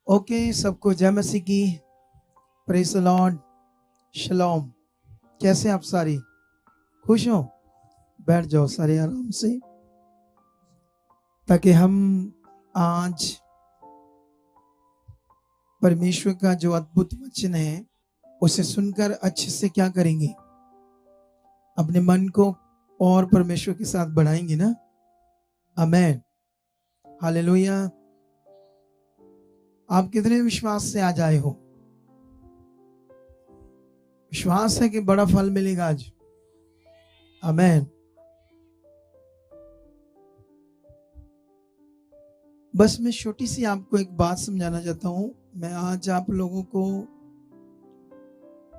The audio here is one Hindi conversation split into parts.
ओके, सबको जय मसीह की। Praise the Lord. शलोम। कैसे आप सारी खुश हो? बैठ जाओ सारे आराम से, ताकि हम आज परमेश्वर का जो अद्भुत वचन है उसे सुनकर अच्छे से क्या करेंगे, अपने मन को और परमेश्वर के साथ बढ़ाएंगे ना। आमेन, हालेलुया। आप कितने विश्वास से आज आए हो? विश्वास है कि बड़ा फल मिलेगा आज। आमेन। बस मैं छोटी सी आपको एक बात समझाना चाहता हूं। मैं आज आप लोगों को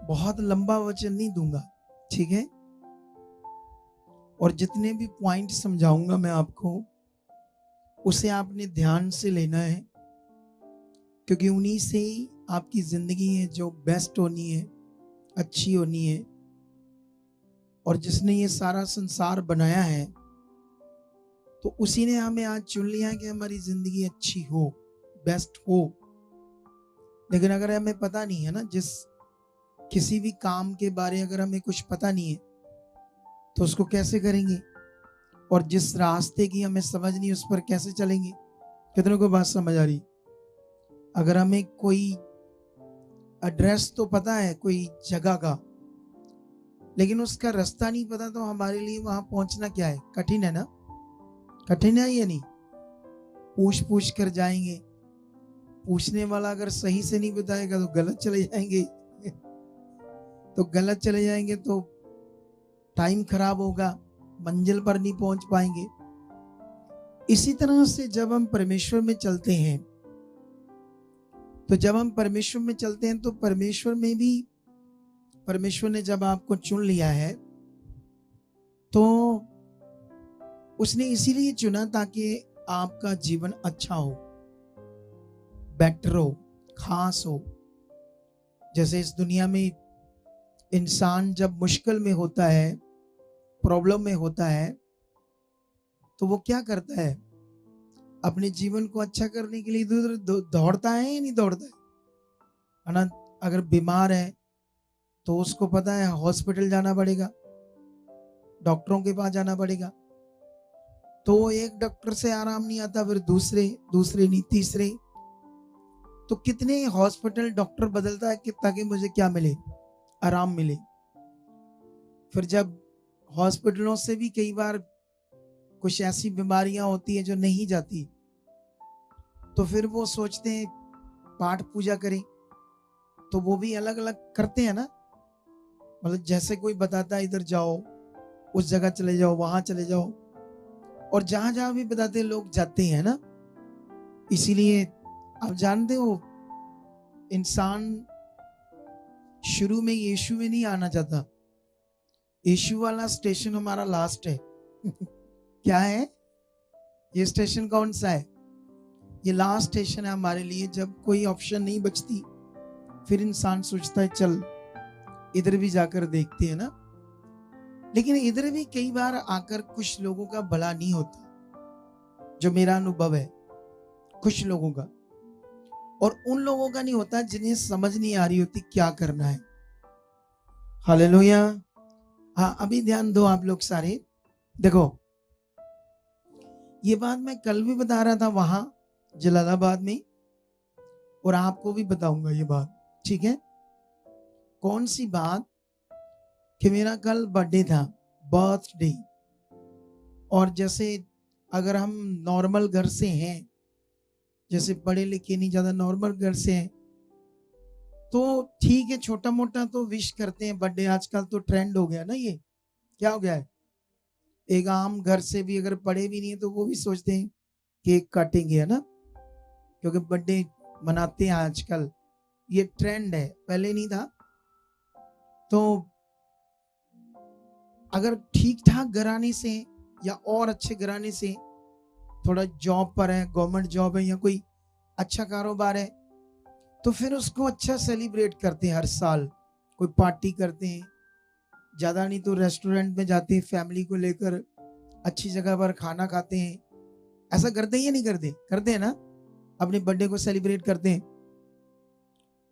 बहुत लंबा वचन नहीं दूंगा, ठीक है? और जितने भी पॉइंट समझाऊंगा मैं आपको, उसे आपने ध्यान से लेना है, क्योंकि उन्हीं से ही आपकी जिंदगी है जो बेस्ट होनी है, अच्छी होनी है। और जिसने ये सारा संसार बनाया है, तो उसी ने हमें आज चुन लिया है कि हमारी जिंदगी अच्छी हो, बेस्ट हो। लेकिन अगर हमें पता नहीं है ना, किसी भी काम के बारे अगर हमें कुछ पता नहीं है तो उसको कैसे करेंगे? और जिस रास्ते की हमें समझ नहीं, उस पर कैसे चलेंगे? कितनों को बात समझ आ रही? अगर हमें कोई एड्रेस तो पता है कोई जगह का, लेकिन उसका रास्ता नहीं पता, तो हमारे लिए वहां पहुंचना क्या है? कठिन है ना? कठिन है या नहीं? पूछ पूछ कर जाएंगे। पूछने वाला अगर सही से नहीं बताएगा तो गलत चले जाएंगे तो गलत चले जाएंगे तो टाइम खराब होगा, मंजिल पर नहीं पहुंच पाएंगे। इसी तरह से जब हम परमेश्वर में चलते हैं, तो परमेश्वर में भी, परमेश्वर ने जब आपको चुन लिया है तो उसने इसीलिए चुना ताकि आपका जीवन अच्छा हो, बेटर हो, खास हो। जैसे इस दुनिया में इंसान जब मुश्किल में होता है, प्रॉब्लम में होता है, तो वो क्या करता है? अपने जीवन को अच्छा करने के लिए इधर उधर दौड़ता है या नहीं दौड़ता है ना? अगर बीमार है तो उसको पता है हॉस्पिटल जाना पड़ेगा, डॉक्टरों के पास जाना पड़ेगा। तो एक डॉक्टर से आराम नहीं आता, फिर दूसरे नहीं, तीसरे। तो कितने हॉस्पिटल डॉक्टर बदलता है कि ताकि मुझे क्या मिले? आराम मिले। फिर जब हॉस्पिटलों से भी कई बार कुछ ऐसी बीमारियां होती है जो नहीं जाती, तो फिर वो सोचते हैं पाठ पूजा करें, तो वो भी अलग अलग करते हैं ना। मतलब जैसे कोई बताता है इधर जाओ, उस जगह चले जाओ, वहां चले जाओ, और जहां जहां भी बताते हैं लोग जाते हैं ना। इसीलिए आप जानते हो, इंसान शुरू में यीशु में नहीं आना चाहता। यीशु वाला स्टेशन हमारा लास्ट है क्या है ये स्टेशन? कौन सा है ये? लास्ट स्टेशन है हमारे लिए। जब कोई ऑप्शन नहीं बचती, फिर इंसान सोचता है चल इधर भी जाकर देखते हैं ना। लेकिन इधर भी कई बार आकर कुछ लोगों का भला नहीं होता, जो मेरा अनुभव है, कुछ लोगों का। और उन लोगों का नहीं होता जिन्हें समझ नहीं आ रही होती क्या करना है। हालेलुया। हाँ, अभी ध्यान दो आप लोग सारे। देखो, ये बात मैं कल भी बता रहा था वहां जलालाबाद में, और आपको भी बताऊंगा ये बात, ठीक है? कौन सी बात? कि मेरा कल बर्थडे था, बर्थडे। और जैसे अगर हम नॉर्मल घर से हैं, जैसे पढ़े लिखे नहीं ज्यादा, नॉर्मल घर से हैं, तो ठीक है, छोटा मोटा तो विश करते हैं बर्थडे। आजकल तो ट्रेंड हो गया ना। ये क्या हो गया है? एक आम घर से भी अगर पढ़े भी नहीं है तो वो भी सोचते हैं केक काटेंगे, है ना? क्योंकि बर्थडे मनाते हैं आजकल, ये ट्रेंड है, पहले नहीं था। तो अगर ठीक ठाक घराने से या और अच्छे घराने से, थोड़ा जॉब पर है, गवर्नमेंट जॉब है या कोई अच्छा कारोबार है, तो फिर उसको अच्छा सेलिब्रेट करते हैं। हर साल कोई पार्टी करते हैं, ज्यादा नहीं तो रेस्टोरेंट में जाते हैं, फैमिली को लेकर अच्छी जगह पर खाना खाते हैं। ऐसा करते हैं या नहीं करते? करते हैं ना? अपने बर्थडे को सेलिब्रेट करते हैं।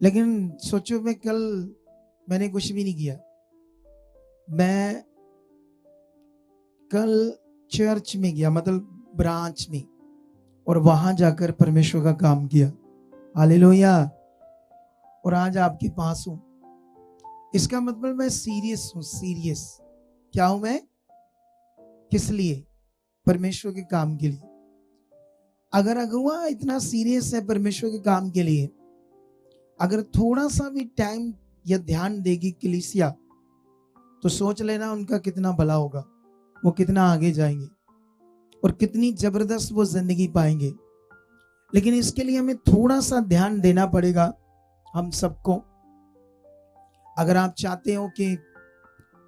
लेकिन सोचो मैं कल मैंने कुछ भी नहीं किया, मैं कल चर्च में गया, मतलब ब्रांच में, और वहां जाकर परमेश्वर का काम किया। हालेलुया। और आज आपके पास हूं। इसका मतलब मैं सीरियस हूं, सीरियस। क्या हूं मैं? किस लिए? परमेश्वर के काम के लिए। अगर अगुआ इतना सीरियस है परमेश्वर के काम के लिए, अगर थोड़ा सा भी टाइम या ध्यान देगी कलीसिया, तो सोच लेना उनका कितना भला होगा, वो कितना आगे जाएंगे और कितनी जबरदस्त वो जिंदगी पाएंगे। लेकिन इसके लिए हमें थोड़ा सा ध्यान देना पड़ेगा हम सबको। अगर आप चाहते हो कि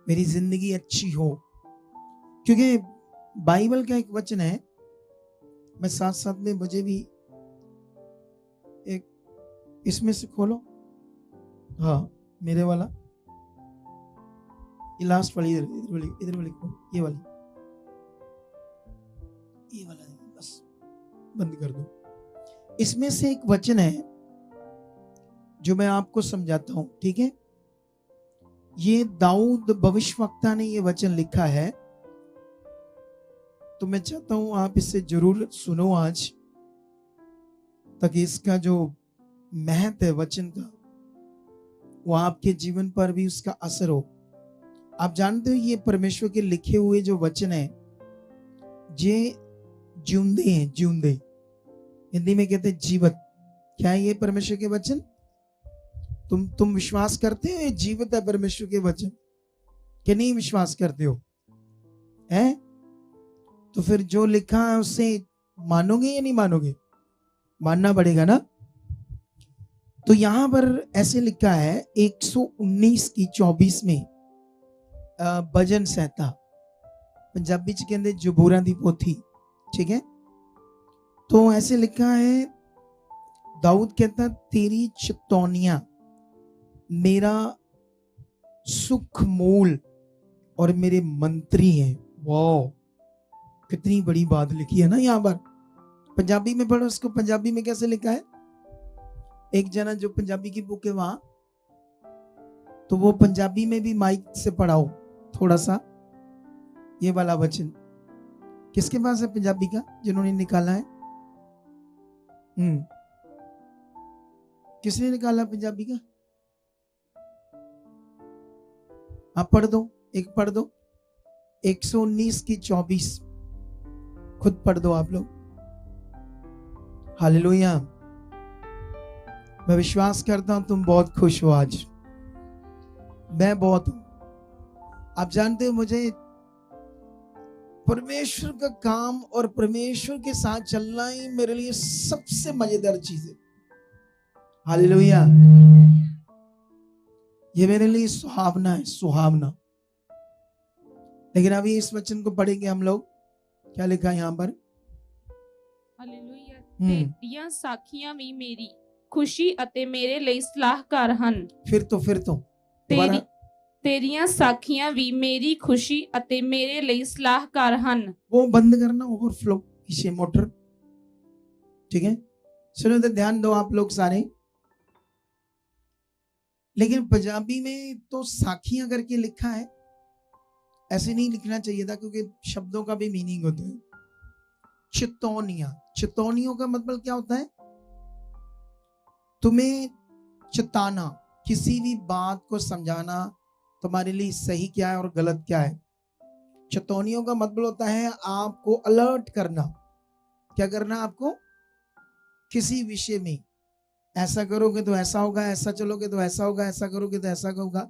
मेरी जिंदगी अच्छी हो, क्योंकि बाइबल का एक वचन है, मैं साथ साथ में मुझे भी एक इसमें से खोलो, हाँ मेरे वाला, ये लास्ट वाली, इधर वाली खोलो, ये वाला बस बंद कर दो। इसमें से एक वचन है जो मैं आपको समझाता हूं, ठीक है? ये दाऊद भविष्यवक्ता ने ये वचन लिखा है, तो मैं चाहता हूं आप इसे जरूर सुनो आज, ताकि इसका जो महत्व है वचन का, वो आपके जीवन पर भी उसका असर हो। आप जानते हो ये परमेश्वर के लिखे हुए जो वचन है, ये जिंदे हैं, जिंदे। हिंदी में कहते हैं जीवत। क्या है ये परमेश्वर के वचन? तुम विश्वास करते हो ये जीवित है परमेश्वर के वचन, कि नहीं विश्वास करते हो? है तो फिर जो लिखा है उससे मानोगे या नहीं मानोगे? मानना पड़ेगा ना। तो यहां पर ऐसे लिखा है 119 की 24 में, भजन संहिता, पंजाबी च कहते जबूरा दी पोथी, ठीक है? तो ऐसे लिखा है, दाऊद कहता तेरी चितौनियां मेरा सुख मूल और मेरे मंत्री हैं। वाह, कितनी बड़ी बात लिखी है ना यहाँ पर। पंजाबी में पढ़ो उसको, पंजाबी में कैसे लिखा है? एक जना जो पंजाबी की बुक है वहां, तो वो पंजाबी में भी माइक से पढ़ाओ थोड़ा सा ये वाला वचन। किसके पास है पंजाबी का, जिन्होंने निकाला है? किसने निकाला पंजाबी का? आप पढ़ दो, एक पढ़ दो, 119 की 24, खुद पढ़ दो आप लोग। हालेलुया। मैं विश्वास करता हूं तुम बहुत खुश हो आज, मैं बहुत हूं। आप जानते हो मुझे परमेश्वर का काम और परमेश्वर के साथ चलना ही मेरे लिए सबसे मजेदार चीज है। हालेलुया। ये मेरे लिए सुहावना है, सुहावना। लेकिन अभी इस वचन को पढ़ेंगे हम लोग। क्या लिखा है यहाँ पर? ਹਾਲੇਲੂਇਆ। ਤੇਰੀਆਂ ਸਾਖੀਆਂ ਵੀ ਮੇਰੀ ਖੁਸ਼ੀ ਅਤੇ ਮੇਰੇ ਲਈ ਸਲਾਹਕਾਰ ਹਨ। फिर तो ਤੇਰੀਆਂ ਸਾਖੀਆਂ ਵੀ ਮੇਰੀ ਖੁਸ਼ੀ ਅਤੇ ਮੇਰੇ ਲਈ ਸਲਾਹਕਾਰ ਹਨ। वो बंद करना, ओवरफ्लो पीछे मोटर, ठीक है? सुनो तो ध्यान दो आप लोग सारे। लेकिन पंजाबी में तो साखियां करके लिखा है, ऐसे नहीं लिखना चाहिए था, क्योंकि शब्दों का भी मीनिंग होता है। चितौनियां, चितौनियों का मतलब क्या होता है? तुम्हें चिताना, किसी भी बात को समझाना, तुम्हारे लिए सही क्या है और गलत क्या है। चितौनियों का मतलब होता है आपको अलर्ट करना। क्या करना आपको? किसी विषय में, ऐसा करोगे तो ऐसा होगा, ऐसा चलोगे तो ऐसा होगा, ऐसा करोगे तो ऐसा होगा।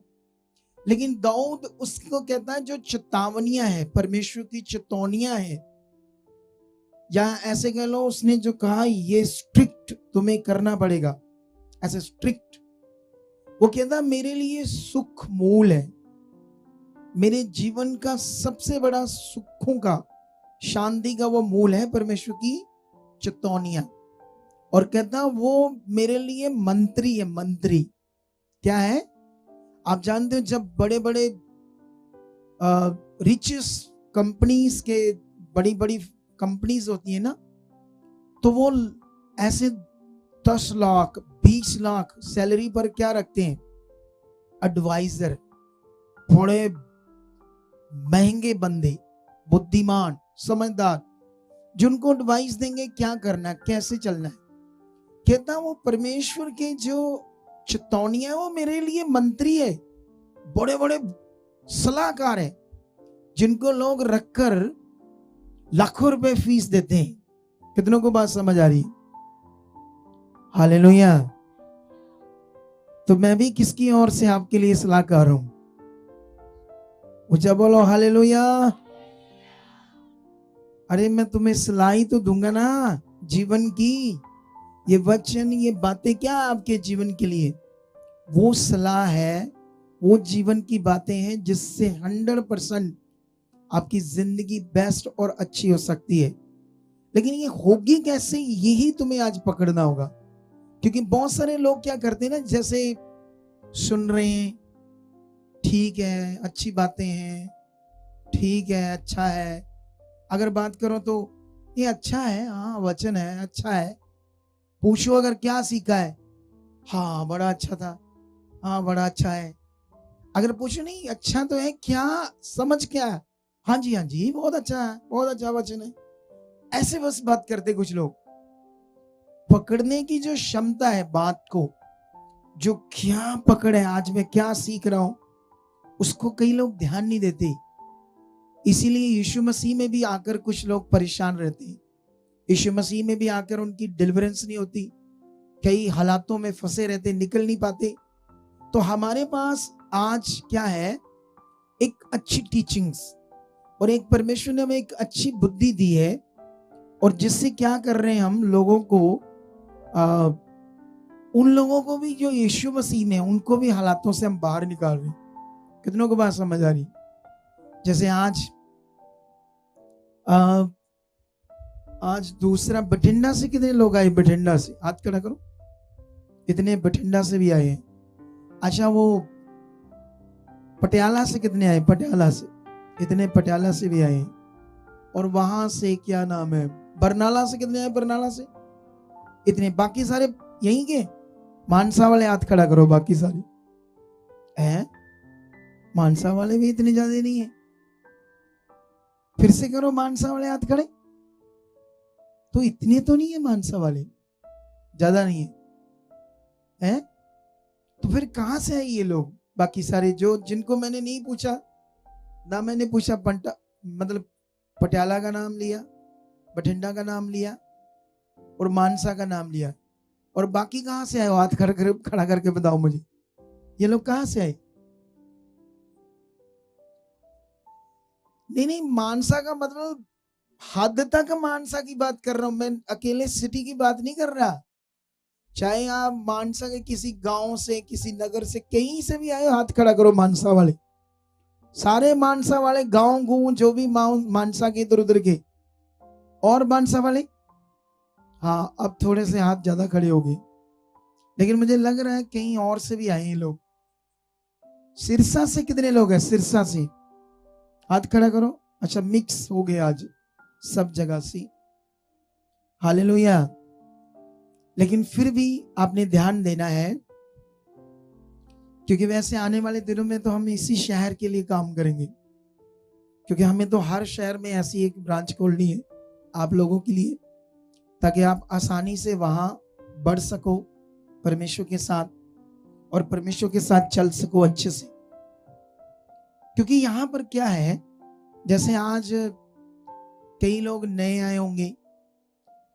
लेकिन दाऊद उसको कहता है जो चेतावनियां है, परमेश्वर की चेतावनियां है, या ऐसे कह लो उसने जो कहा ये स्ट्रिक्ट तुम्हें करना पड़ेगा, ऐसे स्ट्रिक्ट। वो कहता मेरे लिए सुख मूल है, मेरे जीवन का सबसे बड़ा सुखों का, शांति का वो मूल है परमेश्वर की चेतावनियां। और कहता वो मेरे लिए मंत्री है। मंत्री क्या है? आप जानते हो जब बड़े बड़े रिचेस कंपनीज के, बड़ी बड़ी कंपनीज होती है ना, तो वो ऐसे 10 लाख 20 लाख सैलरी पर क्या रखते हैं? एडवाइजर, बड़े महंगे बंदे, बुद्धिमान, समझदार, जिनको एडवाइस देंगे क्या करना है, कैसे चलना है। कहता वो परमेश्वर के जो चेतावनियां वो मेरे लिए मंत्री है, बड़े बड़े सलाहकार है, जिनको लोग रखकर लाखों रुपए फीस देते हैं। कितनों को बात समझ आ रही? हालेलुया। तो मैं भी किसकी ओर से आपके लिए सलाहकार हूं? ऊंचा बोलो हालेलुया। अरे मैं तुम्हें सलाह ही तो दूंगा ना जीवन की। ये वचन, ये बातें क्या आपके जीवन के लिए? वो सलाह है, वो जीवन की बातें हैं जिससे 100% आपकी जिंदगी बेस्ट और अच्छी हो सकती है। लेकिन ये होगी कैसे, यही तुम्हें आज पकड़ना होगा। क्योंकि बहुत सारे लोग क्या करते हैं ना, जैसे सुन रहे हैं, ठीक है, अच्छी बातें हैं, ठीक है, अच्छा है। अगर बात करो तो ये अच्छा है, हाँ वचन है, अच्छा है। पूछो अगर क्या सीखा है, हाँ बड़ा अच्छा था, हाँ बड़ा अच्छा है। अगर पूछो नहीं अच्छा तो है, क्या समझ क्या है, हाँ जी बहुत अच्छा है, बहुत अच्छा वचन है। ऐसे बस बात करते कुछ लोग। पकड़ने की जो क्षमता है बात को, जो क्या पकड़ है, आज मैं क्या सीख रहा हूं, उसको कई लोग ध्यान नहीं देते। इसीलिए यीशु मसीह में भी आकर कुछ लोग परेशान रहते हैं। यीशु मसीह में भी आकर उनकी डिलीवरेंस नहीं होती, कई हालातों में फंसे रहते, निकल नहीं पाते। तो हमारे पास आज क्या है? एक अच्छी टीचिंग्स, और एक परमेश्वर ने हमें एक अच्छी बुद्धि दी है, और जिससे क्या कर रहे हैं हम लोगों को, उन लोगों को भी जो यीशु मसीह में, उनको भी हालातों से हम बाहर निकाल रहे हैं। कितनों को बात समझ आ रही? जैसे आज दूसरा बठिंडा से कितने लोग आए? बठिंडा से हाथ खड़ा करो। कितने बठिंडा से भी आए हैं? अच्छा, वो पटियाला से कितने आए? पटियाला से इतने, पटियाला से भी आए हैं। और वहां से क्या नाम है, बरनाला से कितने आए? बरनाला से इतने। बाकी सारे यहीं के? मानसा वाले हाथ खड़ा करो। बाकी सारे हैं? मानसा वाले भी इतने ज्यादा नहीं है। फिर से करो, मानसा वाले हाथ खड़े। तो इतने तो नहीं है, मानसा वाले ज्यादा नहीं है, हैं? तो फिर कहां से आए ये लोग? बाकी सारे जो, जिनको मैंने नहीं पूछा ना, मैंने पूछा पंटा मतलब पटियाला का नाम लिया, बठिंडा का नाम लिया और मानसा का नाम लिया, और बाकी कहां से आए? हाथ खड़ा करके बताओ मुझे, ये लोग कहां से आए? नहीं, मानसा का मतलब हद तक मानसा की बात कर रहा हूं मैं, अकेले सिटी की बात नहीं कर रहा। चाहे आप मानसा के किसी गांव से, किसी नगर से, कहीं से भी आए, हाथ खड़ा करो। मानसा वाले, सारे मानसा वाले, गांव गूं जो भी मानसा के इधर उधर के, और मानसा वाले, हाँ अब थोड़े से हाथ ज्यादा खड़े हो गए, लेकिन मुझे लग रहा है कहीं और से भी आए हैं लोग। सिरसा से कितने लोग हैं? सिरसा से हाथ खड़ा करो। अच्छा, मिक्स हो गए आज सब जगह से। हालेलुया। लेकिन फिर भी आपने ध्यान देना है, क्योंकि वैसे आने वाले दिनों में तो हम इसी शहर के लिए काम करेंगे, क्योंकि हमें तो हर शहर में ऐसी एक ब्रांच खोलनी है आप लोगों के लिए, ताकि आप आसानी से वहां बढ़ सको परमेश्वर के साथ, और परमेश्वर के साथ चल सको अच्छे से। क्योंकि यहां पर क्या है, जैसे आज कई लोग नए आए होंगे,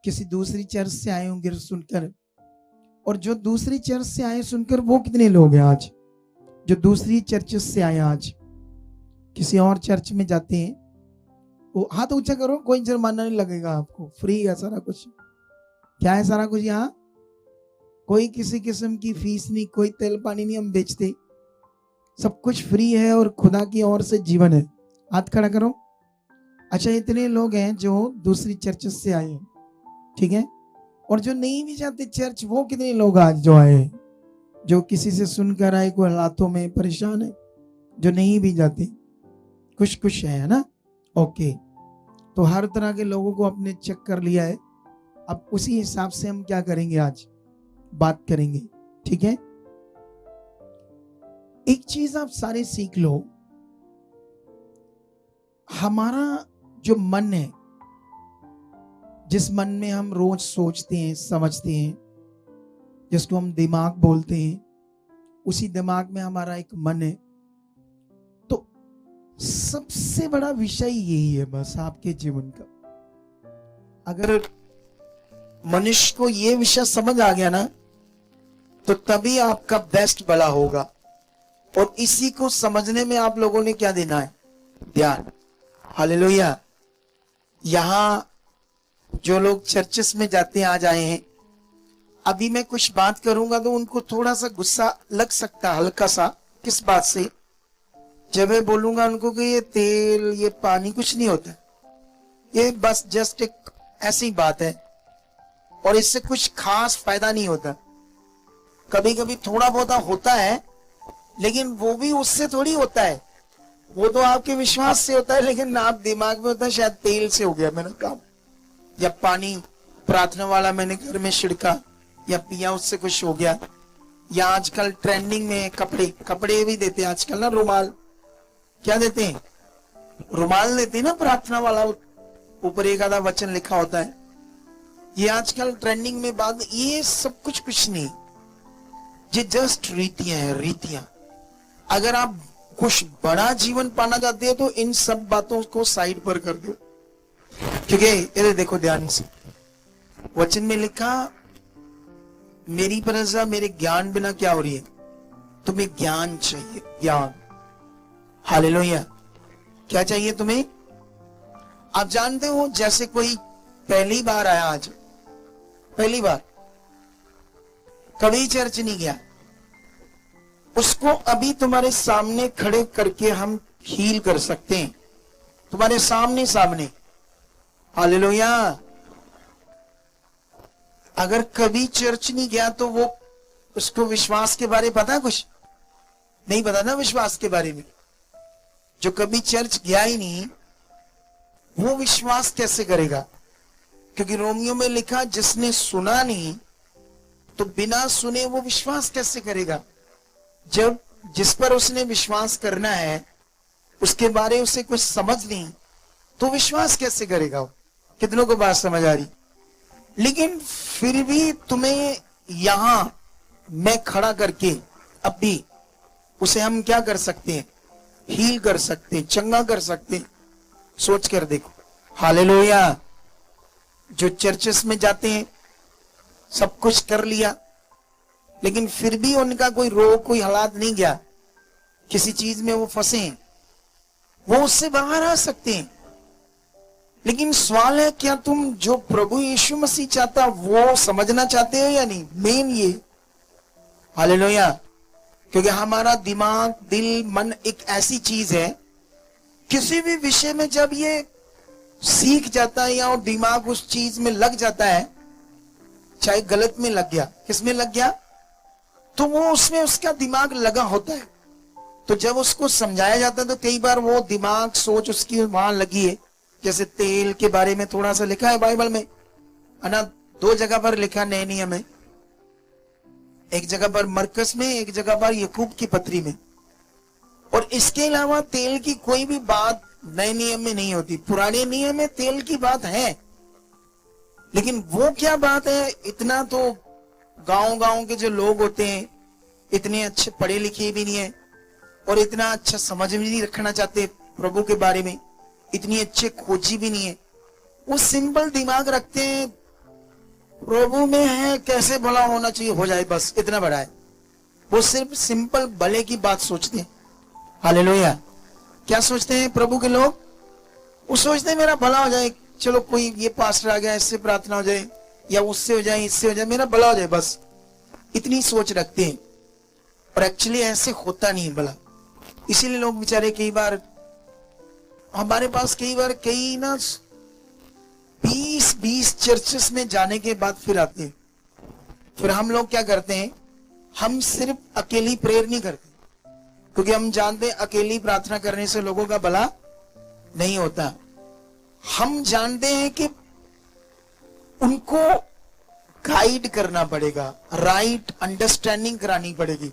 किसी दूसरी चर्च से आए होंगे सुनकर, और जो दूसरी चर्च से आए सुनकर, वो कितने लोग हैं आज जो दूसरी चर्च से आए, आज किसी और चर्च में जाते हैं? वो हाथ ऊंचा करो, कोई जुर्माना नहीं लगेगा आपको, फ्री है सारा कुछ। क्या है सारा कुछ यहाँ? कोई किसी किस्म की फीस नहीं, कोई तेल पानी नहीं हम बेचते, सब कुछ फ्री है और खुदा की ओर से जीवन है। हाथ खड़ा करो। अच्छा, इतने लोग हैं जो दूसरी चर्च से आए हैं, ठीक है? और जो नहीं भी जाते चर्च, वो कितने लोग आज जो आए, जो किसी से सुनकर आए, कोई हालातों में परेशान है, जो नहीं भी जाते, कुछ है ना? ओके, तो हर तरह के लोगों को अपने चेक कर लिया है। अब उसी हिसाब से हम क्या करेंगे आज? बात करेंगे, ठीक है। एक चीज आप सारे सीख लो, हमारा जो मन है, जिस मन में हम रोज सोचते हैं, समझते हैं, जिसको हम दिमाग बोलते हैं, उसी दिमाग में हमारा एक मन है। तो सबसे बड़ा विषय यही है बस आपके जीवन का। अगर मनुष्य को ये विषय समझ आ गया ना, तो तभी आपका बेस्ट भला होगा। और इसी को समझने में आप लोगों ने क्या देना है? ध्यान। हालेलुया। यहां जो लोग चर्चेस में जाते हैं, आज आए हैं, अभी मैं कुछ बात करूंगा तो उनको थोड़ा सा गुस्सा लग सकता है, हल्का सा। किस बात से? जब मैं बोलूंगा उनको कि ये तेल, ये पानी कुछ नहीं होता, ये बस जस्ट एक ऐसी बात है और इससे कुछ खास फायदा नहीं होता। कभी कभी थोड़ा बहुत होता है, लेकिन वो भी उससे थोड़ी होता है, वो तो आपके विश्वास से होता है, लेकिन आप दिमाग में होता है शायद तेल से हो गया मेरा काम, या पानी प्रार्थना वाला मैंने घर में छिड़का या पिया, उससे कुछ हो गया। या आजकल ट्रेंडिंग में कपड़े भी देते हैं आजकल ना, रुमाल। क्या देते हैं? रुमाल देते हैं ना प्रार्थना वाला, ऊपर एक आधा वचन लिखा होता है। ये आजकल ट्रेंडिंग में बात, ये सब कुछ नहीं, ये जस्ट रीतियां हैं, रीतियां। अगर आप कुछ बड़ा जीवन पाना चाहते हो तो इन सब बातों को साइड पर कर दो। क्योंकि ये देखो ध्यान से, वचन में लिखा, मेरी प्रजा मेरे ज्ञान बिना क्या हो रही है? तुम्हें ज्ञान चाहिए, ज्ञान। हालेलुया। क्या चाहिए तुम्हें? आप जानते हो, जैसे कोई पहली बार आया, आज पहली बार, कभी चर्च नहीं गया, उसको अभी तुम्हारे सामने खड़े करके हम हील कर सकते हैं, तुम्हारे सामने। हालेलुया। अगर कभी चर्च नहीं गया तो वो, उसको विश्वास के बारे में पता है? कुछ नहीं पता ना विश्वास के बारे में। जो कभी चर्च गया ही नहीं, वो विश्वास कैसे करेगा? क्योंकि रोमियो में लिखा, जिसने सुना नहीं तो बिना सुने वो विश्वास कैसे करेगा? जब जिस पर उसने विश्वास करना है उसके बारे में उसे कुछ समझ नहीं, तो विश्वास कैसे करेगा? कितनों को बात समझ आ रही? लेकिन फिर भी तुम्हें यहां मैं खड़ा करके अब भी उसे हम क्या कर सकते हैं? हील कर सकते हैं, चंगा कर सकते हैं। सोच कर देखो। हालेलुया। जो चर्चेस में जाते हैं, सब कुछ कर लिया, लेकिन फिर भी उनका कोई रोग, कोई हालात नहीं गया, किसी चीज में वो फंसे हैं, वो उससे बाहर आ सकते हैं। लेकिन सवाल है, क्या तुम जो प्रभु यीशु मसीह चाहता वो समझना चाहते हो या नहीं? मेन ये। हालेलुया। क्योंकि हमारा दिमाग, दिल, मन एक ऐसी चीज है, किसी भी विषय में जब ये सीख जाता है या दिमाग उस चीज में लग जाता है, चाहे गलत में लग गया, किस में लग गया, तो वो उसमें उसका दिमाग लगा होता है। तो जब उसको समझाया जाता है तो कई बार वो दिमाग, सोच उसकी वहां लगी है। जैसे तेल के बारे में थोड़ा सा लिखा है बाइबल में, है ना, 2 जगह पर लिखा नए नियम में, एक जगह पर मरकस में, एक जगह पर याकूब की पत्री में। और इसके अलावा तेल की कोई भी बात नए नियम में नहीं होती। पुराने नियम में तेल की बात है, लेकिन वो क्या बात है, इतना तो गांव के जो लोग होते हैं इतने अच्छे पढ़े लिखे भी नहीं है और इतना अच्छा समझ भी नहीं रखना चाहते प्रभु के बारे में, इतनी अच्छे खोजी भी नहीं है। वो सिंपल दिमाग रखते हैं, प्रभु में है, कैसे भला होना चाहिए हो जाए, बस इतना बड़ा है। वो सिर्फ सिंपल भले की बात सोचते हैं। हालेलुया। क्या सोचते हैं प्रभु के लोग? वो सोचते हैं मेरा भला हो जाए, चलो कोई ये पास्टर आ गया, इससे प्रार्थना हो जाए, या उससे हो जाए, इससे हो जाए, मेरा भला हो जाए, बस इतनी सोच रखते हैं। और एक्चुअली ऐसे होता नहीं भला। इसीलिए लोग बेचारे कई बार हमारे पास कई ना 20 चर्चेस में जाने के बाद फिर आते हैं। फिर हम लोग क्या करते हैं, हम सिर्फ अकेली प्रेयर नहीं करते, क्योंकि हम जानते हैं अकेली प्रार्थना करने से लोगों का भला नहीं होता। हम जानते हैं कि उनको गाइड करना पड़ेगा, राइट अंडरस्टैंडिंग करानी पड़ेगी,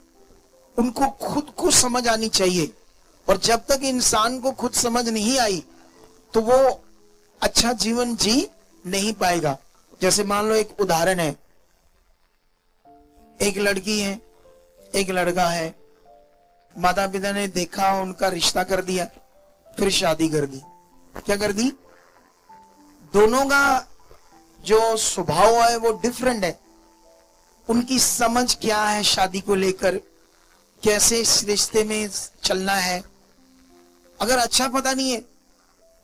उनको खुद को समझ आनी चाहिए। और जब तक इंसान को खुद समझ नहीं आई तो वो अच्छा जीवन जी नहीं पाएगा। जैसे मान लो एक उदाहरण है, एक लड़की है, एक लड़का है, माता पिता ने देखा, उनका रिश्ता कर दिया, फिर शादी कर दी। क्या कर दी? दोनों का जो स्वभाव है वो डिफरेंट है, उनकी समझ क्या है शादी को लेकर, कैसे इस रिश्ते में चलना है। अगर अच्छा पता नहीं है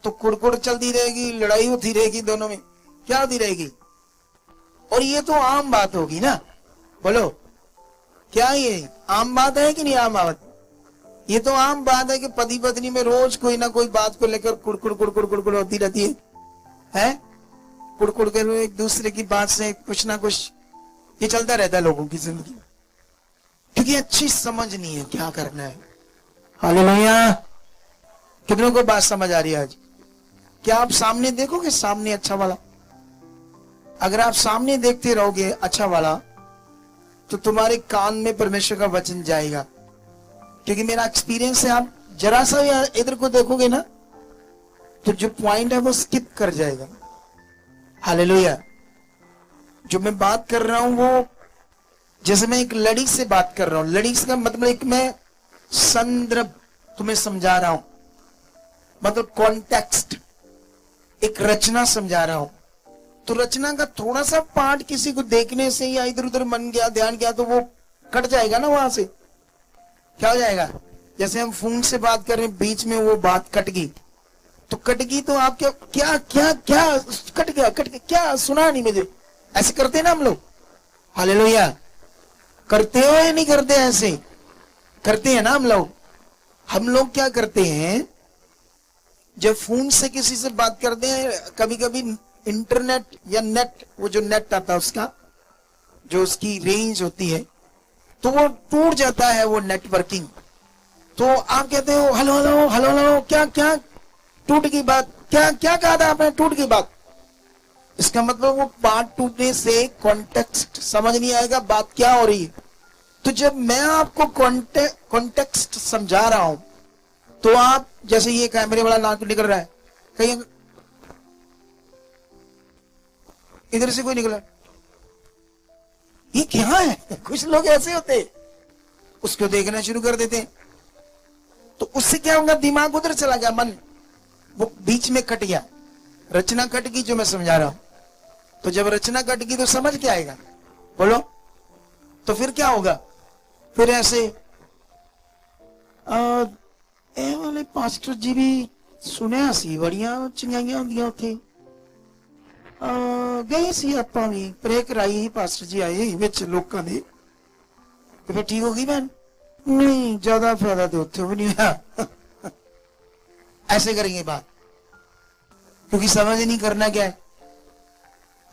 तो कुड़कुड़ चलती रहेगी, लड़ाई होती रहेगी, दोनों में क्या होती रहेगी। और ये तो आम बात होगी ना, बोलो क्या ये आम बात है कि नहीं आम बात? ये तो आम बात है कि पति पत्नी में रोज कोई ना कोई बात को लेकर कुड़कुड़ कुड़कुड़ कुड़कुड़ होती रहती है? कुड़कुड़ कर एक दूसरे की बात से कुछ ना कुछ ये चलता रहता है लोगों की जिंदगी में, क्योंकि अच्छी समझ नहीं है क्या करना है। हालेलुया। कितनों को बात समझ आ रही है आज? क्या आप सामने देखोगे, सामने अच्छा वाला? अगर आप सामने देखते रहोगे अच्छा वाला तो तुम्हारे कान में परमेश्वर का वचन जाएगा। क्योंकि मेरा एक्सपीरियंस है, आप जरा सा इधर को देखोगे ना तो जो पॉइंट है वो स्किप कर जाएगा। हालेलुया। जो मैं बात कर रहा हूं वो जैसे मैं एक लड़ी से बात कर रहा हूं, लड़ी का मतलब एक मैं संदर्भ तुम्हें समझा रहा हूं, मतलब कॉन्टेक्स्ट, एक रचना समझा रहा हूं। तो रचना का थोड़ा सा पार्ट किसी को देखने से या इधर उधर मन गया, ध्यान गया तो वो कट जाएगा ना, वहां से क्या हो जाएगा। जैसे हम फोन से बात कर रहे हैं, बीच में वो बात कट गई तो कट गई, तो आप क्या क्या क्या क्या कट गया क्या सुना नहीं मुझे, ऐसे करते हैं ना हम लोग। हालेलुया। करते हो या नहीं करते? ऐसे करते हैं ना हम लोग। हम लोग क्या करते हैं, जब फोन से किसी से बात करते हैं, कभी कभी इंटरनेट या नेट, वो जो नेट आता है उसका जो उसकी रेंज होती है तो वो टूट जाता है, वो नेटवर्किंग। तो आप कहते हो हेलो हेलो हेलो हेलो, क्या क्या टूट गई बात, क्या क्या कहा था आपने, टूट गई बात। इसका मतलब वो बात टूटने से कॉन्टेक्स्ट समझ नहीं आएगा, बात क्या हो रही है। तो जब मैं आपको कॉन्टेक्स्ट समझा रहा हूं तो आप, जैसे ये कैमरे वाला नाक निकल रहा है, कहीं इधर से कोई निकला, ये क्या है? कुछ लोग ऐसे होते, उसको देखना शुरू कर देते हैं तो उससे क्या होगा, दिमाग उधर चला गया, मन वो बीच में कट गया, रचना कट गई जो मैं समझा रहा हूं। तो जब रचना कट गई तो समझ क्या आएगा, बोलो? तो फिर क्या होगा? फिर ऐसे ए वाले पास्टर जी भी सुने सी बड़िया चंगाइयां होंदियां उत्थे, गए सी आपां भी प्रे कराई, पास्टर जी आए विच लोकां दे, ते फिर ठीक हो गई बहन? नहीं, ज्यादा फायदा तो उत्थे भी नहीं हुआ। ऐसे करेंगे बात, क्योंकि समझ नहीं करना क्या है।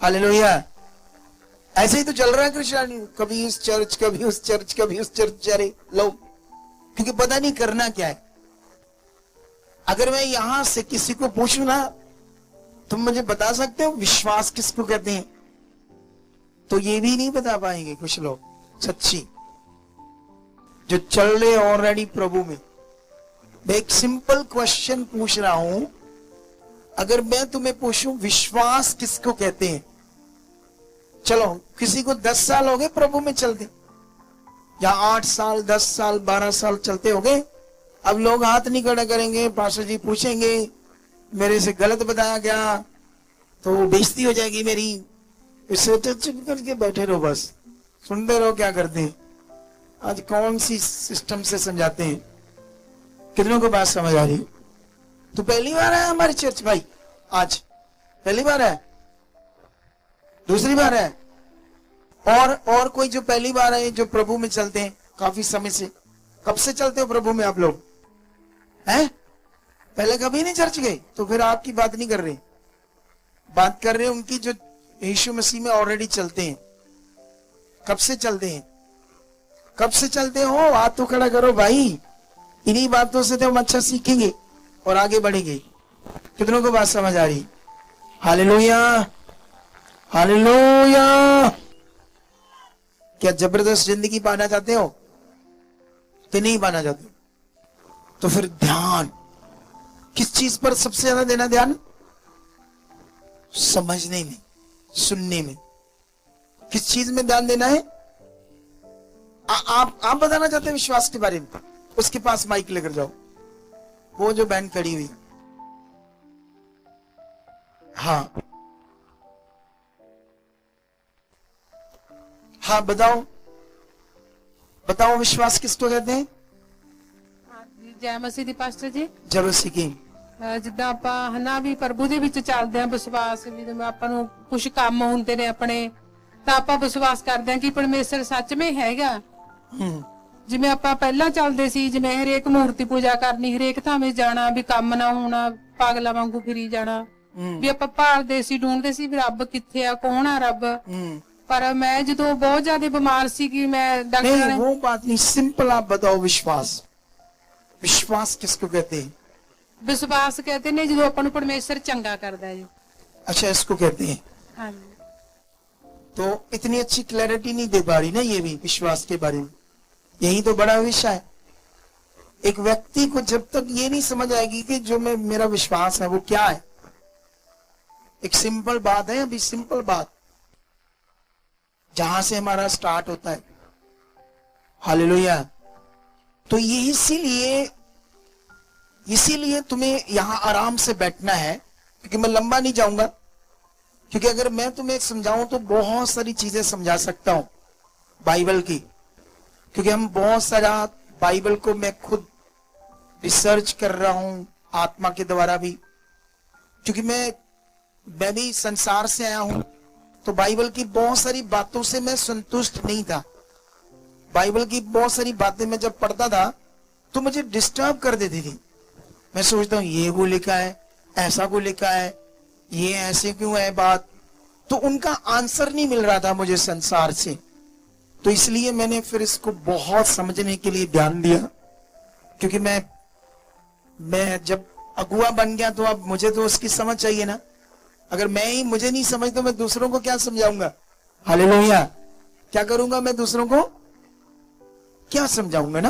हालेलुया। ऐसे ही तो चल रहा है क्रिश्चियनी, कभी इस चर्च कभी उस चर्च कभी उस चर्च, अरे लोग, क्योंकि पता नहीं करना क्या है। अगर मैं यहां से किसी को पूछूं ना, तुम मुझे बता सकते हो विश्वास किसको कहते हैं? तो ये भी नहीं बता पाएंगे कुछ लोग, सच्ची जो चल रहे ऑलरेडी प्रभु में। मैं एक सिंपल क्वेश्चन पूछ रहा हूं, अगर मैं तुम्हें पूछूं विश्वास किसको कहते हैं? चलो किसी को 10 साल हो गए प्रभु में चलते, या 8 साल 10 साल 12 साल चलते हो गए, अब लोग हाथ नहीं खड़ा करेंगे, पास्टर जी पूछेंगे मेरे से गलत बताया गया तो बेइज्जती हो जाएगी मेरी, इससे तो चुप करके बैठे रहो, बस सुनते रहो क्या करते हैं। आज कौन सी सिस्टम से समझाते हैं, कितनों को बात समझ आ रही? तो पहली बार है हमारी चर्च भाई, आज पहली बार है, दूसरी बार है, और कोई जो पहली बार है, जो प्रभु में चलते हैं काफी समय से? कब से चलते हो प्रभु में आप लोग हैं? पहले कभी नहीं चर्च गए? तो फिर आपकी बात नहीं कर रहे, बात कर रहे उनकी जो यीशु मसीह में ऑलरेडी चलते हैं। कब से चलते हैं? कब से चलते हो? हाथ तो खड़ा करो भाई। इन्हीं बातों से तो हम अच्छा सीखेंगे और आगे बढ़ेंगे। कितनों को बात समझ आ रही? Hallelujah, hallelujah. क्या जबरदस्त जिंदगी पाना चाहते हो कि नहीं पाना चाहते हो? तो फिर ध्यान किस चीज पर सबसे ज्यादा देना? ध्यान समझने में, सुनने में। किस चीज में ध्यान देना है? आप बताना चाहते हैं विश्वास के बारे में? उसके पास माइक लेकर जाओ, वो जो बहन खड़ी हुई। हाँ हाँ, बताओ बताओ, विश्वास किसको कहते हैं? ਜੈ ਮਸੀਹ ਦੀ ਪਾਸਟਰ ਜੀ। जरूर सीखी। ਜਿੱਦਾਂ ਆਪਾਂ ਹਨਾ ਵੀ ਪ੍ਰਭੂ ਦੇ ਵਿੱਚ ਚੱਲਦੇ ਆਂ, ਵਿਸ਼ਵਾਸ ਵੀ ਜਿਵੇਂ ਆਪਾਂ ਨੂੰ ਕੁਝ ਕੰਮ ਹੁੰਦੇ ਨੇ ਆਪਣੇ, ਤਾਂ ਆਪਾਂ ਵਿਸ਼ਵਾਸ ਕਰਦੇ ਆਂ ਕਿ ਪਰਮੇਸ਼ਰ ਸੱਚਮੇ ਹੈਗਾ। ਜਿਵੇਂ ਆਪਾਂ ਪਹਿਲਾਂ ਚੱਲਦੇ ਸੀ, ਜਿਵੇਂ ਹਰੇਕ ਮੂਰਤੀ ਪੂਜਾ ਕਰਨੀ, ਹਰੇਕ ਥਾਵੇਂ ਜਾਣਾ, ਵੀ ਕੰਮ ਨਾ ਹੋਣਾ, ਪਾਗਲਾਂ ਵਾਂਗੂ ਫਿਰੀ ਜਾਣਾ, ਵੀ ਆਪਾਂ ਭਾਲਦੇ ਸੀ, ਢੂੰਡਦੇ ਸੀ ਵੀ ਰੱਬ ਕਿੱਥੇ ਆ, ਕੌਣ ਆ ਰੱਬ। ਪਰ ਮੈਂ ਜਦੋਂ ਬਹੁਤ ਜ਼ਿਆਦਾ ਬਿਮਾਰ ਸੀ कि मैं डॉक्टर नहीं, वो बात नहीं, सिंपल आप बताओ विश्वास। विश्वास किसको कहते हैं? विश्वास कहते ने जो अपन परमेश्वर चंगा करता है जी। अच्छा, इसको कहते हैं। हाँ जी। तो इतनी अच्छी क्लैरिटी नहीं दे पा रही ना ये भी विश्वास के बारे में। यही तो बड़ा विषय है। एक व्यक्ति को जब तक ये नहीं समझ आएगी कि जो मेरा विश्वास है वो क्या है, एक सिंपल बात है, अभी सिंपल बात जहां से हमारा स्टार्ट होता है। हालेलुया। तो ये इसीलिए तुम्हें यहां आराम से बैठना है, क्योंकि मैं लंबा नहीं जाऊंगा, क्योंकि अगर मैं तुम्हें समझाऊं तो बहुत सारी चीजें समझा सकता हूं बाइबल की, क्योंकि हम बहुत सारा बाइबल को मैं खुद रिसर्च कर रहा हूं आत्मा के द्वारा भी, क्योंकि मैं भी संसार से आया हूं, तो बाइबल की बहुत सारी बातों से मैं संतुष्ट नहीं था। बाइबल की बहुत सारी बातें मैं जब पढ़ता था तो मुझे डिस्टर्ब कर देती थी। मैं सोचता हूं ये वो लिखा है, ऐसा को लिखा है, ये ऐसे क्यों है बात, तो उनका आंसर नहीं मिल रहा था मुझे संसार से। तो इसलिए मैंने फिर इसको बहुत समझने के लिए ध्यान दिया, क्योंकि मैं जब अगुआ बन गया तो अब मुझे तो उसकी समझ चाहिए ना। अगर मैं ही मुझे नहीं समझ तो मैं दूसरों को क्या समझाऊंगा? हालेलुया। क्या करूंगा मैं? दूसरों को क्या समझाऊंगा ना।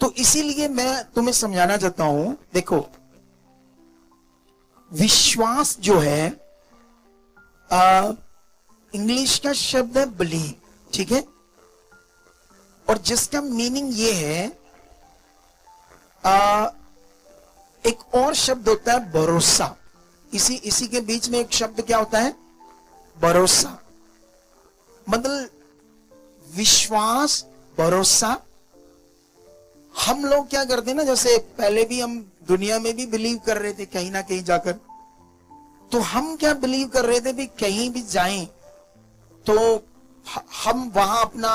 तो इसीलिए मैं तुम्हें समझाना चाहता हूं। देखो, विश्वास जो है इंग्लिश का शब्द है बिलीव, ठीक है, और जिसका मीनिंग ये है एक और शब्द होता है भरोसा। इसी के बीच में एक शब्द क्या होता है? भरोसा। मतलब विश्वास, भरोसा। हम लोग क्या करते हैं ना, जैसे पहले भी हम दुनिया में भी बिलीव कर रहे थे कहीं ना कहीं जाकर, तो हम क्या बिलीव कर रहे थे भी कहीं भी जाएं तो हम वहां अपना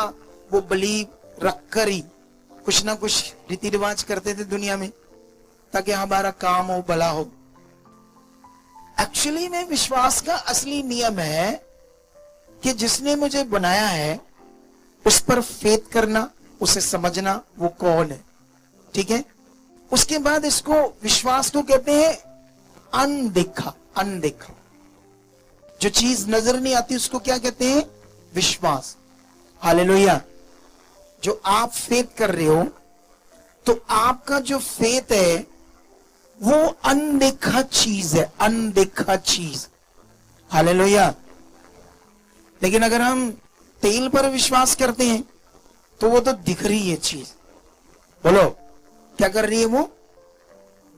वो बिलीव रखकर ही कुछ ना कुछ रीति रिवाज करते थे दुनिया में, ताकि हमारा काम हो, भला हो। एक्चुअली में विश्वास का असली नियम है कि जिसने मुझे बनाया है उस पर फेथ करना, उसे समझना वो कौन है, ठीक है। उसके बाद इसको विश्वास को कहते हैं अनदेखा। अनदेखा जो चीज नजर नहीं आती उसको क्या कहते हैं? विश्वास। हालेलुया। जो आप फेथ कर रहे हो तो आपका जो फेथ है वो अनदेखा चीज है, अनदेखा चीज। हालेलुया। लेकिन अगर हम तेल पर विश्वास करते हैं तो वो तो दिख रही है चीज। बोलो क्या कर रही है वो?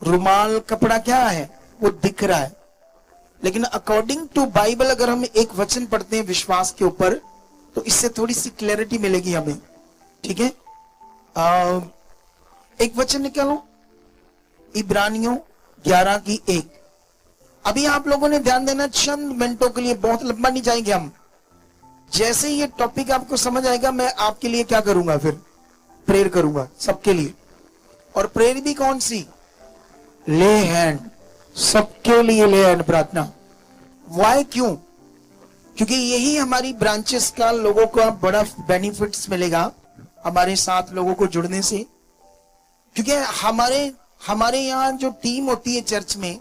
रुमाल, कपड़ा क्या है? वो दिख रहा है। लेकिन अकॉर्डिंग टू बाइबल अगर हम एक वचन पढ़ते हैं विश्वास के ऊपर तो इससे थोड़ी सी क्लैरिटी मिलेगी हमें, ठीक है। एक वचन निकालो, इब्रानियों 11:1। अभी आप लोगों ने ध्यान देना चंद मिनटों के लिए, बहुत लंबा नहीं जाएंगे हम। जैसे ये टॉपिक आपको समझ आएगा मैं आपके लिए क्या करूंगा? फिर प्रेयर करूंगा सबके लिए। और प्रेयर भी कौन सी? ले हैंड, सबके लिए ले हैंड प्रार्थना। वाई? क्यों? क्योंकि यही हमारी ब्रांचेस का लोगों को बड़ा बेनिफिट्स मिलेगा हमारे साथ लोगों को जुड़ने से। क्योंकि हमारे यहाँ जो टीम होती है चर्च में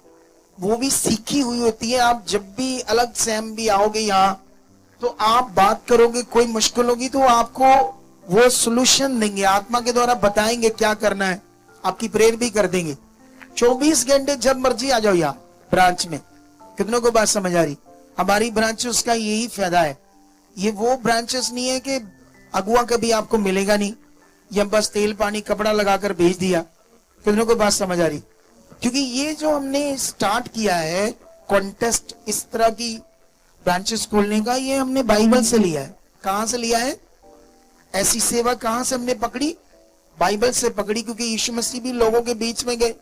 वो भी सीखी हुई होती है। आप जब भी अलग से हम भी आओगे यहाँ तो आप बात करोगे, कोई मुश्किल होगी तो आपको वो सॉल्यूशन देंगे, आत्मा के द्वारा बताएंगे क्या करना है, आपकी प्रेयर भी कर देंगे। 24 घंटे जब मर्जी आ जाओ यहाँ ब्रांच में। कितनों को बात समझ आ रही? हमारी ब्रांचेस का यही फायदा है। ये वो ब्रांचेस नहीं है कि अगुआ कभी आपको मिलेगा नहीं, या बस तेल पानी कपड़ा लगाकर भेज दिया। कितनों को बात समझ आ रही? क्योंकि ये जो हमने स्टार्ट किया है कॉन्टेस्ट, इस तरह की ब्रांचेस खोलने का, ये हमने बाइबल से लिया है। कहां से लिया है? ऐसी सेवा कहां से हमने पकड़ी? बाइबल से पकड़ी, क्योंकि यीशु मसीह भी लोगों के बीच में गए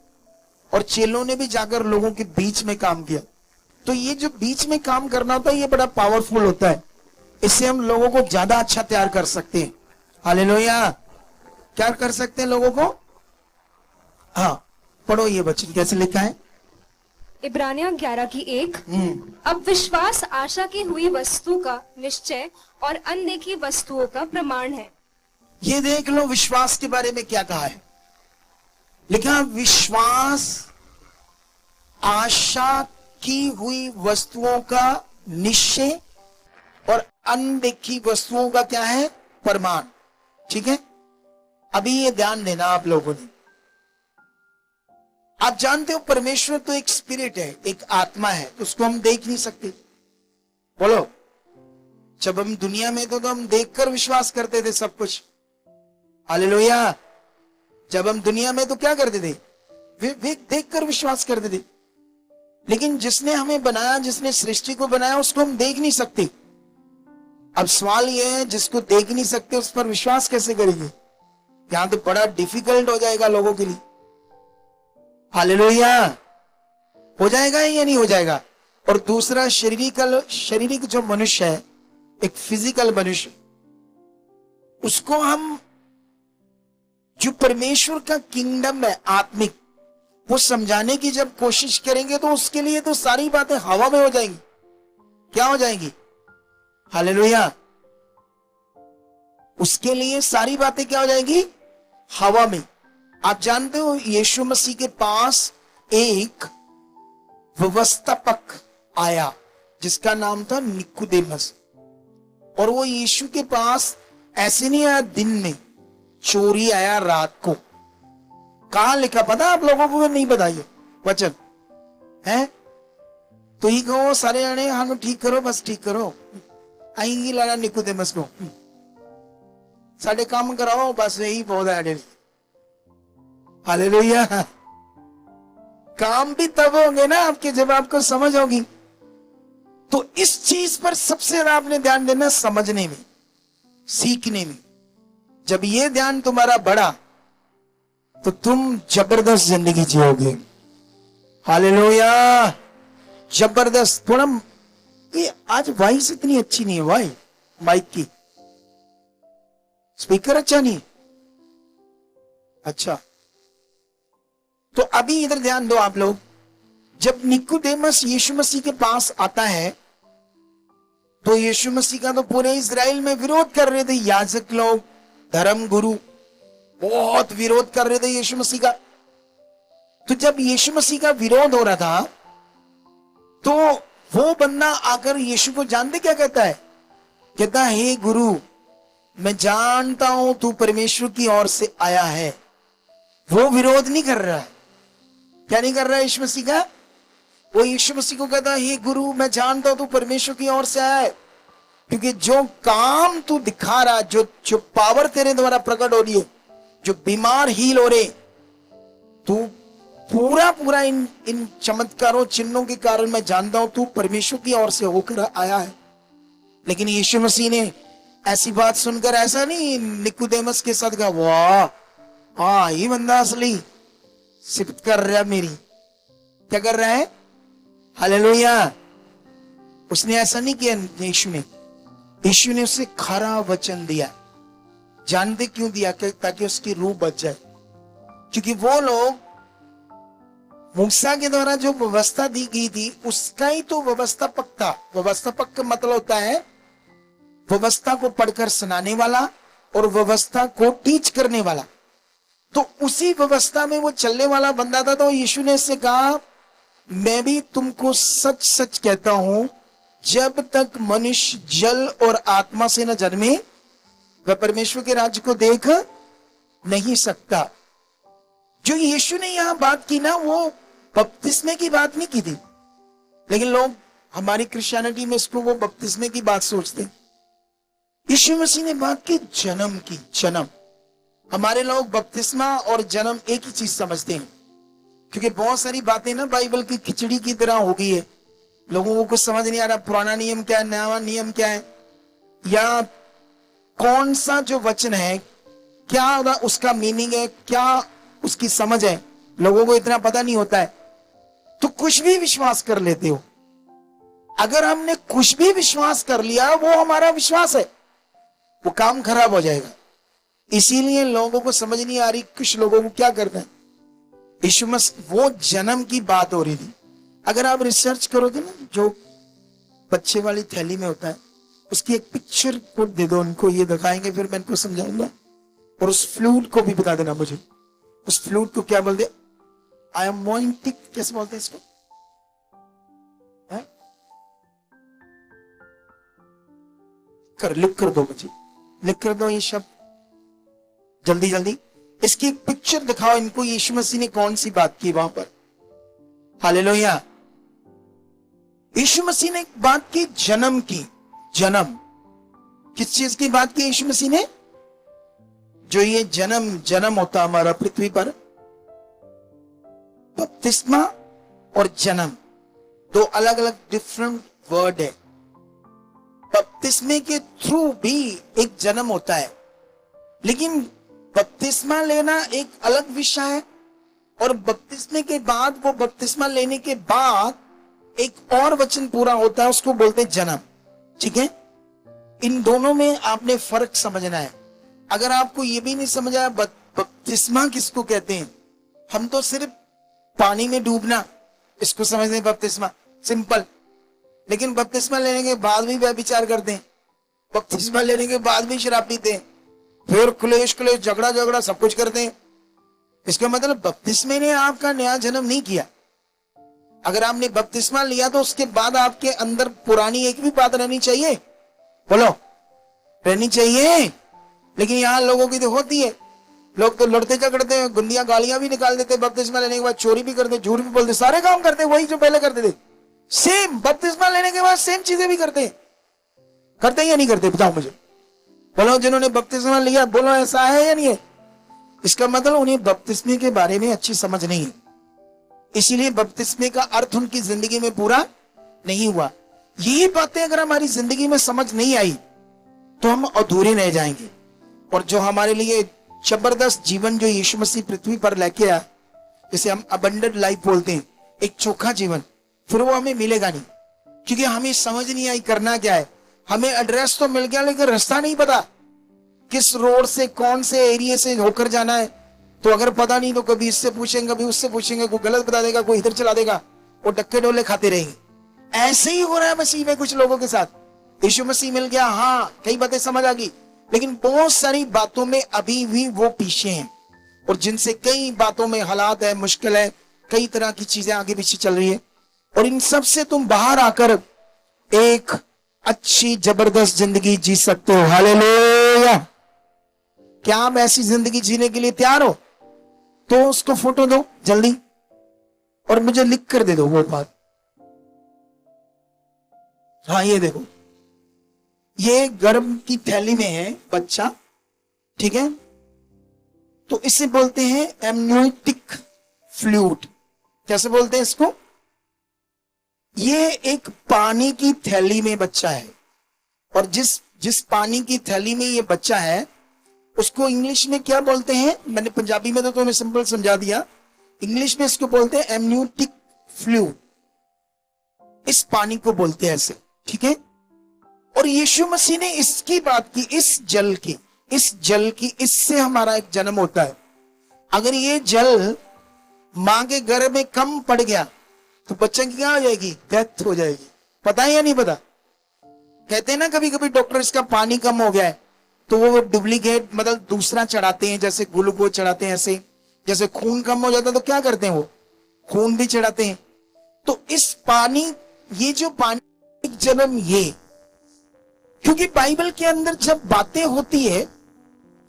और चेलों ने भी जाकर लोगों के बीच में काम किया। तो ये जो बीच में काम करना होता है, ये बड़ा पावरफुल होता है। इससे हम लोगों को ज्यादा अच्छा तैयार कर सकते हैं। हालेलुया! क्या कर सकते हैं लोगों को? हाँ, पढ़ो ये वचन कैसे लिखा है। इब्रानियों 11:1। अब विश्वास आशा की हुई वस्तु का निश्चय और अनदेखी वस्तुओं का प्रमाण है। ये देख लो विश्वास के बारे में क्या कहा है। लिखा विश्वास आशा की हुई वस्तुओं का निश्चय और अनदेखी वस्तुओं का क्या है? प्रमाण। ठीक है, अभी ये ध्यान देना आप लोगों ने। आप जानते हो परमेश्वर तो एक स्पिरिट है, एक आत्मा है, उसको हम देख नहीं सकते। बोलो, जब हम दुनिया में थे तो हम देखकर विश्वास करते थे सब कुछ। हालेलुया! जब हम दुनिया में तो क्या करते थे? वे देखकर विश्वास करते थे। लेकिन जिसने हमें बनाया, जिसने सृष्टि को बनाया, उसको हम देख नहीं सकते। अब सवाल यह है, जिसको देख नहीं सकते उस पर विश्वास कैसे करेंगे? यहां तो बड़ा डिफिकल्ट हो जाएगा लोगों के लिए। हालेलुया! हो जाएगा या नहीं हो जाएगा? और दूसरा शारीरिक जो मनुष्य है, एक फिजिकल मनुष्य, उसको हम जो परमेश्वर का किंगडम है आत्मिक, वो समझाने की जब कोशिश करेंगे तो उसके लिए तो सारी बातें हवा में हो जाएंगी। क्या हो जाएंगी? हालेलुया! उसके लिए सारी बातें क्या हो जाएंगी? हवा में। आप जानते हो यीशु मसीह के पास एक व्यवस्थापक आया जिसका नाम था निकोदेमस, और वो यीशु के पास ऐसे नहीं आया दिन में, चोरी आया रात को। कहां लिखा पता आप लोगों को? नहीं बताइए वचन है तो ही कहो सारे आने हाँ ठीक करो, बस ठीक करो। आएंगी लाना निकोदेमस को, साढ़े काम कराओ, बस यही बहुत है। हालेलुया! काम भी तब होंगे ना आपके जब आपको समझ होगी। तो इस चीज पर सबसे ज्यादा आपने ध्यान देना, समझने में, सीखने में। जब ये ध्यान तुम्हारा बढ़ा तो तुम जबरदस्त जिंदगी जियोगे। हालेलुया! जबरदस्त। थोड़ा ये आज वॉइस इतनी अच्छी नहीं है, भाई माइक की स्पीकर अच्छा नहीं। अच्छा, तो अभी इधर ध्यान दो आप लोग। जब निकोदेमस यीशु मसीह के पास आता है तो यीशु मसीह का तो पूरे इजराइल में विरोध कर रहे थे, याजक लोग, धर्म गुरु बहुत विरोध कर रहे थे यीशु मसीह का। तो जब यीशु मसीह का विरोध हो रहा था तो वो बंदा आकर यीशु को जानते क्या कहता है? कहता है, हे गुरु, मैं जानता हूं तू परमेश्वर की ओर से आया है। वो विरोध नहीं कर रहा है। क्या नहीं कर रहा है यीशु मसीह का? वो यीशु मसीह को कहता है, हे गुरु, मैं जानता हूं तू परमेश्वर की ओर से आया है, क्योंकि जो काम तू दिखा रहा, जो पावर तेरे द्वारा प्रकट हो रही है, जो बीमार हील हो रहे, तू पूरा इन चमत्कारों चिन्हों के कारण मैं जानता हूं तू परमेश्वर की ओर से होकर आया है। लेकिन यीशु मसीह ने ऐसी बात सुनकर ऐसा नहीं निकोदेमस के साथ कहा, वाह हाँ ये बंदा असली सिफत कर रहा है मेरी। क्या कर रहा है? हालेलुया! उसने ऐसा नहीं किया। यीशु ने उसे खरा वचन दिया। जानते क्यों दिया? ताकि उसकी रूह बच जाए। क्योंकि वो लोग मूसा के द्वारा जो व्यवस्था दी गई थी उसका ही तो व्यवस्थापक था। व्यवस्थापक का मतलब होता है व्यवस्था को पढ़कर सुनाने वाला और व्यवस्था को टीच करने वाला। तो उसी व्यवस्था में वो चलने वाला बंदा था। तो यीशु ने इससे कहा, मैं भी तुमको सच सच कहता हूं जब तक मनुष्य जल और आत्मा से न जन्मे वह परमेश्वर के राज्य को देख नहीं सकता। जो यीशु ने यहां बात की ना, वो बपतिस्मे की बात नहीं की थी, लेकिन लोग हमारी क्रिश्चियनिटी में इसको वो बपतिस्मे की बात सोचते हैं। यीशु मसीह ने बात की जन्म की। जन्म, हमारे लोग बपतिस्मा और जन्म एक ही चीज समझते हैं, क्योंकि बहुत सारी बातें ना बाइबल की खिचड़ी की तरह हो गई है। लोगों को कुछ समझ नहीं आ रहा, पुराना नियम क्या है, नया नियम क्या है, या कौन सा जो वचन है क्या उसका मीनिंग है, क्या उसकी समझ है, लोगों को इतना पता नहीं होता है, तो कुछ भी विश्वास कर लेते हो। अगर हमने कुछ भी विश्वास कर लिया, वो हमारा विश्वास है, वो काम खराब हो जाएगा। इसीलिए लोगों को समझ नहीं आ रही, कुछ लोगों को क्या करना है। यीशु मसीह, वो जन्म की बात हो रही थी। अगर आप रिसर्च करोगे ना, जो बच्चे वाली थैली में होता है, उसकी एक पिक्चर को दे दो उनको, ये दिखाएंगे, फिर मैं इनको समझाऊंगा। और उस फ्लूट को भी बता देना मुझे, उस फ्लूट को क्या बोलते, आयमोनिक, कैसे बोलते हैं इसको, है? लिख कर दो मुझे, लिख कर दो ये शब्द जल्दी जल्दी। इसकी पिक्चर दिखाओ इनको, यीशु मसीह ने कौन सी बात की वहां पर। हालेलुया। यीशु मसीह ने बात की जन्म की। जन्म, किस चीज की बात की यीशु मसीह ने? जो ये जन्म होता हमारा पृथ्वी पर, बपतिस्मा और जन्म दो अलग अलग डिफरेंट वर्ड है। बपतिस्मे के थ्रू भी एक जन्म होता है, लेकिन बपतिस्मा लेना एक अलग विषय है, और बपतिस्मे के बाद, वो बपतिस्मा लेने के बाद एक और वचन पूरा होता है, उसको बोलते हैं जन्म। ठीक है, इन दोनों में आपने फर्क समझना है। अगर आपको ये भी नहीं समझ आया बपतिस्मा किसको कहते हैं, हम तो सिर्फ पानी में डूबना इसको समझते हैं बपतिस्मा, सिंपल। लेकिन बपतिस्मा लेने के बाद भी व्यभिचार करते हैं, बपतिस्मा लेने के बाद भी शराब पीते हैं, फिर क्लेश झगड़ा सब कुछ करते हैं। इसका मतलब बपतिस्मे ने आपका नया जन्म नहीं किया। अगर आपने बपतिस्मा लिया तो उसके बाद आपके अंदर पुरानी एक भी बात रहनी चाहिए, बोलो, रहनी चाहिए। लेकिन यहाँ लोगों की तो होती है, लोग तो लड़ते झगड़ते हैं, गुंदियां गालियां भी निकाल देते, बपतिस्मा लेने के बाद चोरी भी करते, झूठ भी बोलते, सारे काम करते वही जो पहले करते थे। सेम बपतिस्मा लेने के बाद सेम चीजें भी करते हैं या नहीं करते, बताओ मुझे। बोलो, जिन्होंने बपतिस्मा लिया, बोलो ऐसा है या नहीं है? इसका मतलब उन्हें बपतिस्मे के बारे में अच्छी समझ नहीं है, इसीलिए बपतिस्मे का अर्थ उनकी जिंदगी में पूरा नहीं हुआ। यही बातें अगर हमारी जिंदगी में समझ नहीं आई तो हम अधूरे रह जाएंगे। और जो हमारे लिए जबरदस्त जीवन जो यीशु मसीह पृथ्वी पर लेके आया, जिसे हम अबंडेंट लाइफ बोलते हैं, एक चोखा जीवन, फिर वो हमें मिलेगा नहीं, क्योंकि हमें समझ नहीं आई करना क्या है। हमें एड्रेस तो मिल गया, लेकिन रास्ता नहीं पता, किस रोड से, कौन से एरिया से होकर जाना है। तो अगर पता नहीं तो कभी इससे पूछेंगे, कभी उससे पूछेंगे, कोई गलत बता देगा, कोई इधर चला देगा, और डक्के डोले खाते रहेंगे। ऐसे ही हो रहा है मसीह में कुछ लोगों के साथ। यीशु मसीह मिल गया, हाँ कई बातें समझ आ गई, लेकिन बहुत सारी बातों में अभी भी वो पीछे हैं, और जिनसे कई बातों में हालात है, मुश्किल है, कई तरह की चीजें आगे पीछे चल रही है। और इन सब से तुम बाहर आकर एक अच्छी जबरदस्त जिंदगी जी सकते हो। हालेलुया। क्या आप ऐसी जिंदगी जीने के लिए तैयार हो? तो उसको फोटो दो जल्दी, और मुझे लिख कर दे दो वो बात। हाँ, ये देखो, ये गर्भ की थैली में है बच्चा, ठीक है, तो इसे बोलते हैं एमनियोटिक फ्लूइड। कैसे बोलते हैं इसको? ये एक पानी की थैली में बच्चा है, और जिस पानी की थैली में ये बच्चा है उसको इंग्लिश में क्या बोलते हैं? मैंने पंजाबी में तो तुम्हें सिंपल समझा दिया, इंग्लिश में इसको बोलते हैं एमनियोटिक फ्लूइड। इस पानी को बोलते हैं ऐसे, ठीक है। और यीशु मसीह ने इसकी बात की, इस जल की, इससे हमारा एक जन्म होता है। अगर ये जल मां के गर्भ में कम पड़ गया तो बच्चे की क्या हो जाएगी? डेथ हो जाएगी। पता है या नहीं पता? कहते हैं ना कभी कभी डॉक्टर, इसका पानी कम हो गया है, तो वो डुप्लीकेट मतलब दूसरा चढ़ाते हैं, जैसे ग्लूकोज चढ़ाते हैं, ऐसे जैसे खून कम हो जाता है तो क्या करते हैं, वो खून भी चढ़ाते हैं। तो इस पानी, ये जो पानी जन्म ये, क्योंकि बाइबल के अंदर जब बातें होती है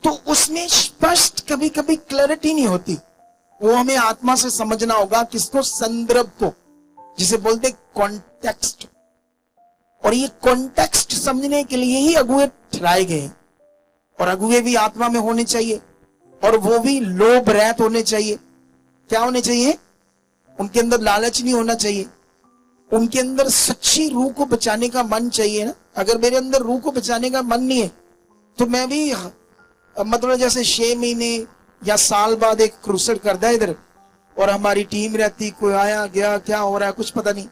तो उसमें स्पष्ट कभी कभी क्लैरिटी नहीं होती। वो हमें आत्मा से समझना होगा, किसको? संदर्भ को, जिसे बोलते कॉन्टेक्स्ट। और ये कॉन्टेक्स्ट समझने के लिए ही अगुए ठहराए गए, और अगुए भी आत्मा में होने चाहिए, और वो भी लोभ रहित होने चाहिए। क्या होने चाहिए? उनके अंदर लालच नहीं होना चाहिए, उनके अंदर सच्ची रूह को बचाने का मन चाहिए ना। अगर मेरे अंदर रूह को बचाने का मन नहीं है तो मैं भी मतलब जैसे 6 महीने या साल बाद एक क्रूसेड करता है इधर, और हमारी टीम रहती, कोई आया गया, क्या हो रहा है कुछ पता नहीं।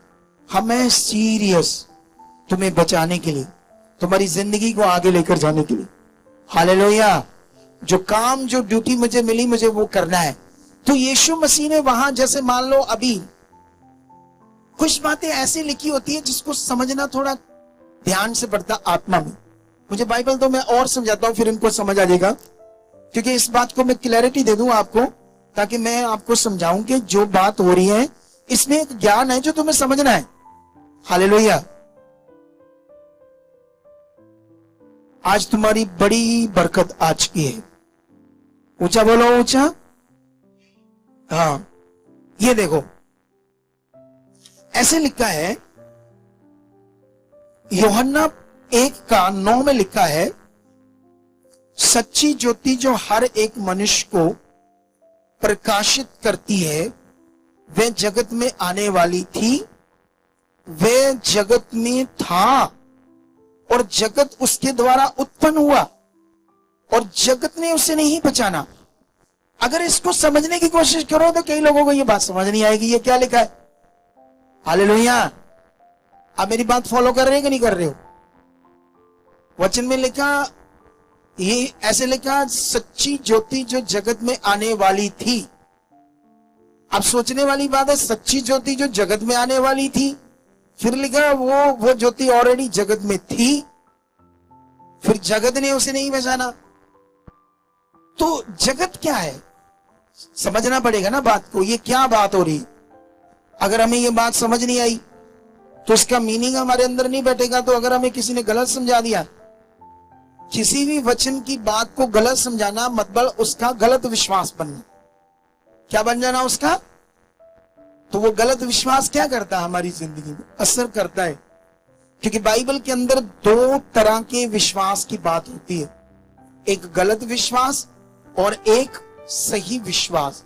हमें सीरियस तुम्हें बचाने के लिए, तुम्हारी जिंदगी को आगे लेकर जाने के लिए। हालेलुया। जो काम, जो ड्यूटी मुझे मिली, मुझे वो करना है। तो यीशु मसीह ने वहां, जैसे मान लो अभी कुछ बातें ऐसी लिखी होती है जिसको समझना थोड़ा ध्यान से पड़ता आत्मा में। मुझे बाइबल तो मैं और समझाता हूं, फिर इनको समझ आ जाएगा, क्योंकि इस बात को मैं क्लैरिटी दे दूं आपको, ताकि मैं आपको समझाऊं कि जो बात हो रही है इसमें एक ज्ञान है जो तुम्हें समझना है। हालेलुया। आज तुम्हारी बड़ी बरकत आज की है। ऊंचा बोलो, ऊंचा। हाँ, ये देखो ऐसे लिखा है, यूहन्ना 1:9 में लिखा है, सच्ची ज्योति जो हर एक मनुष्य को प्रकाशित करती है, वह जगत में आने वाली थी, वह जगत में था, और जगत उसके द्वारा उत्पन्न हुआ, और जगत ने उसे नहीं पहचाना। अगर इसको समझने की कोशिश करो तो कई लोगों को यह बात समझ नहीं आएगी, ये क्या लिखा है। हालेलुया। आप मेरी बात फॉलो कर रहे हो कि नहीं कर रहे हो? वचन में लिखा, ये ऐसे लिखा, सच्ची ज्योति जो जगत में आने वाली थी। अब सोचने वाली बात है, सच्ची ज्योति जो जगत में आने वाली थी, फिर लिखा वो ज्योति ऑलरेडी जगत में थी, फिर जगत ने उसे नहीं पहचाना। तो जगत क्या है, समझना पड़ेगा ना बात को, ये क्या बात हो रही। अगर हमें ये बात समझ नहीं आई तो इसका मीनिंग हमारे अंदर नहीं बैठेगा। तो अगर हमें किसी ने गलत समझा दिया, किसी भी वचन की बात को गलत समझाना मतलब उसका गलत विश्वास बनना। क्या बन जाना उसका? तो वो गलत विश्वास क्या करता है, हमारी जिंदगी में असर करता है। क्योंकि बाइबल के अंदर 2 तरह के विश्वास की बात होती है, एक गलत विश्वास और एक सही विश्वास।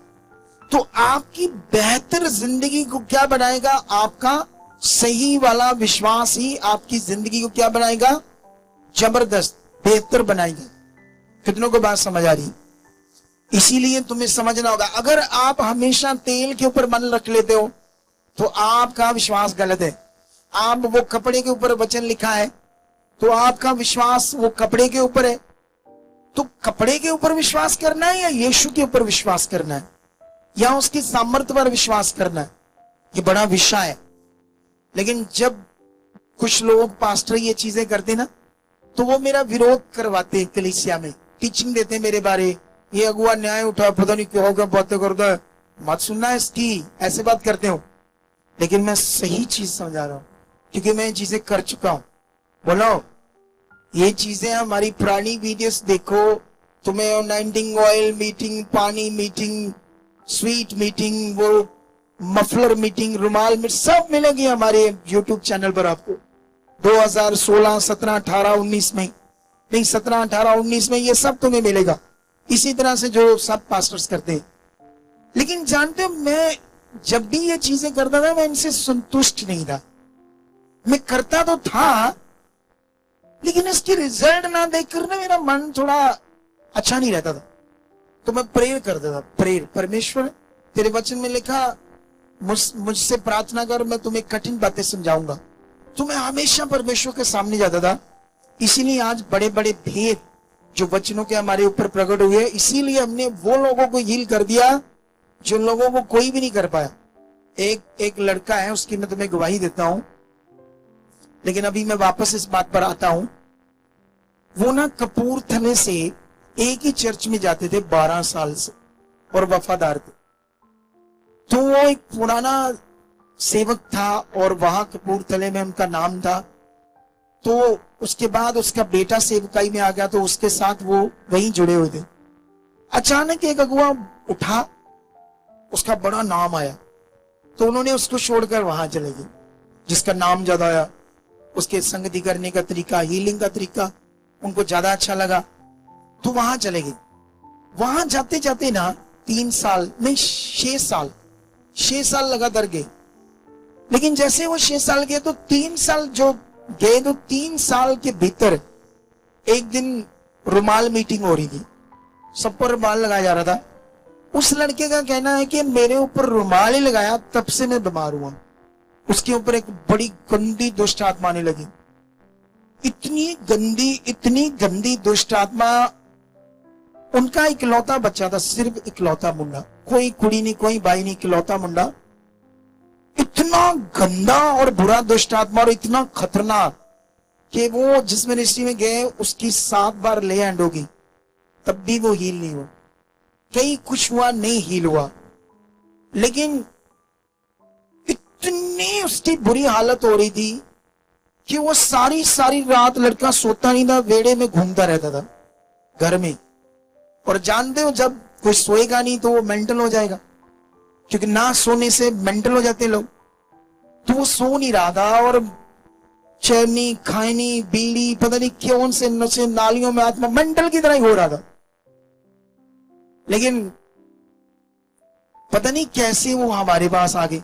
तो आपकी बेहतर जिंदगी को क्या बनाएगा? आपका सही वाला विश्वास ही आपकी जिंदगी को क्या बनाएगा? जबरदस्त बेहतर बनाएगा। कितनों को बात समझ आ रही? इसीलिए तुम्हें समझना होगा, अगर आप हमेशा तेल के ऊपर मन रख लेते हो तो आपका विश्वास गलत है। आप वो कपड़े के ऊपर वचन लिखा है तो आपका विश्वास वो कपड़े के ऊपर है। तो कपड़े के ऊपर विश्वास करना है या यीशु के ऊपर विश्वास करना है या उसकी सामर्थ्य पर विश्वास करना है, ये बड़ा विषय है। लेकिन जब कुछ लोग पास्टर ये चीजें करते ना तो वो मेरा विरोध करवाते हैं, कलीसिया में टीचिंग देते हैं मेरे बारे, ये अगुआ न्याय उठा, पता नहीं क्यों क्या बातें करता है, मत सुनना इसकी, ऐसे बात करते हो। लेकिन मैं सही चीज समझा रहा हूं क्योंकि मैं ये चीजें कर चुका हूं। बोलो, ये चीजें हमारी पुरानी वीडियोस देखो, तुम्हें अनॉइंटिंग ऑयल मीटिंग, पानी मीटिंग, स्वीट मीटिंग, वो मफलर मीटिंग, रुमाल मीटिंग सब मिलेगी हमारे YouTube चैनल पर आपको। 2016, 17, 18, 19 में नहीं, 17, 18, 19 में ये सब तुम्हें मिलेगा, इसी तरह से जो सब पास्टर्स करते हैं। लेकिन जानते हो, मैं जब भी ये चीजें करता था मैं इनसे संतुष्ट नहीं था। मैं करता तो था लेकिन इसकी रिजल्ट ना देखकर ना मेरा मन थोड़ा अच्छा नहीं रहता था। तो मैं प्रेयर करता था, प्रेयर, परमेश्वर तेरे वचन में लिखा मुझसे प्रार्थना कर, मैं तुम्हें कठिन बातें समझाऊंगा। तो मैं हमेशा परमेश्वर के सामने जाता था। इसीलिए आज बड़े बड़े भेद जो वचनों के हमारे ऊपर प्रकट हुए, इसीलिए हमने वो लोगों को हील कर दिया जो लोगों को कोई भी नहीं कर पाया। एक लड़का है, उसकी मैं तुम्हें गवाही देता हूं, लेकिन अभी मैं वापस इस बात पर आता हूं। वो ना कपूरथले से एक ही चर्च में जाते थे 12 साल से और वफादार थे। तो वो एक पुराना सेवक था और वहां कपूरथले में उनका नाम था, तो उसके बाद उसका बेटा सेवकाई में आ गया, तो उसके साथ वो वहीं जुड़े हुए थे। अचानक एक अगुआ उठा, उसका बड़ा नाम आया, तो उन्होंने उसको छोड़कर वहां चले गए। जिसका नाम ज्यादा आया, उसके संगति करने का तरीका, हीलिंग का तरीका उनको ज्यादा अच्छा लगा, तो वहां चले गए। वहां जाते जाते ना 3 साल नहीं 6 साल लगातार गए। लेकिन जैसे वो 6 साल गए तो 3 साल जो गए, तो 3 साल के भीतर एक दिन रुमाल मीटिंग हो रही थी, सब पर रुमाल लगाया जा रहा था। उस लड़के का कहना है कि मेरे ऊपर रुमाल ही लगाया, तब से मैं बीमार हुआ। उसके ऊपर एक बड़ी गंदी दुष्ट आत्मा आने लगी, इतनी गंदी दुष्ट आत्मा। उनका इकलौता बच्चा था, सिर्फ इकलौता मुंडा, कोई कुड़ी नहीं, कोई भाई नहीं, इकलौता मुंडा। इतना गंदा और बुरा दुष्ट आत्मा, और इतना खतरनाक कि वो जिस मिनिस्ट्री में गए उसकी 7 बार ले हैंड होगी, तब भी वो हील नहीं हुआ। कहीं कुछ हुआ, नहीं हील हुआ। लेकिन इतनी उसकी बुरी हालत हो रही थी कि वो सारी रात लड़का सोता नहीं था, वेड़े में घूमता रहता था घर में। और जानते हो, जब कोई सोएगा नहीं तो वो मेंटल हो जाएगा, क्योंकि ना सोने से मेंटल हो जाते लोग। तो वो सो नहीं रहा था, और चैनी खानी बीड़ी पता नहीं क्यों से नशे नालियों में आत्मा मेंटल की तरह ही हो रहा था। लेकिन पता नहीं कैसे वो हमारे पास आ गए,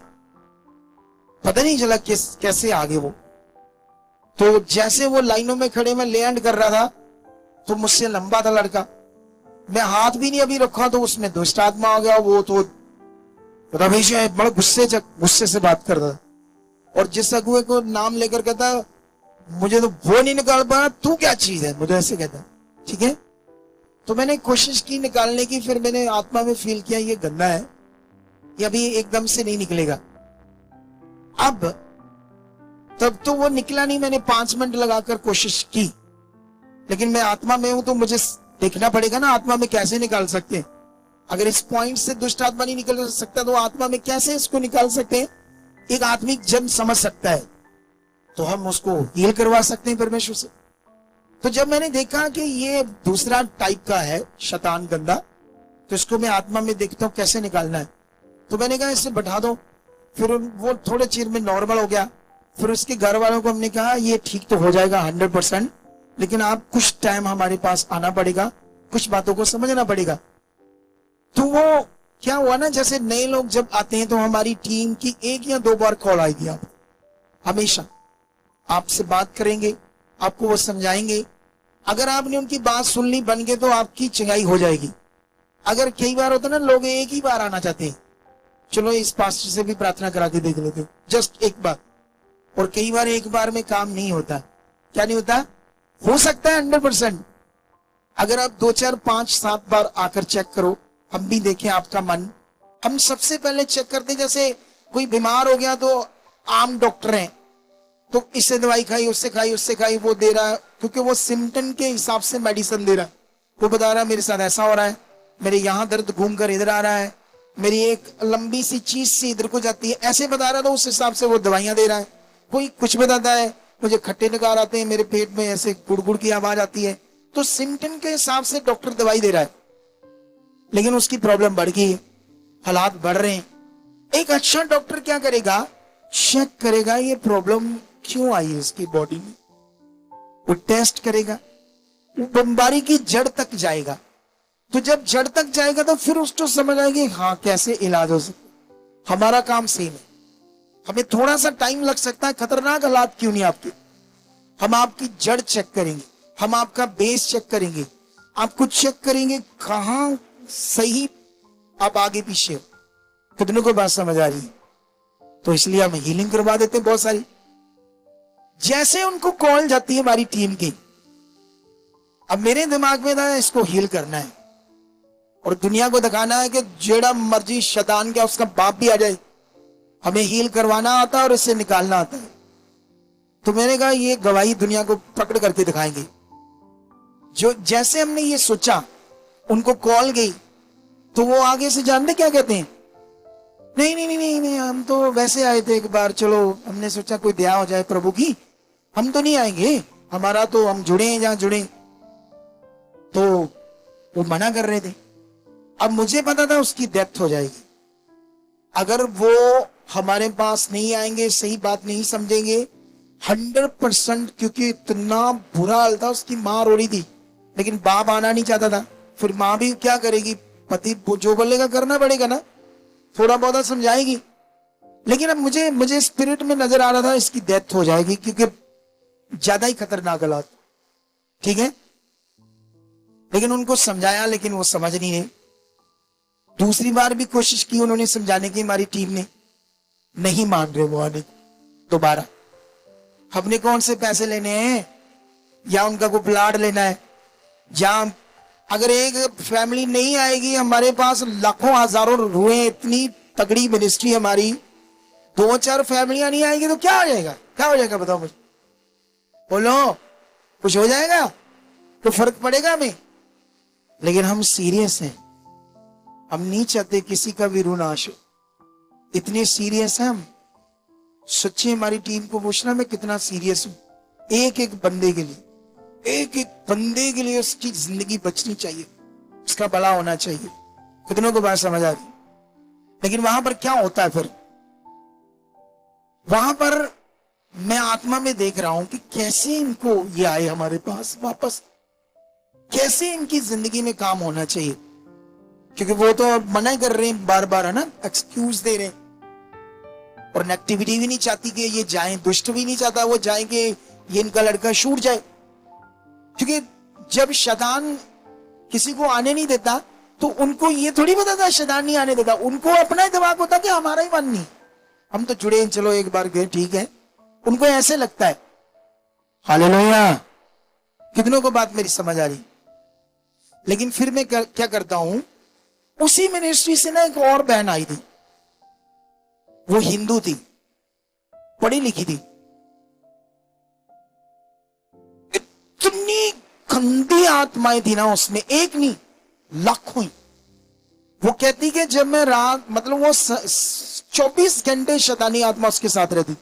पता नहीं चला कैसे आ गए वो। तो जैसे वो लाइनों में खड़े, मैं लैंड कर रहा था, तो मुझसे लंबा था लड़का, मैं हाथ भी नहीं अभी रखा तो उसमें दुष्ट आत्मा आ गया। वो तो रमेश बड़ा गुस्से से बात करता था, और जिस अगुए को नाम लेकर कहता मुझे तो वो नहीं निकाल पाया, तू क्या चीज है, मुझे ऐसे कहता। ठीक है, तो मैंने कोशिश की निकालने की, फिर मैंने आत्मा में फील किया ये गंदा है, ये अभी एकदम से नहीं निकलेगा। अब तब तो वो निकला नहीं, मैंने 5 मिनट लगाकर कोशिश की, लेकिन मैं आत्मा में हूं तो मुझे देखना पड़ेगा ना आत्मा में कैसे निकाल सकते हैं। अगर इस पॉइंट से दुष्ट आत्मा नहीं निकल सकता तो आत्मा में कैसे इसको निकाल सकते हैं। एक आत्मिक जन समझ सकता है तो हम उसको हील करवा सकते हैं परमेश्वर से। तो जब मैंने देखा कि ये दूसरा टाइप का है शैतान गंदा, तो इसको मैं आत्मा में देखता हूं कैसे निकालना है। तो मैंने कहा इससे बैठा दो, फिर वो थोड़े चीर में नॉर्मल हो गया। फिर उसके घर वालों को हमने कहा ये ठीक तो हो जाएगा 100%, लेकिन आप कुछ टाइम हमारे पास आना पड़ेगा, कुछ बातों को समझना पड़ेगा। तो वो क्या हुआ ना, जैसे नए लोग जब आते हैं तो हमारी टीम की 1 या 2 बार कॉल आएगी, आप हमेशा आपसे बात करेंगे, आपको वो समझाएंगे। अगर आपने उनकी बात सुन ली बन गए तो आपकी चंगाई हो जाएगी। अगर कई बार होता ना लोग एक ही बार आना चाहते हैं, चलो इस पास्टर से भी प्रार्थना करा के देख लेते, जस्ट एक बार। और कई बार एक बार में काम नहीं होता। क्या नहीं होता? हो सकता है 100%। अगर आप 2, 4, 5, 7 बार आकर चेक करो, हम भी देखें आपका मन। हम सबसे पहले चेक करते, जैसे कोई बीमार हो गया तो आम डॉक्टर हैं, तो इससे दवाई खाई, उससे खाई, उससे खाई, वो दे रहा है, क्योंकि वो सिम्टम के हिसाब से मेडिसिन दे रहा है। वो बता रहा है मेरे साथ ऐसा हो रहा है, मेरे यहाँ दर्द घूम कर इधर आ रहा है, मेरी एक लंबी सी चीज से इधर को जाती है, ऐसे बता रहा था। उस हिसाब से वो दवाइयां दे रहा है। कोई कुछ बताता है, मुझे खट्टे निकाल आते हैं, मेरे पेट में ऐसे गुड़गुड़ की आवाज आती है, तो सिम्टम के हिसाब से डॉक्टर दवाई दे रहा है। लेकिन उसकी प्रॉब्लम बढ़ गई है, हालात बढ़ रहे हैं। एक अच्छा डॉक्टर क्या करेगा, चेक करेगा ये प्रॉब्लम क्यों आई है इसकी बॉडी में, वो टेस्ट करेगा, वो बीमारी की जड़ तक जाएगा। तो जब जड़ तक जाएगा तो फिर उसको समझ आएगी हाँ कैसे इलाज हो सकता। हमारा काम सेम है, हमें थोड़ा सा टाइम लग सकता है, खतरनाक हालात क्यों नहीं आपके, हम आपकी जड़ चेक करेंगे, हम आपका बेस चेक करेंगे, आपको चेक करेंगे कहां सही आप आगे पीछे हो। कितनों को बात समझ आ रही है? तो इसलिए हम हीलिंग करवा देते हैं बहुत सारी। जैसे उनको कॉल जाती है हमारी टीम की, अब मेरे दिमाग में था इसको हील करना है और दुनिया को दिखाना है कि जेड़ा मर्जी शैतान क्या उसका बाप भी आ जाए, हमें हील करवाना आता है और इससे निकालना आता है। तो मैंने कहा ये गवाही दुनिया को पकड़ करके दिखाएंगे। जो जैसे हमने ये सोचा, उनको कॉल गई तो वो आगे से जानते क्या कहते हैं, नहीं नहीं नहीं नहीं, नहीं हम तो वैसे आए थे एक बार, चलो हमने सोचा कोई दया हो जाए प्रभु की, हम तो नहीं आएंगे, हमारा तो हम जुड़े हैं जहां जुड़े। तो वो मना कर रहे थे। अब मुझे पता था उसकी डेथ हो जाएगी, अगर वो हमारे पास नहीं आएंगे, सही बात नहीं समझेंगे 100%, क्योंकि इतना बुरा हाल था। उसकी मां रो रही थी, लेकिन बाप आना नहीं चाहता था। फिर मां भी क्या करेगी, पति जो बोलेगा करना पड़ेगा ना, थोड़ा बहुत समझाएगी। लेकिन अब मुझे स्पिरिट में नजर आ रहा था इसकी डेथ हो जाएगी, क्योंकि ज्यादा ही खतरनाक हालात, ठीक है। लेकिन उनको समझाया, लेकिन वो समझ नहीं रहे। दूसरी बार भी कोशिश की उन्होंने समझाने की, हमारी टीम ने, नहीं मान रहे वो आने दोबारा। हमने कौन से पैसे लेने हैं, या उनका कोई प्लाट लेना है, या अगर एक फैमिली नहीं आएगी हमारे पास, लाखों हजारों रुए, इतनी तगड़ी मिनिस्ट्री हमारी, 2-4 फैमिलियां नहीं आएगी तो क्या हो जाएगा, क्या हो जाएगा बताओ मुझे, बोलो कुछ हो जाएगा तो फर्क पड़ेगा हमें। लेकिन हम सीरियस हैं, हम नहीं चाहते किसी का भी ऋण नाश हो, इतने सीरियस हैं हम। सच्ची हमारी टीम को पूछना मैं कितना सीरियस हूं। एक एक बंदे के लिए, एक एक बंदे के लिए उसकी जिंदगी बचनी चाहिए, उसका भला होना चाहिए। कितनों को बात समझ आ रही। लेकिन वहां पर क्या होता है फिर, वहां पर मैं आत्मा में देख रहा हूं कि कैसे इनको ये आए हमारे पास वापस, कैसे इनकी जिंदगी में काम होना चाहिए। क्योंकि वो तो मना कर रहे हैं बार बार, है ना, एक्सक्यूज दे रहे हैं। और नेगेटिविटी भी नहीं चाहती कि ये जाएं, दुष्ट भी नहीं चाहता वो जाए कि ये इनका लड़का छूट जाए। क्योंकि जब शैतान किसी को आने नहीं देता तो उनको ये थोड़ी पता था शैतान नहीं आने देता, उनको अपना ही दिमाग होता कि हमारा ही मन नहीं, हम तो जुड़े हैं, चलो एक बार गए ठीक है, उनको ऐसे लगता है। हालेलुया। कितनों को बात मेरी समझ आ रही। लेकिन फिर मैं क्या करता हूं, उसी मिनिस्ट्री से ना एक और बहन आई थी, वो हिंदू थी, पढ़ी लिखी थी, इतनी गंदी आत्माएं थी ना उसमें, एक नहीं लाखों ही। वो कहती कि जब मैं रात, मतलब वो 24 घंटे शैतानी आत्मा उसके साथ रहती।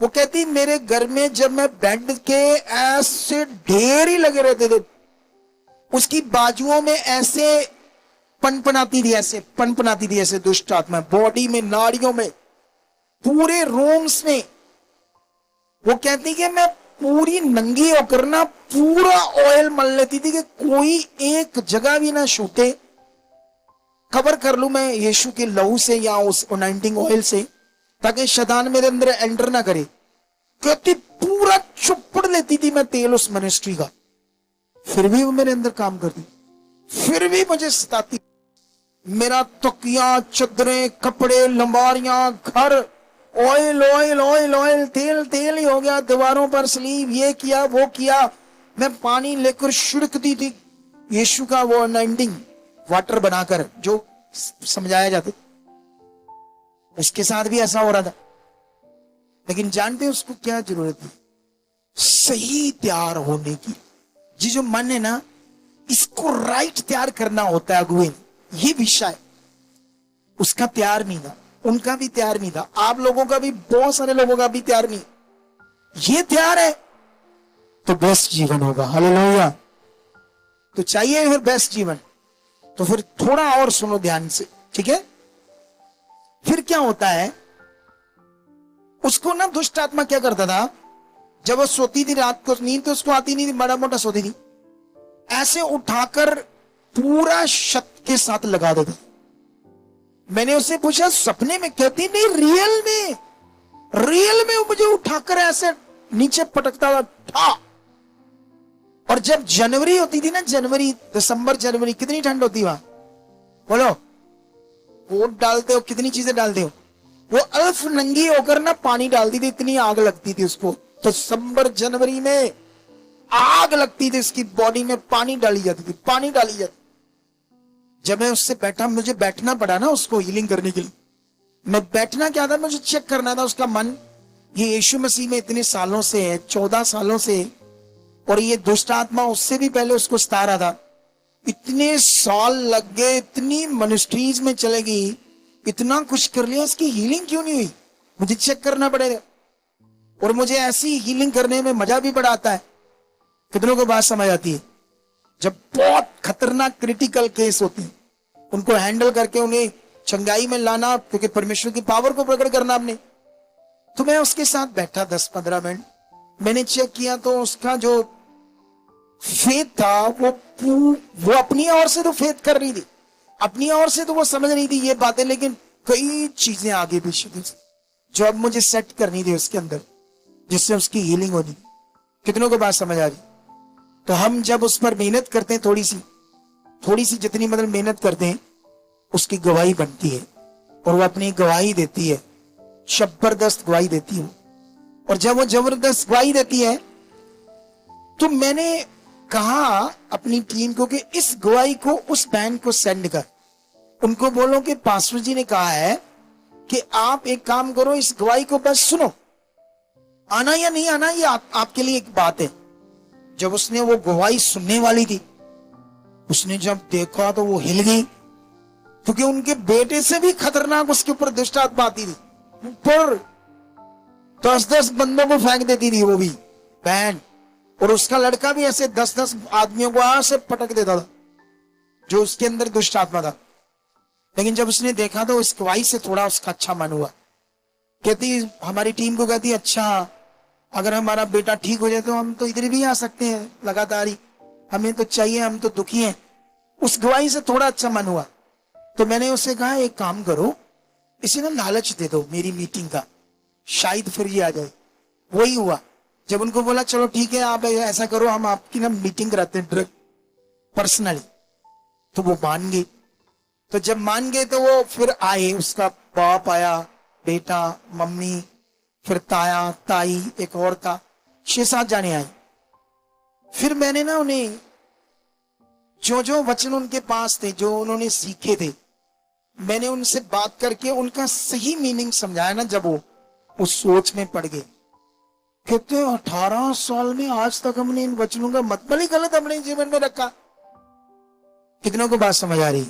वो कहती मेरे घर में जब मैं बेड के ऐसे ढेर ही लगे रहते थे, उसकी बाजुओं में ऐसे पनपनाती थी, ऐसे पनपनाती थी, ऐसे दुष्ट आत्मा, बॉडी में, नाड़ियों में, पूरे रूम्स में। वो कहती कि मैं पूरी नंगी होकर ना पूरा ऑयल मल लेती थी कि कोई एक जगह भी ना छूटे, कवर कर लूं मैं यीशु के लहू से या उस अनॉइंटिंग ऑयल से, ताकि शैतान मेरे अंदर एंटर ना करे। कहती पूरा चुपड़ लेती थी मैं तेल उस मिनिस्ट्री का, फिर भी वो मेरे अंदर काम करती, फिर भी मुझे सताती। मेरा तकिया, चदरें, कपड़े, लंबारियां, घर, ऑयल ऑयल ऑयल ऑयल, तेल तेल ही हो गया, दीवारों पर स्लीव, ये किया वो किया। मैं पानी लेकर छिड़कती थी यीशु का वो अनॉइंटिंग वाटर बनाकर, जो समझाया जाता, उसके साथ भी ऐसा हो रहा था। लेकिन जानते उसको क्या जरूरत थी, सही तैयार होने की। जी जो मन है ना, इसको राइट तैयार करना होता है अगुए, ये विषय उसका तैयार नहीं था, उनका भी तैयार नहीं था, आप लोगों का भी, बहुत सारे लोगों का भी तैयार नहीं। ये तैयार है तो बेस्ट जीवन होगा। हालेलुया। तो चाहिए फिर बेस्ट जीवन, तो फिर थोड़ा और सुनो ध्यान से, ठीक है। फिर क्या होता है, उसको ना दुष्ट आत्मा क्या करता था, जब वो सोती थी रात को, नींद तो उसको आती नहीं थी, बड़ा मोटा सोती थी, ऐसे उठाकर पूरा छत के साथ लगा देता। मैंने उससे पूछा सपने में, कहती नहीं रियल में, रियल में वो मुझे उठाकर ऐसे नीचे पटकता था। और जब जनवरी होती थी ना, जनवरी, दिसंबर, जनवरी, कितनी ठंड होती वहां, बोलो, वो डालते हो, कितनी चीजें डालते हो, वो अल्फ नंगी होकर ना पानी डालती थी, इतनी आग लगती थी उसको। तो दिसंबर जनवरी में आग लगती थी, इसकी बॉडी में पानी डाली जाती थी, पानी डाली जाती। जब मैं उससे बैठा, मुझे बैठना पड़ा ना उसको हीलिंग करने के लिए। मैं बैठना क्या था, मुझे चेक करना था उसका मन, ये यीशु मसीह में इतने सालों से है, 14 सालों से, और ये दुष्ट आत्मा उससे भी पहले उसको सता रहा था। इतने साल लग गए, इतनी मिनिस्ट्रीज में चले गई, इतना कुछ कर लिया, इसकी हीलिंग क्यों नहीं हुई, मुझे चेक करना पड़ेगा। और मुझे ऐसी हीलिंग करने में मजा भी बड़ा आता है। कितनों को बात समझ आती है? जब बहुत खतरनाक क्रिटिकल केस होते हैं, उनको हैंडल करके उन्हें चंगाई में लाना, क्योंकि परमेश्वर की पावर को प्रकट करना हमने। तो मैं उसके साथ बैठा 10-15 मिनट, मैंने चेक किया तो उसका जो फेथ था वो अपनी ओर से तो फेथ कर रही थी, अपनी ओर से तो वो समझ रही थी ये बातें, लेकिन कई चीजें आगे पीछे थी जो अब मुझे सेट करनी थी उसके अंदर, जिससे उसकी हीलिंग होनी। कितनों को बात समझ आ रही? तो हम जब उस पर मेहनत करते हैं, थोड़ी सी जितनी मतलब मेहनत करते हैं, उसकी गवाही बनती है और वो अपनी गवाही देती है, जबरदस्त गवाही देती है। और जब वो जबरदस्त गवाही देती है तो मैंने कहा अपनी टीम को कि इस गवाही को उस बहन को सेंड कर, उनको बोलो कि पास्टर जी ने कहा है कि आप एक काम करो, इस गवाही को बस सुनो, आना या नहीं आना ये आपके लिए एक बात है। जब उसने वो गवाही सुनने वाली थी, उसने जब देखा तो वो हिल गई, क्योंकि उनके बेटे से भी खतरनाक उसके ऊपर दुष्ट आत्मा आती थी। ऊपर 10-10 बंदों को फेंक देती थी वो भी बहन, और उसका लड़का भी ऐसे 10-10 आदमियों को ऐसे पटक देता था जो उसके अंदर दुष्ट आत्मा था। लेकिन जब उसने देखा तो इस गवाही से थोड़ा उसका अच्छा मन हुआ। कहती, हमारी टीम को कहती, अच्छा अगर हमारा बेटा ठीक हो जाए तो हम तो इधर भी आ सकते हैं लगातार ही, हमें तो चाहिए, हम तो दुखी हैं। उस गवाही से थोड़ा अच्छा मन हुआ। तो मैंने उससे कहा एक काम करो, इसे ना लालच दे दो मेरी मीटिंग का, शायद फिर ये आ जाए। वही हुआ। जब उनको बोला चलो ठीक है आप ऐसा करो, हम आपकी ना मीटिंग कराते हैं डायरेक्ट पर्सनली, तो वो मान गए। तो जब मान गए तो वो फिर आए, उसका बाप आया, बेटा, मम्मी, फिर ताया, ताई, एक और था, 6-7 जाने आए। फिर मैंने ना उन्हें जो वचन उनके पास थे, जो उन्होंने सीखे थे, मैंने उनसे बात करके उनका सही मीनिंग समझाया ना। जब वो उस सोच में पड़ गए, कहते 18 साल में आज तक हमने इन वचनों का मतलब ही गलत अपने जीवन में रखा। कितनों को बात समझ आ रही?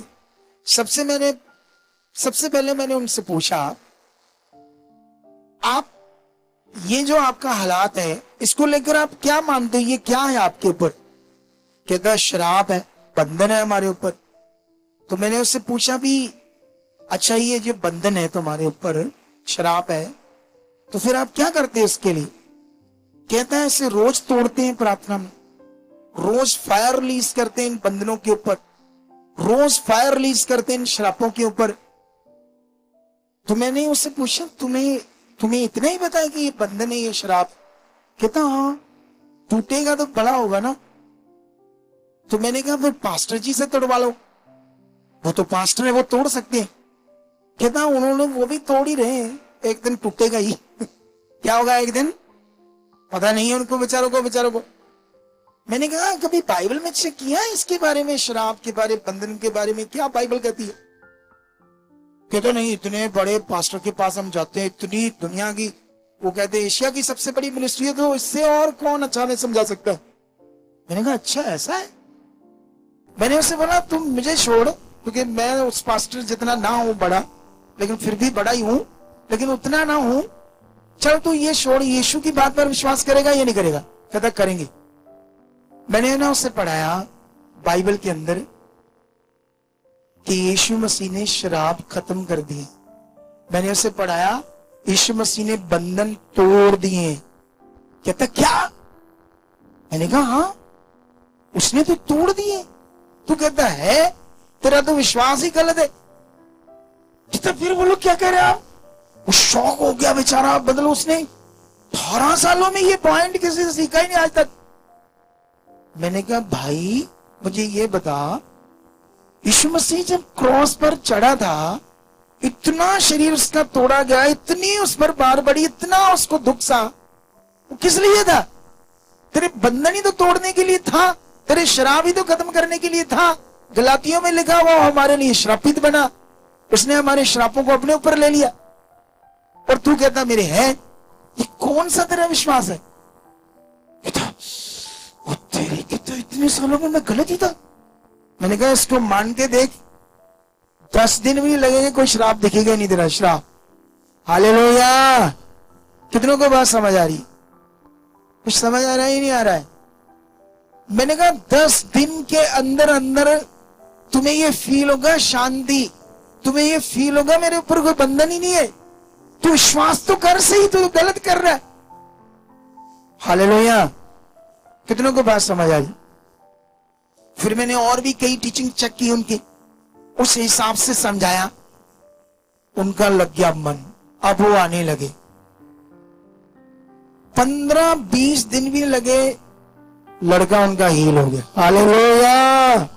सबसे पहले मैंने उनसे पूछा, आप ये जो आपका हालात है इसको लेकर आप क्या मानते हो, ये क्या है आपके ऊपर? कहता श्राप है, बंधन है हमारे ऊपर। तो मैंने उससे पूछा भी, अच्छा ये जो बंधन है तुम्हारे ऊपर, श्राप है, तो फिर आप क्या करते हैं इसके लिए? कहता है इसे रोज तोड़ते हैं प्रार्थना में, रोज फायर रिलीज करते हैं इन बंधनों के ऊपर, रोज फायर रिलीज करते हैं इन श्रापों के ऊपर। तो मैंने उससे पूछा, तुम्हें इतना ही पता है कि ये बंधन है, ये श्राप? कहता हाँ, टूटेगा तो बड़ा होगा ना। तो मैंने कहा फिर पास्टर जी से तोड़वा लो, वो तो पास्टर है, वो तोड़ सकते हैं। कहता उन्होंने वो भी तोड़ ही रहे हैं, एक दिन टूटेगा ही। क्या होगा एक दिन पता नहीं है उनको बेचारों को। मैंने कहा कभी बाइबल में चेक किया है इसके बारे में, श्राप के बारे, बंधन के बारे में क्या बाइबल कहती है? कहते नहीं, इतने बड़े पास्टर के पास हम जाते हैं, इतनी दुनिया की, वो कहते एशिया की सबसे बड़ी मिनिस्ट्री है, तो इससे और कौन अच्छा हमें समझा सकता है? मैंने कहा अच्छा ऐसा है। मैंने उससे बोला तुम मुझे छोड़, क्योंकि मैं उस पास्टर जितना ना हूं बड़ा, लेकिन फिर भी बड़ा ही हूं, लेकिन उतना ना हूं, चल तू ये छोड़, यीशु की बात पर विश्वास करेगा या नहीं करेगा? कहता करेंगे। मैंने ना उससे पढ़ाया बाइबल के अंदर कि यीशु मसीह ने शराब खत्म कर दी। मैंने उसे पढ़ाया यीशु मसीह ने बंधन तोड़ दिए। कहता क्या? मैंने कहा हाँ, उसने तो तोड़ दिए। तू कहता है तेरा तो विश्वास ही गलत है। तो फिर बोलो क्या कह रहे आप? वो शौक हो गया बेचारा, बदलो उसने 18 सालों में ये पॉइंट किसी से सीखा ही नहीं आज तक। मैंने कहा भाई मुझे ये बता, यीशु मसीह जब क्रॉस पर चढ़ा था, इतना शरीर उसका तोड़ा गया, इतनी उस पर बार बढ़ी, इतना उसको दुख सा, वो किस लिए था? तेरे बंधन ही तो तोड़ने के लिए था, तेरे शराब ही तो खत्म करने के लिए था। गलातियों में लिखा हुआ हमारे लिए श्रापित बना, उसने हमारे श्रापों को अपने ऊपर ले लिया, और तू कहता मेरे है। ये कौन सा तेरा विश्वास है? वो तेरी की तो इतने सालों में मैं गलत ही था। मैंने कहा इसको मान के देख, 10 दिन भी लगेंगे, कोई श्राप दिखेगा नहीं तेरा, श्राप। हालेलुया। कितनों को बात समझ आ रही? कुछ समझ आ रहा है, नहीं आ रहा है? मैंने कहा 10 दिन के अंदर अंदर तुम्हें ये फील होगा शांति, तुम्हें ये फील होगा मेरे ऊपर कोई बंधन ही नहीं है, तू विश्वास तो कर, सही तू गलत कर रहा है। हालेलुया। कितनों को बात समझ आ रही? फिर मैंने और भी कई टीचिंग चेक की उनकी, उस हिसाब से समझाया, उनका लग गया मन, अब वो आने लगे। 15-20 दिन भी लगे, लड़का उनका हील हो गया। हालेलुया।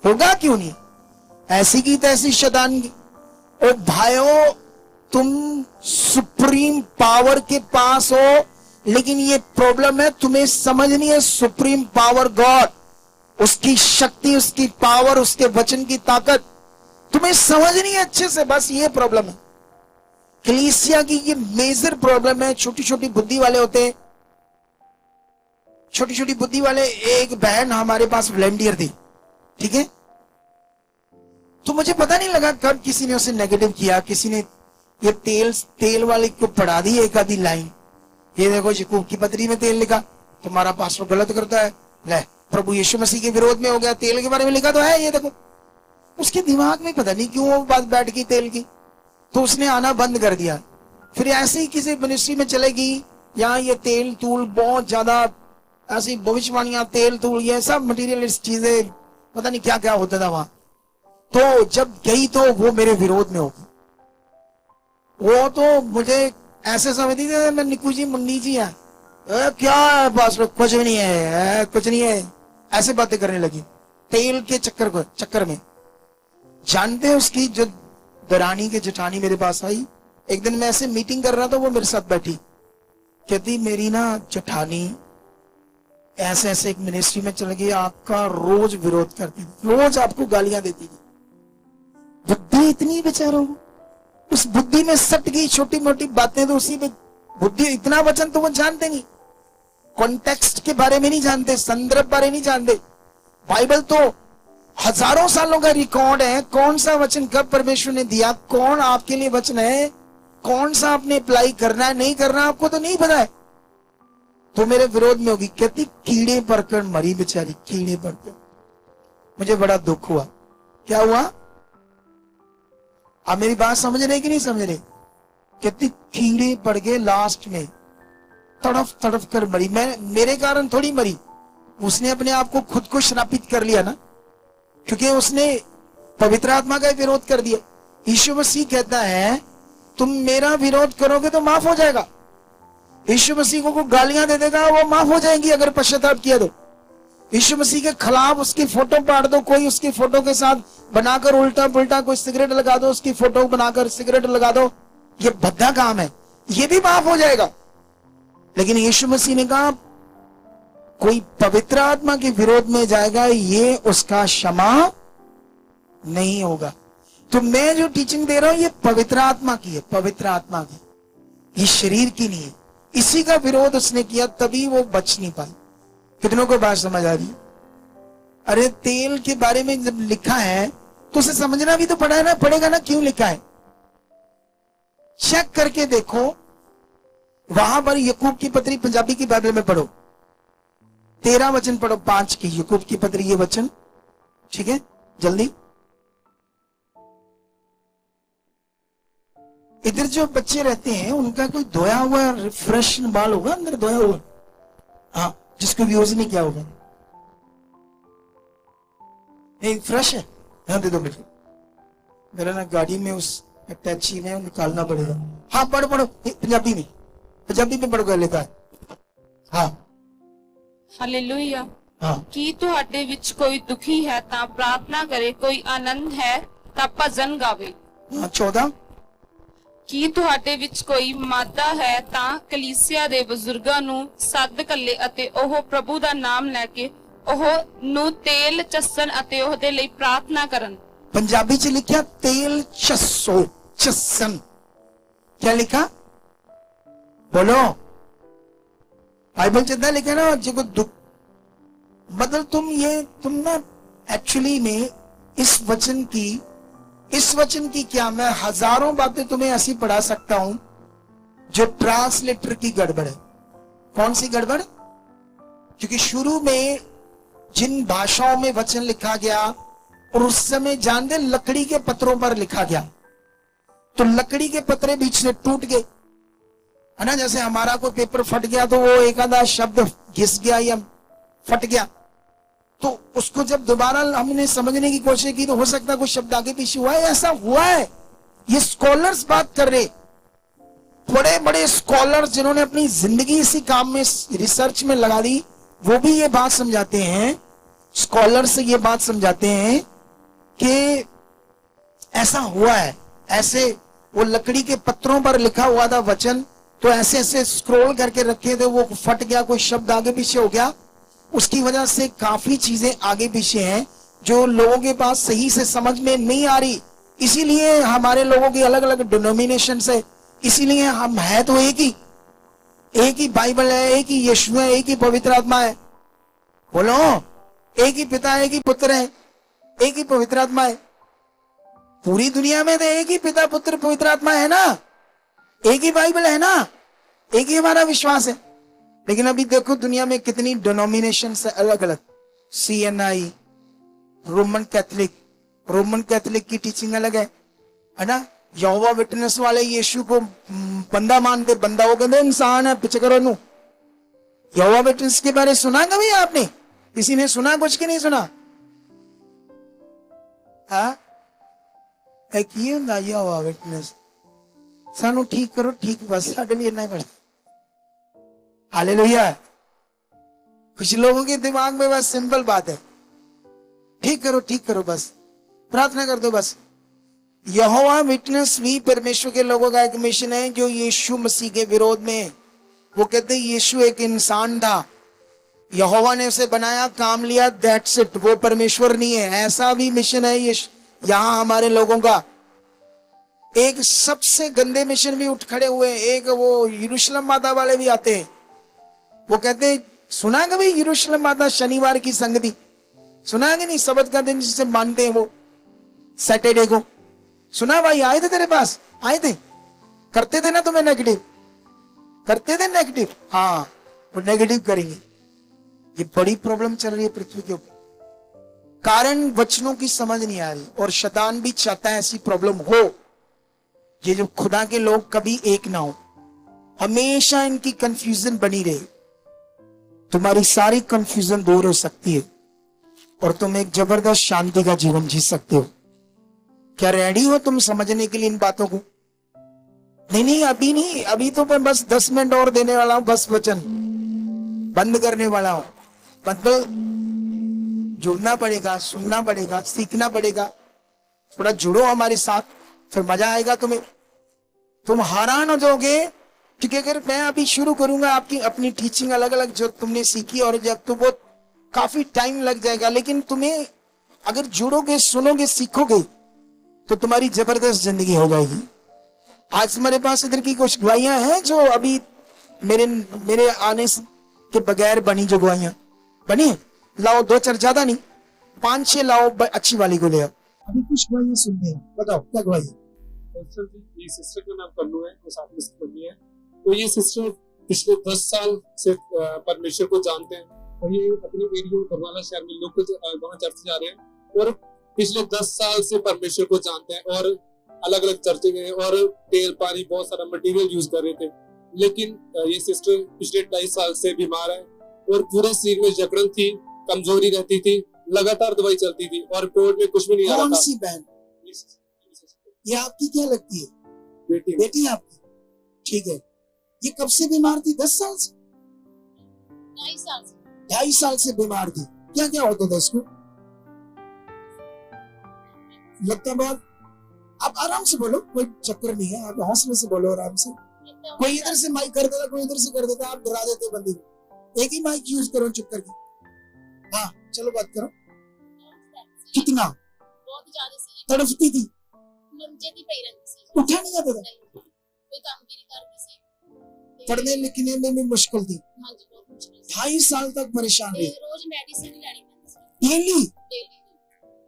होगा क्यों नहीं? ऐसी की तैसी शैतान की। ओ भाइयों, तुम सुप्रीम पावर के पास हो, लेकिन ये प्रॉब्लम है तुम्हें समझ नहीं है सुप्रीम पावर गॉड, उसकी शक्ति, उसकी पावर, उसके वचन की ताकत तुम्हें समझ नहीं है अच्छे से। बस ये प्रॉब्लम है कलीसिया की, ये मेजर प्रॉब्लम है। छोटी छोटी बुद्धि वाले होते हैं, छोटी छोटी बुद्धि वाले। एक बहन हमारे पास वॉलंटियर थी, ठीक है, तो मुझे पता नहीं लगा कब किसी ने उसे नेगेटिव किया, किसी ने ये तेल वाले को पढ़ा दी एक आधी लाइन, ये देखो याकूब की पत्री में तेल लिखा, तुम्हारा पास्टर गलत करता है, ले प्रभु यीशु मसीह के विरोध में हो गया, तेल के बारे में लिखा तो है, ये देखो। उसके दिमाग में पता नहीं क्यों वो बात बैठ गई तेल की, तो उसने आना बंद कर दिया। फिर ऐसे ही किसी मिनिस्ट्री में चलेगी, यहाँ ये तेल तूल बहुत ज्यादा, ऐसी भविष्यवाणियां, तेल तूल, ये सब मटीरियलिस्ट चीजें, पता नहीं क्या क्या होता था वहां। तो जब गई तो वो मेरे विरोध में होगी। वो तो मुझे ऐसे समझती थी मैं निकू जी मुन्नी जी है, क्या है पास, कुछ भी नहीं है, कुछ नहीं है, ऐसे बातें करने लगी तेल के चक्कर में। जानते हैं उसकी जो दरानी के जेठानी मेरे पास आई, एक दिन मैं ऐसे मीटिंग कर रहा था, वो मेरे साथ बैठी, कहती मेरी ना जेठानी ऐसे ऐसे एक मिनिस्ट्री में चल गई, आपका रोज विरोध करती, रोज आपको गालियां देती थी। बुद्धि इतनी बेचारों, उस बुद्धि में सट गई छोटी मोटी बातें, तो उसी में बुद्धि, इतना वचन तो वो जानते नहीं, कॉन्टेक्स्ट के बारे में नहीं जानते, संदर्भ बारे नहीं जानते। बाइबल तो हजारों सालों का रिकॉर्ड है, कौन सा वचन कब परमेश्वर ने दिया, कौन आपके लिए वचन है, कौन सा आपने अप्लाई करना है नहीं करना, आपको तो नहीं पता है। तो मेरे विरोध में होगी, कहती कीड़े पड़कर मरी बेचारी, कीड़े पड़कर। मुझे बड़ा दुख हुआ। क्या हुआ? आप मेरी बात समझ रहे कि नहीं समझ रहे? कहती कीड़े पड़ गए, लास्ट में तड़फ तड़फ कर मरी। मेरे कारण थोड़ी मरी, उसने अपने आप को खुद को श्रापित कर लिया ना, क्योंकि उसने पवित्र आत्मा का विरोध कर दिया। यीशु मसीह कहता है तुम मेरा विरोध करोगे तो माफ हो जाएगा। यीशु मसीह को गालियां दे देगा, वो माफ हो जाएंगी अगर पश्चाताप किया तो। यीशु मसीह के खिलाफ उसकी फोटो पाड़ दो, कोई उसकी फोटो के साथ बनाकर उल्टा पुल्टा कोई सिगरेट लगा दो, उसकी फोटो बनाकर सिगरेट लगा दो, ये भद्दा काम है, ये भी माफ हो जाएगा। लेकिन यीशु मसीह ने कहा कोई पवित्र आत्मा के विरोध में जाएगा, ये उसका क्षमा नहीं होगा। तो मैं जो टीचिंग दे रहा हूं ये पवित्र आत्मा की है, पवित्र आत्मा की, ये शरीर की नहीं है। इसी का विरोध उसने किया, तभी वो बच नहीं पाई। कितनों को बात समझ आ रही है? अरे तेल के बारे में जब लिखा है तो उसे समझना भी तो पड़ेगा ना, क्यों लिखा है। चेक करके देखो, वहां पर याकूब की पत्री पंजाबी की बाइबल में पढ़ो, 13 वचन पढ़ो, 5 की याकूब की पत्री, ये वचन, ठीक है, जल्दी। इधर जो बच्चे रहते हैं उनका कोई धोया हुआ रिफ्रेश बाल होगा अंदर, धोया हुआ, हाँ, जिसको यूज नहीं किया होगा, नहीं फ्रेश है, हाँ दे दो मुझे, मेरा ना गाड़ी में उस अटैची में निकालना पड़ेगा। हाँ पढ़ो पढ़ो, पंजाबी में पढ़ कर लेता है। हाँ हालेलुया। हाँ ਕੀ ਤੁਹਾਡੇ ਵਿੱਚ ਕੋਈ ਦੁਖੀ ਹੈ ਤਾਂ ਪ੍ਰਾਰਥਨਾ ਕਰੇ, ਕੋਈ ਆਨੰਦ ਹੈ ਤਾਂ ਭਜਨ ਗਾਵੇ। हाँ 14। ਕੀ ਤੁਹਾਡੇ ਵਿੱਚ ਕੋਈ ਮਾਦਾ ਹੈ ਤਾਂ ਕਲੀਸਿਆ ਦੇ ਬਜ਼ੁਰਗਾਂ ਨੂੰ ਸੱਦ ਕੱਲੇ ਅਤੇ ਉਹ ਪ੍ਰਭੂ ਦਾ ਨਾਮ ਲੈ ਕੇ ਉਹ ਨੂੰ ਤੇਲ ਚੱਸਣ ਅਤੇ ਉਹਦੇ ਲਈ ਪ੍ਰਾਰਥਨਾ ਕਰਨ। पंजाबी च लिखा तेल चस्सो, चस्सन, क्या लिखा बोलो? बाइबल च लिखा ना, जो दुख, मतलब तुम ना एक्चुअली में इस वचन की क्या, मैं हजारों बातें तुम्हें ऐसी पढ़ा सकता हूं, जो ट्रांसलेटर की गड़बड़ है। कौन सी गड़बड़? क्योंकि शुरू में जिन भाषाओं में वचन लिखा गया और उस समय जान दे लकड़ी के पत्रों पर लिखा गया, तो लकड़ी के पत्रे बीच से टूट गए, है ना। जैसे हमारा कोई पेपर फट गया तो वो एक आधा शब्द घिस गया या फट गया, तो उसको जब दोबारा हमने समझने की कोशिश की तो हो सकता है कुछ शब्द आगे पीछे हुआ है। ऐसा हुआ है, ये स्कॉलर्स बात कर रहे, बड़े बड़े स्कॉलर्स जिन्होंने अपनी जिंदगी इसी काम में रिसर्च में लगा दी, वो भी ये बात समझाते हैं, स्कॉलर्स ये बात समझाते हैं कि ऐसा हुआ है। ऐसे वो लकड़ी के पत्रों पर लिखा हुआ था वचन, तो ऐसे ऐसे स्क्रॉल करके रखे थे, वो फट गया, कोई शब्द आगे पीछे हो गया, उसकी वजह से काफी चीजें आगे पीछे हैं जो लोगों के पास सही से समझ में नहीं आ रही। इसीलिए हमारे लोगों की अलग अलग डिनोमिनेशन है, इसीलिए हम है तो एक ही बाइबल है, एक ही यीशु है, एक ही पवित्र आत्मा है। बोलो, एक ही पिता, एक ही पुत्र है, एक ही पवित्र आत्मा है। पूरी दुनिया में तो एक ही पिता, पुत्र, पवित्र आत्मा है ना, एक ही बाइबल है ना, एक ही हमारा विश्वास है। लेकिन अभी देखो दुनिया में कितनी डिनोमिनेशन है अलग अलग। CNI, रोमन कैथोलिक की टीचिंग अलग है ना। यहोवा विटनेस वाले यीशु को बंदा मानते, बंदा वो कहते इंसान है, पीछे करो नू। यहोवा विटनेस के बारे सुना कभी आपने? किसी ने सुना कुछ की नहीं सुना? हाँ, एक ही ਹੁੰਦਾ यहोवा विटनेस, सानू ठीक करो, ठीक बस साडे लिए इतना ही पड़ता। हालेलुया। कुछ लोगों के दिमाग में बस सिंपल बात है, ठीक करो बस, प्रार्थना कर दो बस। यहोवा विटनेस भी परमेश्वर के लोगों का एक मिशन है जो यीशु मसीह के विरोध में। वो कहते हैं यीशु एक इंसान था, यहोवा ने उसे बनाया, काम लिया, दैट्स इट, वो परमेश्वर नहीं है। ऐसा भी मिशन है यहाँ हमारे लोगों का। एक सबसे गंदे मिशन भी उठ खड़े हुए, एक वो यरूशलेम माता वाले भी आते हैं। वो कहते हैं, सुना कभी यरूशलेम माता शनिवार की संगति? सुना कि नहीं? सबत का दिन जिसे मानते हैं वो सैटरडे को, सुना भाई? आए थे तेरे पास, आए थे, करते थे ना तुम्हें नेगेटिव, करते थे नेगेटिव। हाँ, वो नेगेटिव करेंगे। ये बड़ी प्रॉब्लम चल रही है पृथ्वी के ऊपर, कारण वचनों की समझ नहीं आ रही, और शैतान भी चाहता है ऐसी प्रॉब्लम हो, ये जो खुदा के लोग कभी एक ना हो, हमेशा इनकी कंफ्यूजन बनी रहे। तुम्हारी सारी कंफ्यूजन दूर हो सकती है और तुम एक जबरदस्त शांति का जीवन जी सकते हो। क्या रेडी हो तुम समझने के लिए इन बातों को? नहीं, अभी नहीं, अभी तो मैं बस 10 मिनट और देने वाला हूं, बस वचन बंद करने वाला हूं। मतलब जुड़ना पड़ेगा, सुनना पड़ेगा, सीखना पड़ेगा, थोड़ा जुड़ो हमारे साथ, फिर मजा आएगा तुम्हें। तुम हैरान हो जाओगे, क्योंकि अगर मैं अभी शुरू करूंगा आपकी अपनी टीचिंग अलग अलग जो तुमने सीखी, और जब तो वो काफी टाइम लग जाएगा, लेकिन तुम्हें अगर जुड़ोगे, सुनोगे, सीखोगे तो तुम्हारी जबरदस्त जिंदगी हो जाएगी। आज हमारे पास इधर की कुछ गवाहियां हैं जो अभी मेरे आने के बगैर बनी, जो गवाहियां बनी, लाओ 2-4, ज्यादा नहीं, 5-6 लाओ, अच्छी वाली को ले आओ। अभी कुछ गवाहियां सुनते हैं, बताओ क्या गवाही? ये सिस्टर का नाम कन्नू है, वो साथ में सिस्टर है। तो ये सिस्टर पिछले 10 साल से परमेश्वर को जानते हैं, और ये अपने एरिया बरवाला शहर में लोग वहाँ चर्च जा रहे हैं, और पिछले 10 साल से परमेश्वर को जानते हैं, और अलग अलग चर्चे गए, और तेल पानी बहुत सारा मटेरियल यूज कर रहे थे। लेकिन ये सिस्टर पिछले 2.5 साल से बीमार है, और पूरे शरीर में जकड़न थी, कमजोरी रहती थी, लगातार दवाई चलती थी, और पेट में कुछ भी नहीं आ रहा था। कौन सी बहन? ये आपकी क्या लगती है? बेटी आपकी? ठीक है। ये कब से बीमार थी? 10 साल से? 2.5 साल से बीमार थी। क्या क्या होता था इसको? लगता बहुत। आप आराम से बोलो, कोई चक्कर नहीं है, आप हौसले से बोलो आराम से। कोई इधर से माइक कर देता, कोई इधर से कर देता, आप डरा देते बंदी को। एक ही माइक यूज करो चुप करके। हाँ चलो बात करो। कितना बहुत ज्यादा तड़फती थी? उठा नहीं जाता था, कोई काम भी नहीं करती थी, पढ़ने लिखने में भी मुश्किल थी। हाँ जी, बहुत मुश्किल। 2.5 साल तक परेशान रही। रोज मेडिसिन लेनी पड़ती थी डेली? डेली।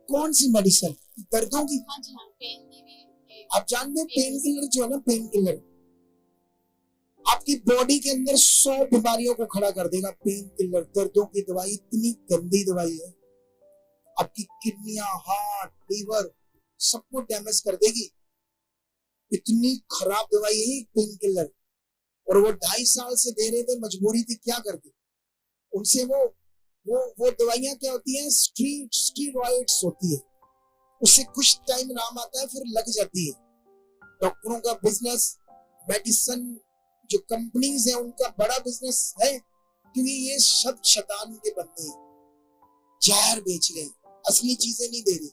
कौन सी मेडिसिन? दर्दों की? हाँ जी, हाँ, पेन की भी। आप जानते हैं पेन किलर जो है ना, पेन किलर आपकी बॉडी के अंदर 100 बीमारियों को खड़ा कर देगा। पेन किलर, दर्दों की दवाई, इतनी गंदी दवाई है, आपकी किडनियां, हार्ट, लीवर सबको डैमेज कर देगी। इतनी खराब दवाई है पेन किलर, और वो 2.5 साल से दे रहे थे, मजबूरी थी, क्या करते उनसे। वो दवाइयां क्या होती हैं, स्टीरॉइड्स होती है, उससे कुछ टाइम आराम आता है, फिर लग जाती है। डॉक्टरों का बिजनेस, मेडिसिन जो कंपनीज है उनका बड़ा बिजनेस है, क्योंकि ये सब शैतान के बंदे हैं, जहर बेच रहे हैं, असली चीजें नहीं दे रहे।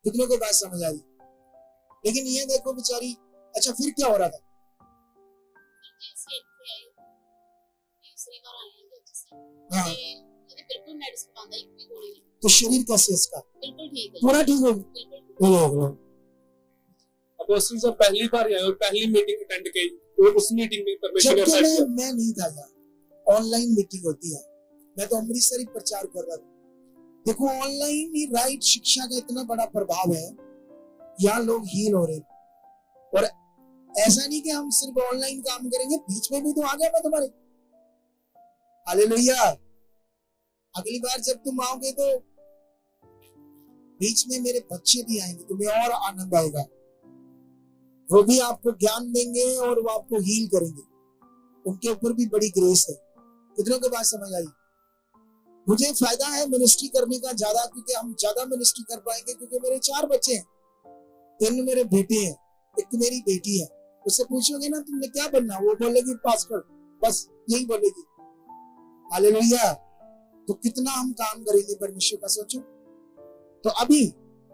कितनों को बात समझ आ रही? लेकिन ये देखो बेचारी। अच्छा, फिर क्या हो रहा था? जैसे आई दूसरी बार आई है तो अच्छे हाँ, ये बिल्कुल मेडिसिन बंद है, एक भी गोली नहीं, तो शरीर कैसे इसका बिल्कुल ठीक है, पूरा ठीक हो बिल्कुल गया? अपोस्टल जब पहली बार आए और पहली मीटिंग अटेंड की, तो उस मीटिंग में परमेश्वर ने जब ऐसा किया। मैं नहीं था यार, ऑनलाइन मीटिंग होती है, मैं तो अमृतसर ही प्रचार कर रहा था। देखो, ऑनलाइन ही राइट शिक्षा का इतना बड़ा प्रभाव है, यहाँ लोग हील हो रहे हैं। और ऐसा नहीं कि हम सिर्फ ऑनलाइन काम करेंगे, बीच में भी तो आ गया मैं तुम्हारे। हालेलुया। अगली बार जब तुम आओगे तो बीच में मेरे बच्चे भी आएंगे, तुम्हें और आनंद आएगा। वो भी आपको ज्ञान देंगे और वो आपको हील करेंगे। उनके ऊपर भी बड़ी ग्रेस है। कितनों को बात समझ आई? मुझे फायदा है मिनिस्ट्री करने का ज्यादा, क्योंकि हम ज्यादा मिनिस्ट्री कर पाएंगे, क्योंकि मेरे 4 बच्चे हैं, 3 मेरे बेटे हैं, एक मेरी बेटी है। उससे पूछोगे ना तुमने क्या बनना, वो बोलेगी पास्टर, बस यही बोलेगी। हालेलुया। तो कितना हम काम करेंगे परमेश्वर का, सोचो। तो अभी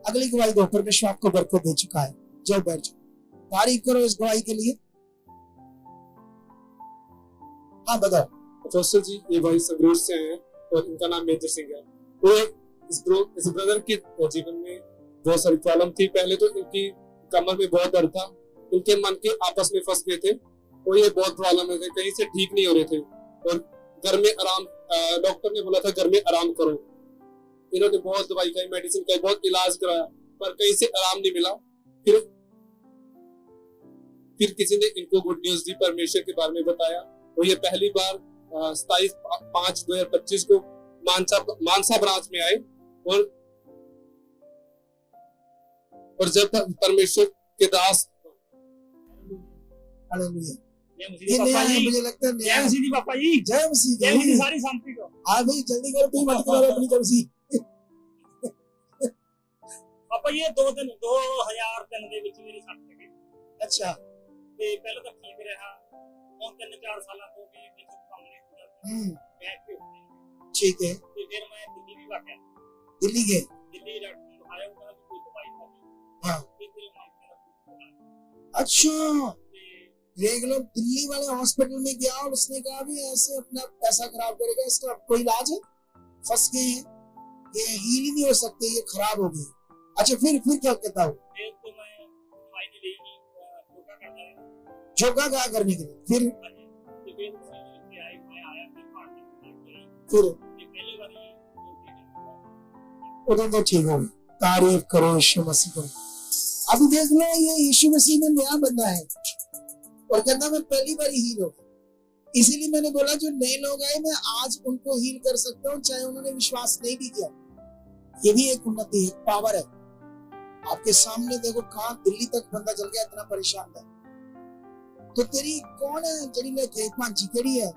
अगली गवाही दो, परमेश्वर आपको बरकत दे चुका है। जाओ बैठ जाओ, तारीफ करो इस गवाही के लिए। हाँ बताओ। अपोस्टल जी, ये भाई संगरूर से आए हैं और इनका नाम मेजर सिंह है। तो इस ब्रदर के जीवन में बहुत सारी प्रॉब्लम थी। पहले तो इनकी कमर में बहुत दर्द था, इनके मन के आपस में फंस गए थे और ये बहुत प्रॉब्लम है, कहीं से ठीक नहीं हो रहे थे। और घर में आराम, डॉक्टर ने बोला था घर में आराम करो। इन्होंने बहुत दवाई खाई, मेडिसिन खाई, बहुत इलाज कराया, पर कहीं से आराम नहीं मिला। फिर किसी ने इनको गुड न्यूज दी, परमेश्वर के बारे में बताया। और ये पहली बार 27/5/2025 को मानसा ब्रांच में आए। और जब परमेश्वर के दास, हालेलुया। जय ये नया है, मुझे लगता है नया है। मसीह पापा जी, जय मसीह जय मसीह की। सारी शांति को। हाँ भाई जल्दी करो, तुम मत करो अपनी जमसी। पापा ये 2003 ਦੇ ਵਿੱਚ ਮੇਰੀ ਸੱਟ ਲੱਗੀ अच्छा। ਤੇ ਪਹਿਲਾਂ ਤਾਂ ਠੀਕ ਰਿਹਾ, ਹੁਣ 3-4 ਸਾਲਾਂ ਤੋਂ ਵੀ ਮੈਨੂੰ ਕੰਮ ਨਹੀਂ ਹੁੰਦਾ, बैठ के होते हैं। ठीक है। ਤੇ ਫਿਰ मैं दिल्ली भी आ गया, दिल्ली गए? दिल्ली डॉक्टर को दिखाया, उन्होंने कोई दवाई नहीं दी। हाँ। फिर मेरे माइक में अच्छा, देख लो, दिल्ली वाले हॉस्पिटल में गया और उसने कहा भी ऐसे अपना पैसा खराब करेगा, इसका कोई इलाज है? फंस गए हैं, ये हील ही नहीं हो सकते, ये खराब हो गए। अच्छा, फिर क्या कहता हूँ? फिर तो मैं दवाई नहीं ली, योगा करता रहा। योगा क्या करने के लिए? फिर तो फिर से आई, मैं आया, फिर पार्टी फिर पहली बार उधर तो ठीक हो गए। तारीफ करो यीशु मसीह को। अभी देख लो, ये यीशु मसीह में नया बंदा है और कहता मैं पहली बार हील हो। इसीलिए मैंने बोला जो नए लोग आए, मैं आज उनको हील कर सकता हूँ, चाहे उन्होंने विश्वास नहीं भी किया। ये भी एक उन्नति है, पावर है। आपके सामने देखो, कहां दिल्ली तक बंदा चल गया, इतना परेशान था। तो तेरी कौन है जड़ी लेके पांची केड़ी है?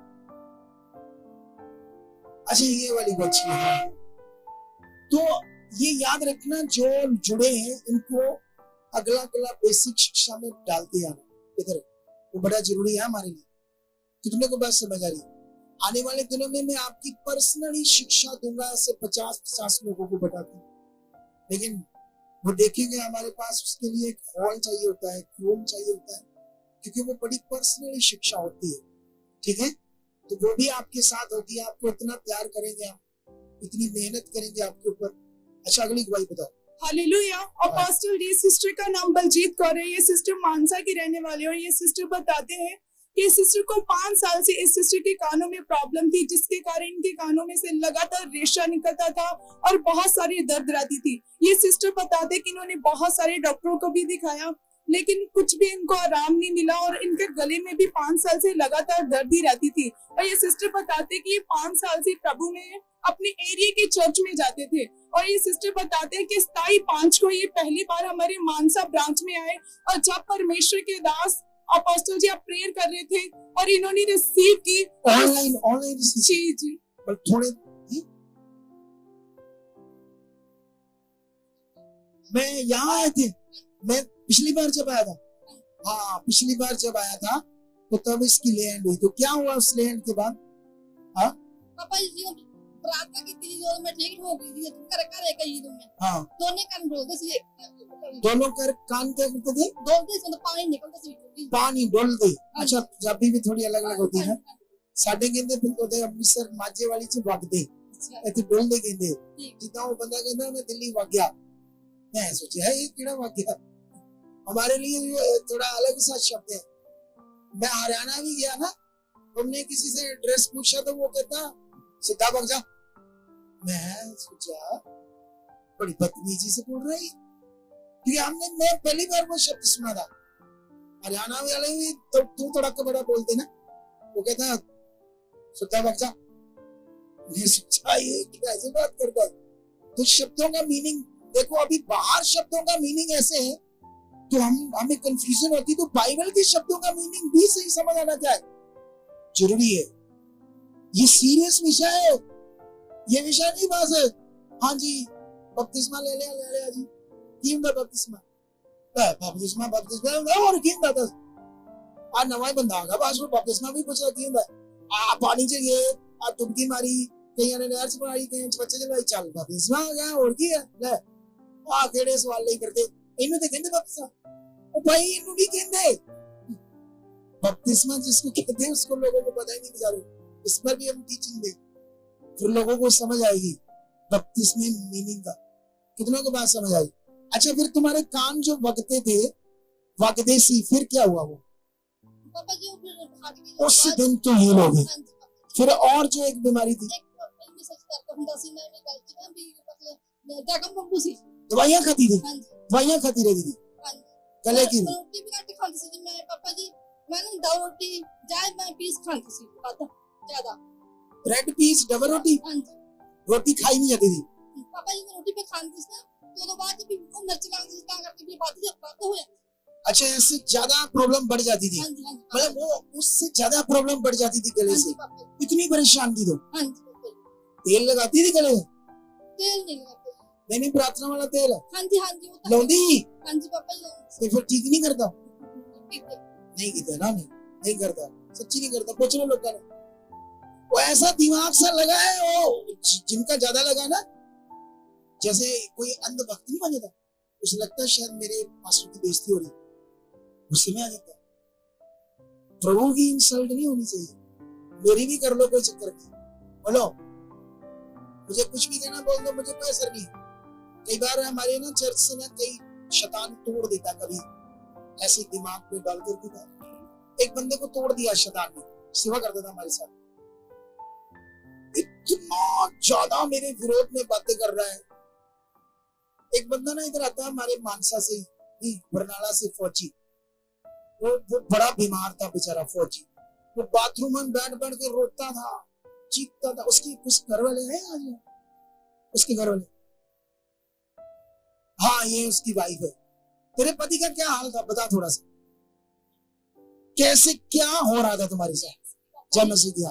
अच्छा, ये वाली बच्ची है। तो ये याद रखना, जो जुड़े हैं इनको अगला बेसिक शिक्षा में डालते आना इधर, वो बड़ा जरूरी है हमारे लिए। कितने को बात समझ आ रही? आने वाले दिनों में मैं आपकी पर्सनली शिक्षा दूंगा, ऐसे 50 लोगों को बताता हूँ। लेकिन वो देखेंगे हमारे पास उसके लिए एक हॉल चाहिए होता है, एक रूम चाहिए होता है, क्योंकि वो बड़ी पर्सनली शिक्षा होती है। ठीक है, तो वो भी आपके साथ होती है। आपको इतना प्यार करेंगे, हम इतनी मेहनत करेंगे आपके ऊपर। अच्छा, अगली गवाही बताओ। हालेलुया। अपोस्टल डी सिस्टर का नाम बलजीत कौर है। ये सिस्टर मानसा की रहने वाले, और ये सिस्टर बताते हैं कि सिस्टर को 5 साल से इस सिस्टर के कानों में प्रॉब्लम थी, जिसके कारण इनके कानों में से लगातार रेशा निकलता था और बहुत सारी दर्द रहती थी। ये सिस्टर बताते कि इन्होंने बहुत सारे डॉक्टरों को भी दिखाया, लेकिन कुछ भी इनको आराम नहीं मिला और इनके गले में भी 5 साल से लगातार दर्द ही रहती थी। और ये सिस्टर बताते कि ये 5 साल से प्रभु में अपने एरिया के चर्च में जाते थे। और ये सिस्टर बताते हैं कि 27/5 को ये पहली बार हमारे मानसा ब्रांच में आए और जब परमेश्वर के दास अपोस्टल जी आप प्रेयर कर रहे थे और इन्होंने रिसीव की ऑनलाइन जी जी पर थोड़े मैं यहाँ आए थे, मैं पिछली बार जब आया था, हाँ पिछली बार जब आया था तो तब इसकी लैंड हुई। तो क्या हुआ उस लैंड के बाद? हाँ पापा जी ने प्रार्थना की थी और मैं ठीक हो गई थी कर कर एक ही दिन में हाँ दोनों कान बोलते थे दोनों कर कान क्या करते थे? बोलते थे तो पानी निकलता था पानी डोलते। अच्छा जब भी थोड़ी अलग अलग होती है। ਸਾਡੇ ਕਹਿੰਦੇ ਫਿਰ ਉਹਦੇ ਅੰਮ੍ਰਿਤਸਰ ਮਾਝੇ ਵਾਲੀ ਚ ਵਗਦੇ ਇੱਥੇ ਡੋਲਦੇ ਕਹਿੰਦੇ ਜਿੱਦਾਂ ਉਹ ਬੰਦਾ ਕਹਿੰਦਾ मैं दिल्ली वग गया। मैं सोचा है ये कीड़ा वग गया, हमारे लिए ये थोड़ा अलग सा शब्द है। मैं हरियाणा भी गया ना, हमने किसी से एड्रेस पूछा तो वो कहता सीधा वग जा। मैं सोचा बड़ी बदतमीजी से बोल रही, क्योंकि मैं पहली बार वो शब्द सुना था। हरियाणा वाले भी तो तू तड़क बड़ा बोलते ना, वो कहता सीधा वग जा। ये सोचा ये कैसे बात करता है। तो शब्दों का मीनिंग देखो, अभी बाहर शब्दों का मीनिंग ऐसे है तो हमें कंफ्यूजन होती, तो बाइबल के शब्दों का मीनिंग भी सही समझ आना क्या है जरूरी है। ये सीरियस विषय है, ये विषय नहीं बस है हाँ जी बपतिस्मा ले लिया जी की ਹੁੰਦਾ बपतिस्मा और की ਹੁੰਦਾ दस आ नवा ही बंदा आ गया बस बपतिस्मा भी पूछ रहा की ਹੁੰਦਾ आ पानी च गए आ डुबकी मारी कईयां ने नहर च बनाई कईयां च बच्चे चलाई चल बपतिस्मा आ गया और की है ले आ केड़े सवाल नहीं करते इन्हें तो कहते बपतिस्मा ओ भाई इन्हें भी कहते बपतिस्मा जिसको कहते हैं उसको लोगों को पता ही नहीं बेचारे। इस पर भी हम टीचिंग दें फिर लोगों को समझ आएगी बपतिस्मे मीनिंग का। कितनों को बात समझ आई? अच्छा फिर तुम्हारे कान जो वगते थे वगदे सी फिर क्या हुआ? वो पापा जी फिर उस दिन तो हील हो गई। फिर और जो एक बीमारी थी दवाइयां खाती थी, दवाइयां खाती रहती थी गले की रोटी भी घट खाती थी मैं पापा जी। मैंने दो रोटी जाए मैं पीस खाती थी ज्यादा ब्रेड पीस डबल रोटी रोटी खाई नहीं जाती थी पापा जी। रोटी पे खाती थी ना तो बाद भी मिर्च लगाती थी करके भी बात हो जाती। अच्छा इससे ज्यादा प्रॉब्लम बढ़ जाती थी, मतलब वो उससे ज्यादा प्रॉब्लम बढ़ जाती थी गले से। इतनी परेशान थी तो तेल लगाती थी गले में? तेल नहीं लगाती नहीं प्रार्थना वाला तेल हाँ जी लौंदी हाँ जी पापा जी। तो फिर ठीक नहीं करता? नहीं करता ना, नहीं करता, सच्ची नहीं करता। पूछ लो लोगों ने, वो ऐसा दिमाग सा लगा है वो जिनका ज्यादा लगा ना, जैसे कोई अंधभक्त नहीं बन जाता, उसे लगता है शायद मेरे पास्टर की बेइज्जती हो रही, गुस्से में आ जाता है। प्रभु की इंसल्ट नहीं होनी चाहिए, मेरी भी कर लो कोई चक्कर नहीं, बोलो मुझे कुछ भी देना बोल दो मुझे कोई असर नहीं। कई बार हमारे ना चर्च से ना कई शैतान तोड़ देता, कभी ऐसे दिमाग में डाल कर देता। एक बंदे को तोड़ दिया शैतान ने, सेवा करता था हमारे साथ, इतना ज्यादा मेरे विरोध में बातें कर रहा है। एक बंदा ना इधर आता है हमारे मानसा से ही, बरनाला से, फौजी, वो बड़ा बीमार था बेचारा फौजी। वो बाथरूम में बैठ के रोता था, चीखता था। उसकी कुछ घर वाले हैं आज, उसके घर वाले, हाँ ये उसकी वाइफ है। तेरे पति का क्या हाल था बता थोड़ा सा, कैसे क्या हो रहा था तुम्हारे साथ जब मसीह की?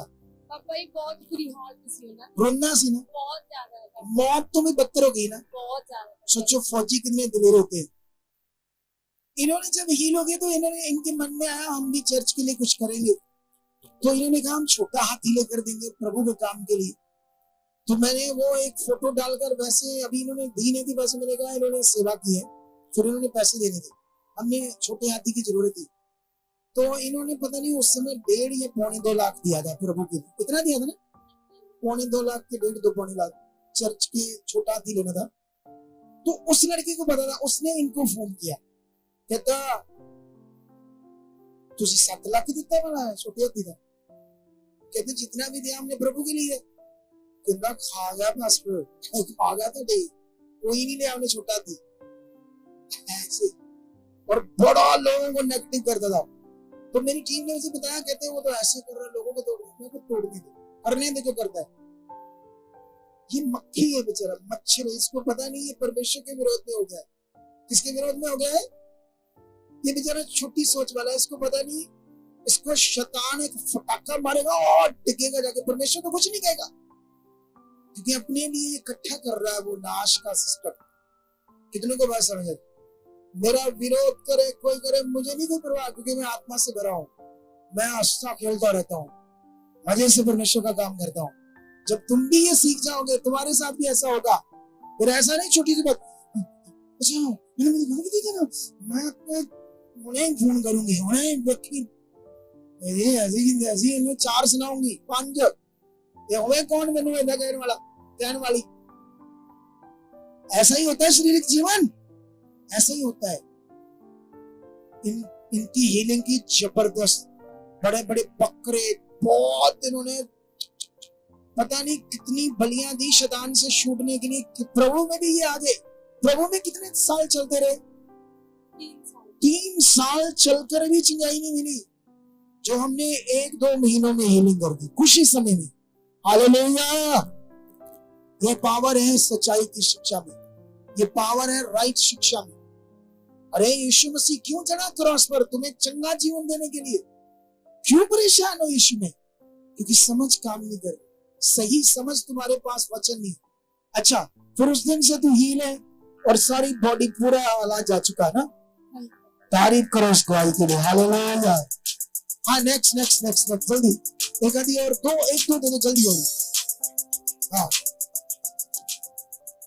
पापा ये बहुत बुरी हालत थी ना, रोना सी ना, बहुत ज्यादा, मौत तुम्हें बदतर हो गई ना, बहुत ज्यादा। सोचो फौजी कितने दिलेर होते हैं। इन्होंने जब हील हो गए तो इन्होंने, इनके मन में आया हम भी चर्च के लिए कुछ करेंगे, तो इन्होंने कहा हम छोटा हाथ हीले कर देंगे प्रभु के काम के लिए। तो मैंने वो एक फोटो डालकर, वैसे अभी इन्होंने दी नहीं थी, वैसे मैंने कहा इन्होंने सेवा की है, फिर इन्होंने पैसे देने थे, हमने छोटे हाथी की जरूरत थी, तो इन्होंने पता नहीं उस समय 1.5 या 2.25 लाख दिया था प्रभु के लिए। कितना दिया था ना, 2.25 लाख के 1.5-2.25 लाख चर्च के छोटा हाथी लेना था। तो उस लड़के को पता था, उसने इनको फोन किया, कहता तुझे 7 लाख दिता वाला छोटे हाथी था। कहते जितना भी दिया हमने प्रभु के लिए। कितना खा गया पास्टर, खा गया था, कोई नहीं लिया हमने छोटा हाथी ऐसे। और बड़ा लोगों को नेगेटिव करता था। तो मेरी टीम ने मुझे बताया, कहते हैं वो तो ऐसे कर रहा है, लोगों को तोड़ रहा है। मैं तोड़ने दे, करने दे जो करता है। ये मक्खी है बेचारा, मच्छर है, इसको पता नहीं ये परमेश्वर के विरोध में हो गया है। किसके विरोध में हो गया है? ये बेचारा छोटी सोच वाला है, इसको पता नहीं इसको शैतान एक फटाका मारेगा और टिकेगा जाके, परमेश्वर तो कुछ नहीं कहेगा, क्योंकि अपने लिए इकट्ठा कर रहा है वो नाश का सिस्टम। कितनों को बात समझ? मेरा विरोध करे कोई करे, मुझे नहीं कोई परवाह, क्योंकि मैं आत्मा से भरा हूं। मैं हंसता खेलता रहता हूं, मजे से परमेश्वर का काम करता हूं। जब तुम भी ये सीख जाओगे, तुम्हारे साथ भी ऐसा होगा। फिर ऐसा नहीं छोटी सी बात, अच्छा मैंने मुझे घर दी ना, मैं आपको उन्हें फोन करूंगी, उन्हें देखी ये ऐसी मैं 4 सुनाऊंगी 5। ये हुए कौन मैंने ऐसा कहने वाली। ऐसा ही होता है शारीरिक जीवन, ऐसा ही होता है। इनकी हीलिंग की जबरदस्त, बड़े बड़े बकरे, बहुत इन्होंने पता नहीं कितनी बलियां दी शैतान से छूटने के लिए। प्रभु में भी ये आगे, प्रभु में कितने साल चलते रहे? 3 साल चलकर भी चिंगाई नहीं मिली, जो हमने 1-2 महीनों में हीलिंग कर दी, कुछ ही समय में। हालेलुया! ये पावर है सच्चाई की शिक्षा में, ये पावर है राइट शिक्षा में। अरे यीशु मसीह क्यों चढ़ा क्रॉस पर? तुम्हें चंगा जीवन देने के लिए। क्यों परेशान हो यीशु में? क्योंकि समझ काम नहीं कर, सही समझ तुम्हारे पास वचन नहीं। अच्छा, फिर उस दिन से तू हील है और सारी बॉडी पूरा इलाज जा चुका है ना? तारीफ करो उसको आई के लिए। हालेलुया! हाँ, नेक्स्ट जल्दी एक आधी और एक दो दे दो जल्दी हो। हाँ,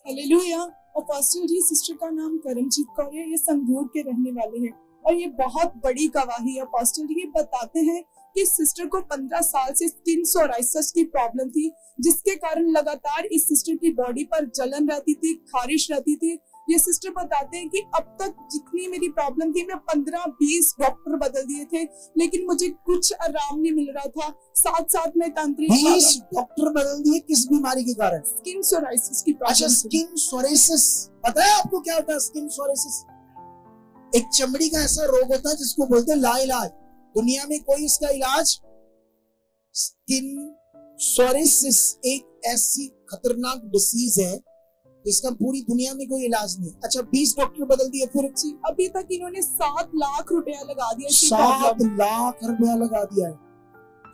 हालेलुया। अपोस्टल जी, सिस्टर का नाम करमजीत कौर है, ये संगरूर के रहने वाले हैं और ये बहुत बड़ी गवाही है। अपोस्टल जी ये बताते हैं कि सिस्टर को 15 साल से स्किन सोराइसिस की प्रॉब्लम थी, जिसके कारण लगातार इस सिस्टर की बॉडी पर जलन रहती थी, खारिश रहती थी। ये सिस्टर बताते हैं कि अब तक जितनी मेरी प्रॉब्लम थी, मैं 15-20 डॉक्टर बदल दिए थे, लेकिन मुझे कुछ आराम नहीं मिल रहा था। साथ में तांत्रिक 20 डॉक्टर बदल दिए, किस बीमारी के कारण? स्किन सोराइसिस की प्रॉब्लम। अच्छा, स्किन सोराइसिस, पता है आपको क्या होता है स्किन सोराइसिस? एक चमड़ी का ऐसा रोग होता है जिसको बोलते हैं लाइलाज। दुनिया में कोई इसका इलाज, स्किन सोराइसिस एक ऐसी खतरनाक डिसीज है जिसका पूरी दुनिया में कोई इलाज नहीं। अच्छा, 20 डॉक्टर बदल दिए, फिर अभी तक इन्होंने 7 लाख रुपया लगा दिया। 7 लाख रुपया लगा दिया है,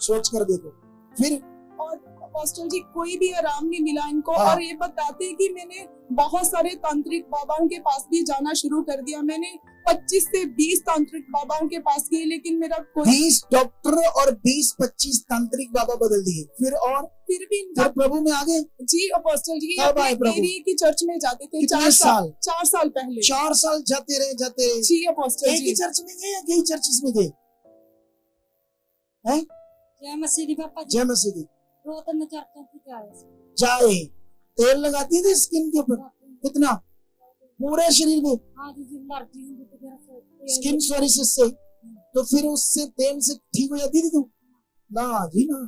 सोच कर देखो। फिर और अपोस्टल जी कोई भी आराम नहीं मिला इनको। हाँ। और ये बताते हैं कि मैंने बहुत सारे तांत्रिक बाबाओं के पास भी जाना शुरू कर दिया। मैंने 25 से 20 तांत्रिक बाबाओं के पास गई, लेकिन मेरा कोई 20 डॉक्टर और 20-25 तांत्रिक बाबा बदल दिए, फिर भी इनका प्रभु में आ गए। जी अपोस्टल जी, कब आए प्रभु? एरिया की चर्च में जाते थे। 4 साल 4 साल पहले। 4 साल जाते रहे। जी अपोस्टल एक जी। ही चर्च में गए या कई चर्चेस में गए? जय मसीह दी पापा जी। जय मसीह की। 2-3 चर्चों से आए। जाए तेल लगाती थी स्किन के ऊपर, कितना? पूरे शरीर में। हाँ जी, एलर्जी हुई थी मेरे स्किन सोराइसिस से, तो फिर उससे तेल से ठीक हो जाती थी तू? ना जी ना,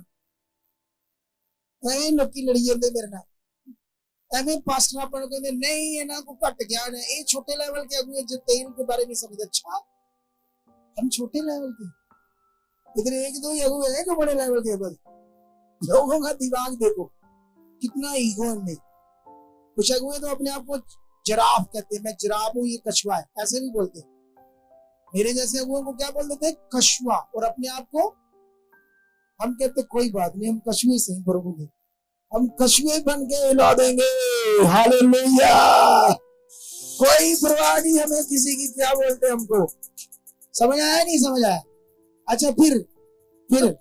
ऐ लोकी लड़ी जाते मेरे नाल। ऐਵੇਂ पास्टर अपन कहते नहीं है ना को घट ज्ञान है, ये छोटे लेवल के अगुए जो तेल के बारे में समझ। अच्छा, हम छोटे लेवल के, इधर 1-2 ही अगुए हैं जो बड़े लेवल के। बस लोगों का दिमाग देखो कितना ईगो है। कुछ अगुए तो अपने आप को जिराफ कहते हैं, मैं जिराफ हूँ, ये कछुआ है, ऐसे भी बोलते हैं। मेरे जैसे अगुओं को क्या बोल देते हैं? कछुआ। और अपने आप को हम कहते कोई बात नहीं, हम कछुए से ही प्रभु के, हम कछुए बन के हिला देंगे। हालेलुया! कोई परवाह नहीं हमें किसी की, क्या बोलते हैं हमको। समझ आया? नहीं समझ आया? अच्छा, फिर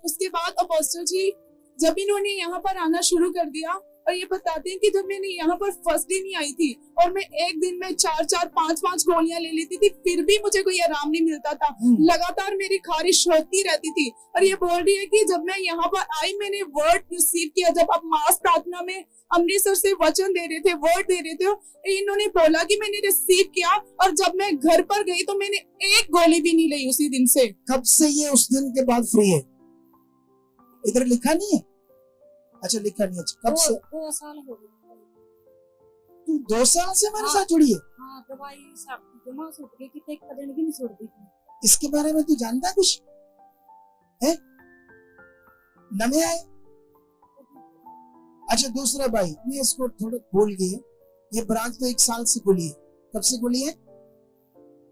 उसके बाद अपोस्टल जी जब इन्होंने यहाँ पर आना शुरू कर दिया, और ये बताते हैं कि जब मैंने यहाँ पर फर्स्ट दिन ही आई थी और मैं एक दिन में 4-4, 5-5 गोलियां ले लेती थी, फिर भी मुझे कोई आराम नहीं मिलता था। लगातार मेरी खारिश होती रहती थी। और ये बोल रही है कि जब मैं यहाँ पर आई, मैंने वर्ड रिसीव किया। जब आप मास प्रार्थना में अमृतसर से वचन दे रहे थे, वर्ड दे रहे थे, इन्होंने बोला कि मैंने रिसीव किया। और जब मैं घर पर गई तो मैंने एक गोली भी नहीं ली उसी दिन से। कब से ये उस दिन के बाद फ्री है? इधर लिखा नहीं है? अच्छा, लिखा नहीं है। कब से? 2 साल हो गए। तू 2 साल से हमारे हाँ। साथ जुड़ी है, हाँ दवाई सब जमा छूट गई कितने एक दिन भी नहीं छूटती थी। इसके बारे में तू जानता है कुछ है? नमे आए। अच्छा दूसरा भाई, मैं इसको थोड़ा भूल गई, ये ब्रांच तो 1 साल से खुली है। कब से खुली है?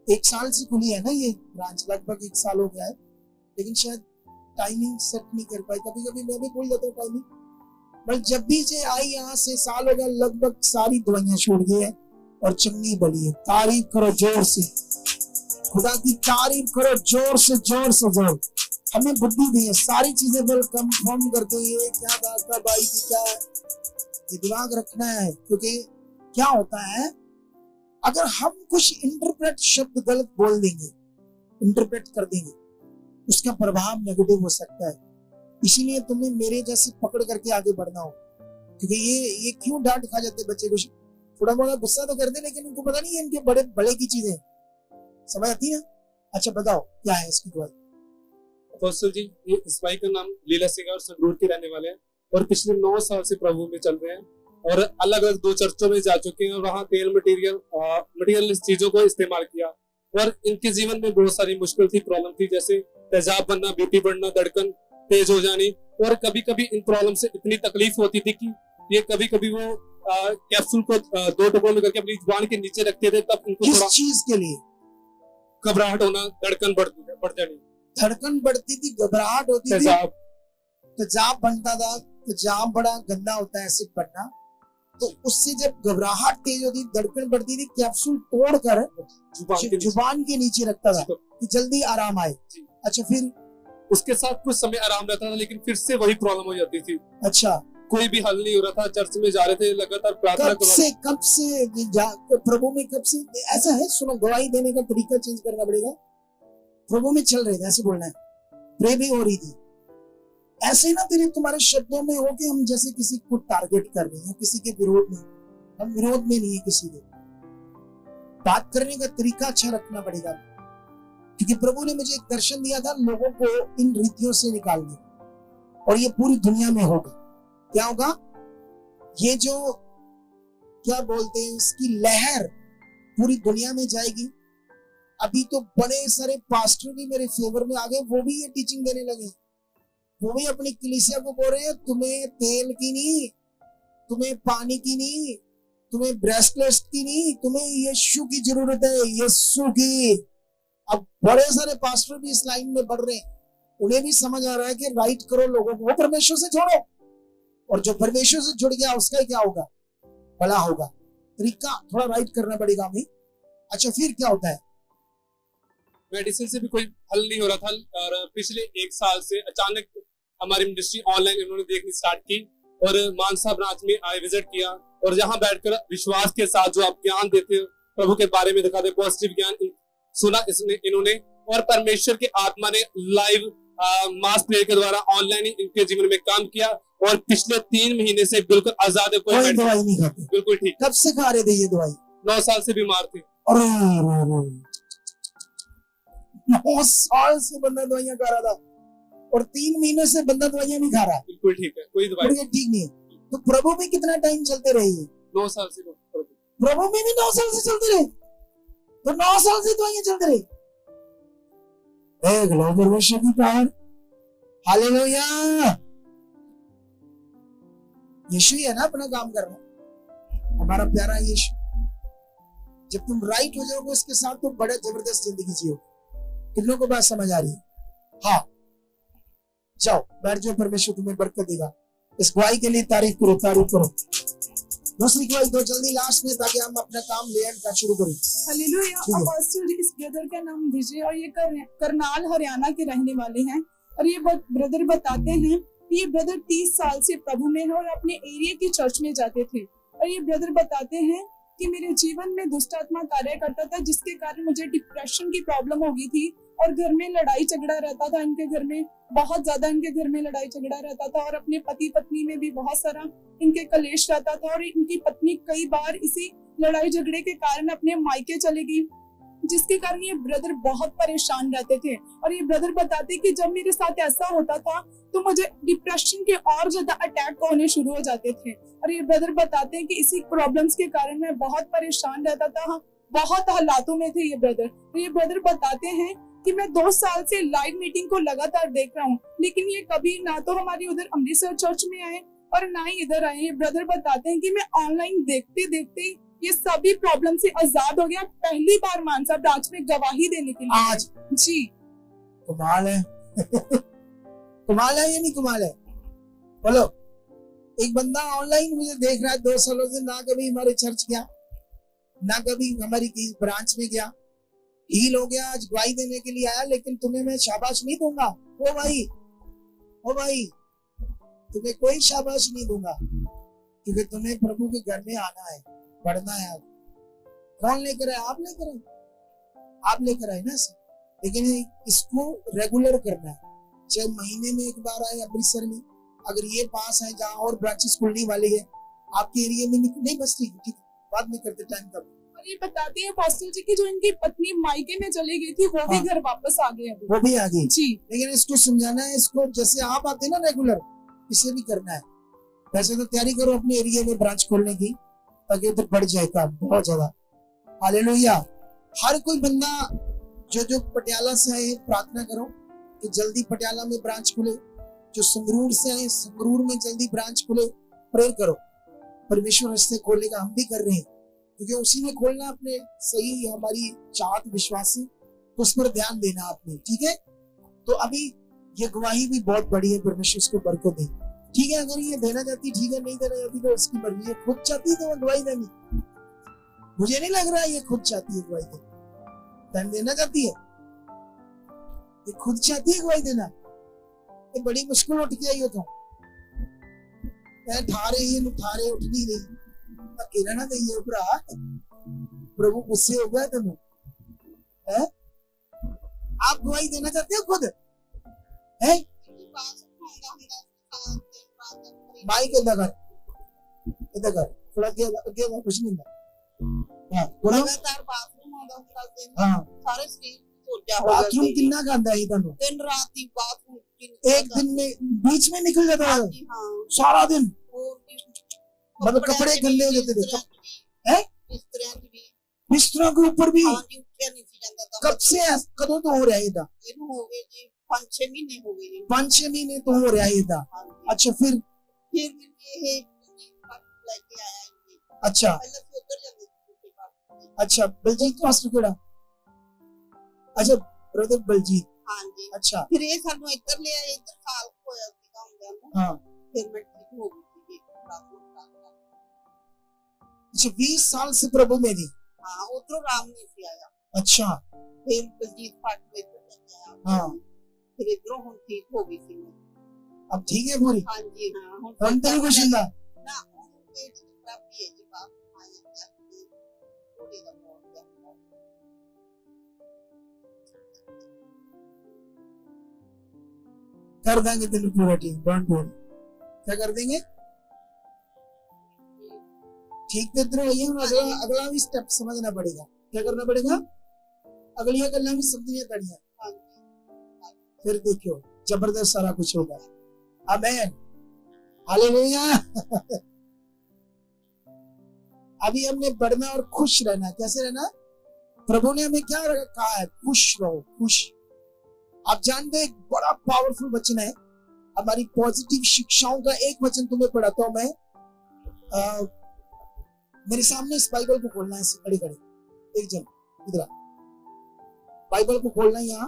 1 साल से खुली है ना ये ब्रांच, लगभग 1 साल हो गया है, लेकिन शायद टाइमिंग सेट नहीं कर पाई। कभी कभी मैं भी भूल जाता हूँ टाइमिंग, बट जब भी से आई यहाँ से साल हो गया, लगभग सारी दवाइयां छोड़ गई है और चंगी बड़ी है। तारीफ करो जोर से, खुदा की तारीफ करो जोर से जोर से जोर। हमें बुद्धि दी है, सारी चीजें बल कंफर्म करते हुए क्या बात का भाई की क्या है, ये दिमाग रखना है। क्योंकि क्या होता है, अगर हम कुछ इंटरप्रेट शब्द गलत बोल देंगे, इंटरप्रेट कर देंगे, उसका प्रभाव नेगेटिव हो सकता है। इसीलिए तुम्हें मेरे जैसे पकड़ करके आगे बढ़ना हो। क्योंकि ये क्यों डांट खा जाते बच्चे, कुछ थोड़ा बहुत गुस्सा तो करते, लेकिन उनको पता नहीं है इनके बड़े बड़े की चीजें समझ आती है। अच्छा बताओ क्या है इसकी दवाई? अपोस्टल जी, ये इस भाई का नाम लीला सिंह और संगरूर के रहने वाले हैं और पिछले 9 साल से प्रभु में चल रहे हैं और अलग अलग 2 चर्चों में जा चुके हैं और वहाँ तेल मटेरियल चीजों को इस्तेमाल किया और इनके जीवन में बहुत सारी मुश्किल थी, प्रॉब्लम थी, जैसे तेजाब बनना, बीपी बढ़ना, धड़कन तेज हो जानी, और कभी कभी इन प्रॉब्लम से इतनी तकलीफ होती थी कि ये कभी कभी वो कैप्सूल को 2 टुकड़ों में करके अपनी जुबान के नीचे रखते थे, तब इनको किस थोड़ा चीज के लिए? घबराहट होना, धड़कन बढ़ जानी, धड़कन बढ़ती थी, घबराहट होती थी, तेजाब तेजाब बनता था। तेजाब बड़ा गंदा होता है, एसिड बनना, तो उससे जब घबराहट तेज होती, धड़कन बढ़ती थी, कैप्सूल तोड़कर जुबान के नीचे रखता था कि जल्दी आराम आए। अच्छा फिर उसके साथ कुछ समय आराम रहता था, लेकिन फिर से वही प्रॉब्लम हो जाती थी। अच्छा कोई भी हल नहीं हो रहा था। चर्च में जा रहे थे, लगातार प्रार्थना कब से प्रभु में कब से ऐसा है? सुनो, गवाही देने का तरीका चेंज करना पड़ेगा। प्रभु में चल रहे थे, ऐसे बोलना है, प्रे भी हो रही थी। ऐसे ना तेरे तुम्हारे शब्दों में हो कि हम जैसे किसी को टारगेट कर रहे हैं, किसी के विरोध में। हम विरोध में नहीं है किसी के। बात करने का तरीका अच्छा रखना पड़ेगा, क्योंकि प्रभु ने मुझे एक दर्शन दिया था लोगों को इन रीतियों से निकालने, और ये पूरी दुनिया में होगा। क्या होगा? ये जो क्या बोलते हैं, इसकी लहर पूरी दुनिया में जाएगी। अभी तो बड़े सारे पास्टर भी मेरे फेवर में आ गए, वो भी ये टीचिंग देने लगे। वो भी अपनी कलीसिया को बोल रहे हैं, तुम्हें तेल की नहीं, तुम्हें पानी की नहीं, तुम्हें ब्रेसलेट की नहीं, तुम्हें यीशु की जरूरत है, यीशु की। अब बड़े सारे पास्टर भी इस लाइन में बढ़ रहे हैं। उन्हें भी समझ आ रहा है कि राइट करो लोगों को, परमेश्वर से जोड़ो, और जो परमेश्वर से जुड़ गया उसका क्या होगा? भला होगा। तरीका थोड़ा राइट करना पड़ेगा हमें। अच्छा फिर क्या होता है? मेडिसिन से भी कोई हल नहीं हो रहा था, और पिछले 1 साल से अचानक हमारी मिनिस्ट्री ऑनलाइन इन्होंने देखनी स्टार्ट की और मानसा ब्रांच में आए, विजिट किया, और जहां बैठकर विश्वास के साथ जो आप ज्ञान देते हो, प्रभु के बारे में दिखाते, पॉजिटिव ज्ञान सुना इन्होंने, और परमेश्वर के आत्मा ने लाइव मास प्रेयर के द्वारा ऑनलाइन इनके जीवन में काम किया, और पिछले 3 महीने से बिल्कुल आजाद है। कोई दवाई नहीं खाते? बिल्कुल ठीक। कब से खा रहे थे ये दवाई? 9 साल से बीमार थे। 9 साल से बंदा दवाइयां खा रहा था, और 3 महीने से बंदा दवाइयां नहीं खा रहा। बिल्कुल ठीक है, कोई दवाई ठीक नहीं है। तो प्रभु में कितना टाइम चलते रहे? 9 साल से। प्रभु में भी 9 साल से चलते रहे, तो 9 साल से दवाइयां चलते रहे। देख लो परमेश्वर की पावर। हालेलुया। यीशु ही है ना अपना काम करना, हमारा प्यारा यीशु। जब तुम राइट हो जाओगे उसके साथ, तो बड़ा जबरदस्त जिंदगी जियोगे। कितनों को बात समझ आ रही है? हाँ, जाओ बैठ जाओ, परमेश्वर तुम्हें बरकत देगा। इस गवाही के लिए तारीफ करो, तारीफ करो। दूसरी गवाही दो जल्दी लास्ट में, ताकि हम अपना काम ले एंड का शुरू करें। हालेलुया। अपोस्टल जी, इस ब्रदर का नाम विजय और ये करनाल हरियाणा के रहने वाले हैं, और ये ब्रदर बताते हैं कि ये ब्रदर 30 साल से प्रभु में है और अपने एरिया की चर्च में जाते थे। और ये ब्रदर बताते हैं कि मेरे जीवन में दुष्ट आत्मा कार्य करता था, जिसके कारण मुझे डिप्रेशन की प्रॉब्लम हो गई थी, और घर में लड़ाई झगड़ा रहता था। इनके घर में बहुत ज्यादा लड़ाई झगड़ा रहता था, और अपने पति पत्नी में भी बहुत सारा इनके कलेश रहता था, और इनकी पत्नी कई बार इसी लड़ाई झगड़े के कारण अपने मायके चली गई। जिसके कारण ये ब्रदर बहुत परेशान रहते थे। और ये ब्रदर बताते कि जब मेरे साथ ऐसा होता था तो मुझे डिप्रेशन के और ज्यादा अटैक होने शुरू हो जाते थे। और ये ब्रदर बताते हैं कि इसी प्रॉब्लम्स के कारण मैं बहुत परेशान रहता था, बहुत हालातों में थे ये ब्रदर। तो ये ब्रदर बताते हैं कि मैं 2 साल से लाइव मीटिंग को लगातार देख रहा हूँ, लेकिन ये कभी ना तो हमारी उधर अमृतसर चर्च में आए और ना ही इधर आए। ये ब्रदर बताते हैं कि मैं ऑनलाइन देखते देखते ये सभी प्रॉब्लम से आजाद हो गया। पहली बार मानसा ब्रांच में गवाही देने के लिए आज जी। कमाल है कमाल है या नहीं कमाल है? बोलो। एक बंदा ऑनलाइन मुझे देख रहा है 2 सालों से, ना कभी हमारे चर्च गया, ना कभी हमारी ब्रांच में गया, हील हो गया, आज गवाही देने के लिए आया, लेकिन तुम्हें मैं शाबाश नहीं दूंगा। ओ भाई तुम्हें कोई शाबाश नहीं दूंगा, क्योंकि तुम्हें प्रभु के घर में आना है, पढ़ना है। कौन लेकर आए? आप लेकर आए ना सर। लेकिन इसको रेगुलर करना है, चाहे महीने में एक बार आए अमृतसर में। अगर ये पास है जहाँ और ब्रांचेस खुलने वाली है आपके एरिया में, नहीं बस ठीक बाद में करते टाइम तक। और ये बताते हैं पास्टर जी की जो इनकी पत्नी मायके में चली गई थी वो भी घर वापस आ गई अभी। वो भी आ गई जी। लेकिन इसको समझाना है, इसको जैसे आप आते हैं ना रेगुलर, इसे भी करना है। वैसे तो तैयारी करो अपने एरिया में ब्रांच खोलने की, ताकि उधर बढ़ जाए काम बहुत ज्यादा। हालेलुया। हर कोई बंदा जो पटियाला से आए प्रार्थना करो कि जल्दी पटियाला में ब्रांच खुले। जो संगरूर से आए संगरूर में जल्दी ब्रांच खुले। प्रेयर करो, परमेश्वर रास्ते खोलेगा। हम भी कर रहे हैं, क्योंकि उसी में खोलना अपने सही हमारी चाहत विश्वास है, तो उस पर ध्यान देना आपने। ठीक है, तो अभी ये गवाही भी बहुत बड़ी है, परमेश्वर उसको बरकत दे। ठीक है, अगर ये देना चाहती ठीक है, नहीं देना चाहती तो उसकी मर्जी है। खुद चाहती है तो वो गवाही देनी, मुझे नहीं लग रहा है ये खुद चाहती है गवाही देना चाहती है, ये खुद चाहती है गवाही देना। ये बड़ी मुश्किल उठ के आई हो तो ठारे उठ नहीं रही, अकेला ना दइए भरा, प्रभु गुस्से हो गया तुम्हें है? आप गवाही देना चाहते हो खुद है? माइक इधर कर थोड़ा क्या कुछ नहीं है। लगातार बाथरूम आਉਂਦਾ ਹੁੰਦਾ ਸੀ। हाँ, ਸਾਰੇ ਸਰੀਰ सोजा हो गया बाथरूम कितना गंदा है इधर? दिन रात ही बाथरूम एक दिन में बीच में निकल जाता है हाँ सारा दिन, मतलब कपड़े कपड़े गंदे हो जाते थे हैं? बिस्तरों की भी बिस्तरों के ऊपर भी। हाँ जी, उठा नहीं सी जाता था। कब से कदों तो हो रहा है इधर? ਇਹਨੂੰ हो गए जी 5-6 महीने हो गए जी। 5-6 महीने तो हो रहा है इधर। हाँ जी। अच्छा, फिर फिर ये लेके आया जी। अच्छा पहले तो उधर जाते थे पास। अच्छा, बलजीत मास्टर केड़ा? अच्छा, ब्रदर बलजीत। हाँ जी। अच्छा, फिर ये सानू इधर ले आए, इधर साल होया सीगा हुंदा ना। हाँ फिर मैं ठीक हो गई थी प्रार्थना करके। अच्छा, 20 साल से प्रभु में थी। हाँ उधरों राम नहीं सी आया। अच्छा फिर बलजीत पाठ में इधर लेके आया। हाँ, फिर इधरों हम ठीक हो गई थी मैं। अब ठीक है पूरी? हाँ जी हाँ। हम तो कुछ नहीं ना पेट की खराबी है जी, बात आया थोड़ी दा बहुत कर देंगे तेरे पूरा टीम, डोंट वरी। क्या कर देंगे? ठीक तो इधर वही है। अगला भी स्टेप समझना पड़ेगा। क्या करना पड़ेगा? अगली गल्ला भी समझनी पड़ियां, फिर देखियो जबरदस्त सारा कुछ होगा। आमीन, हालेलुया। अभी हमने बढ़ना और खुश रहना। कैसे रहना? प्रभु ने हमें क्या कहा है? खुश रहो, खुश। आप जानते हैं एक बड़ा पावरफुल वचन है, हमारी पॉजिटिव शिक्षाओं का एक वचन तुम्हें पढ़ाता हूं मैं। मेरे सामने इस बाइबल को खोलना है, खड़े खड़े एक जन इधर बाइबल को खोलना है। यहाँ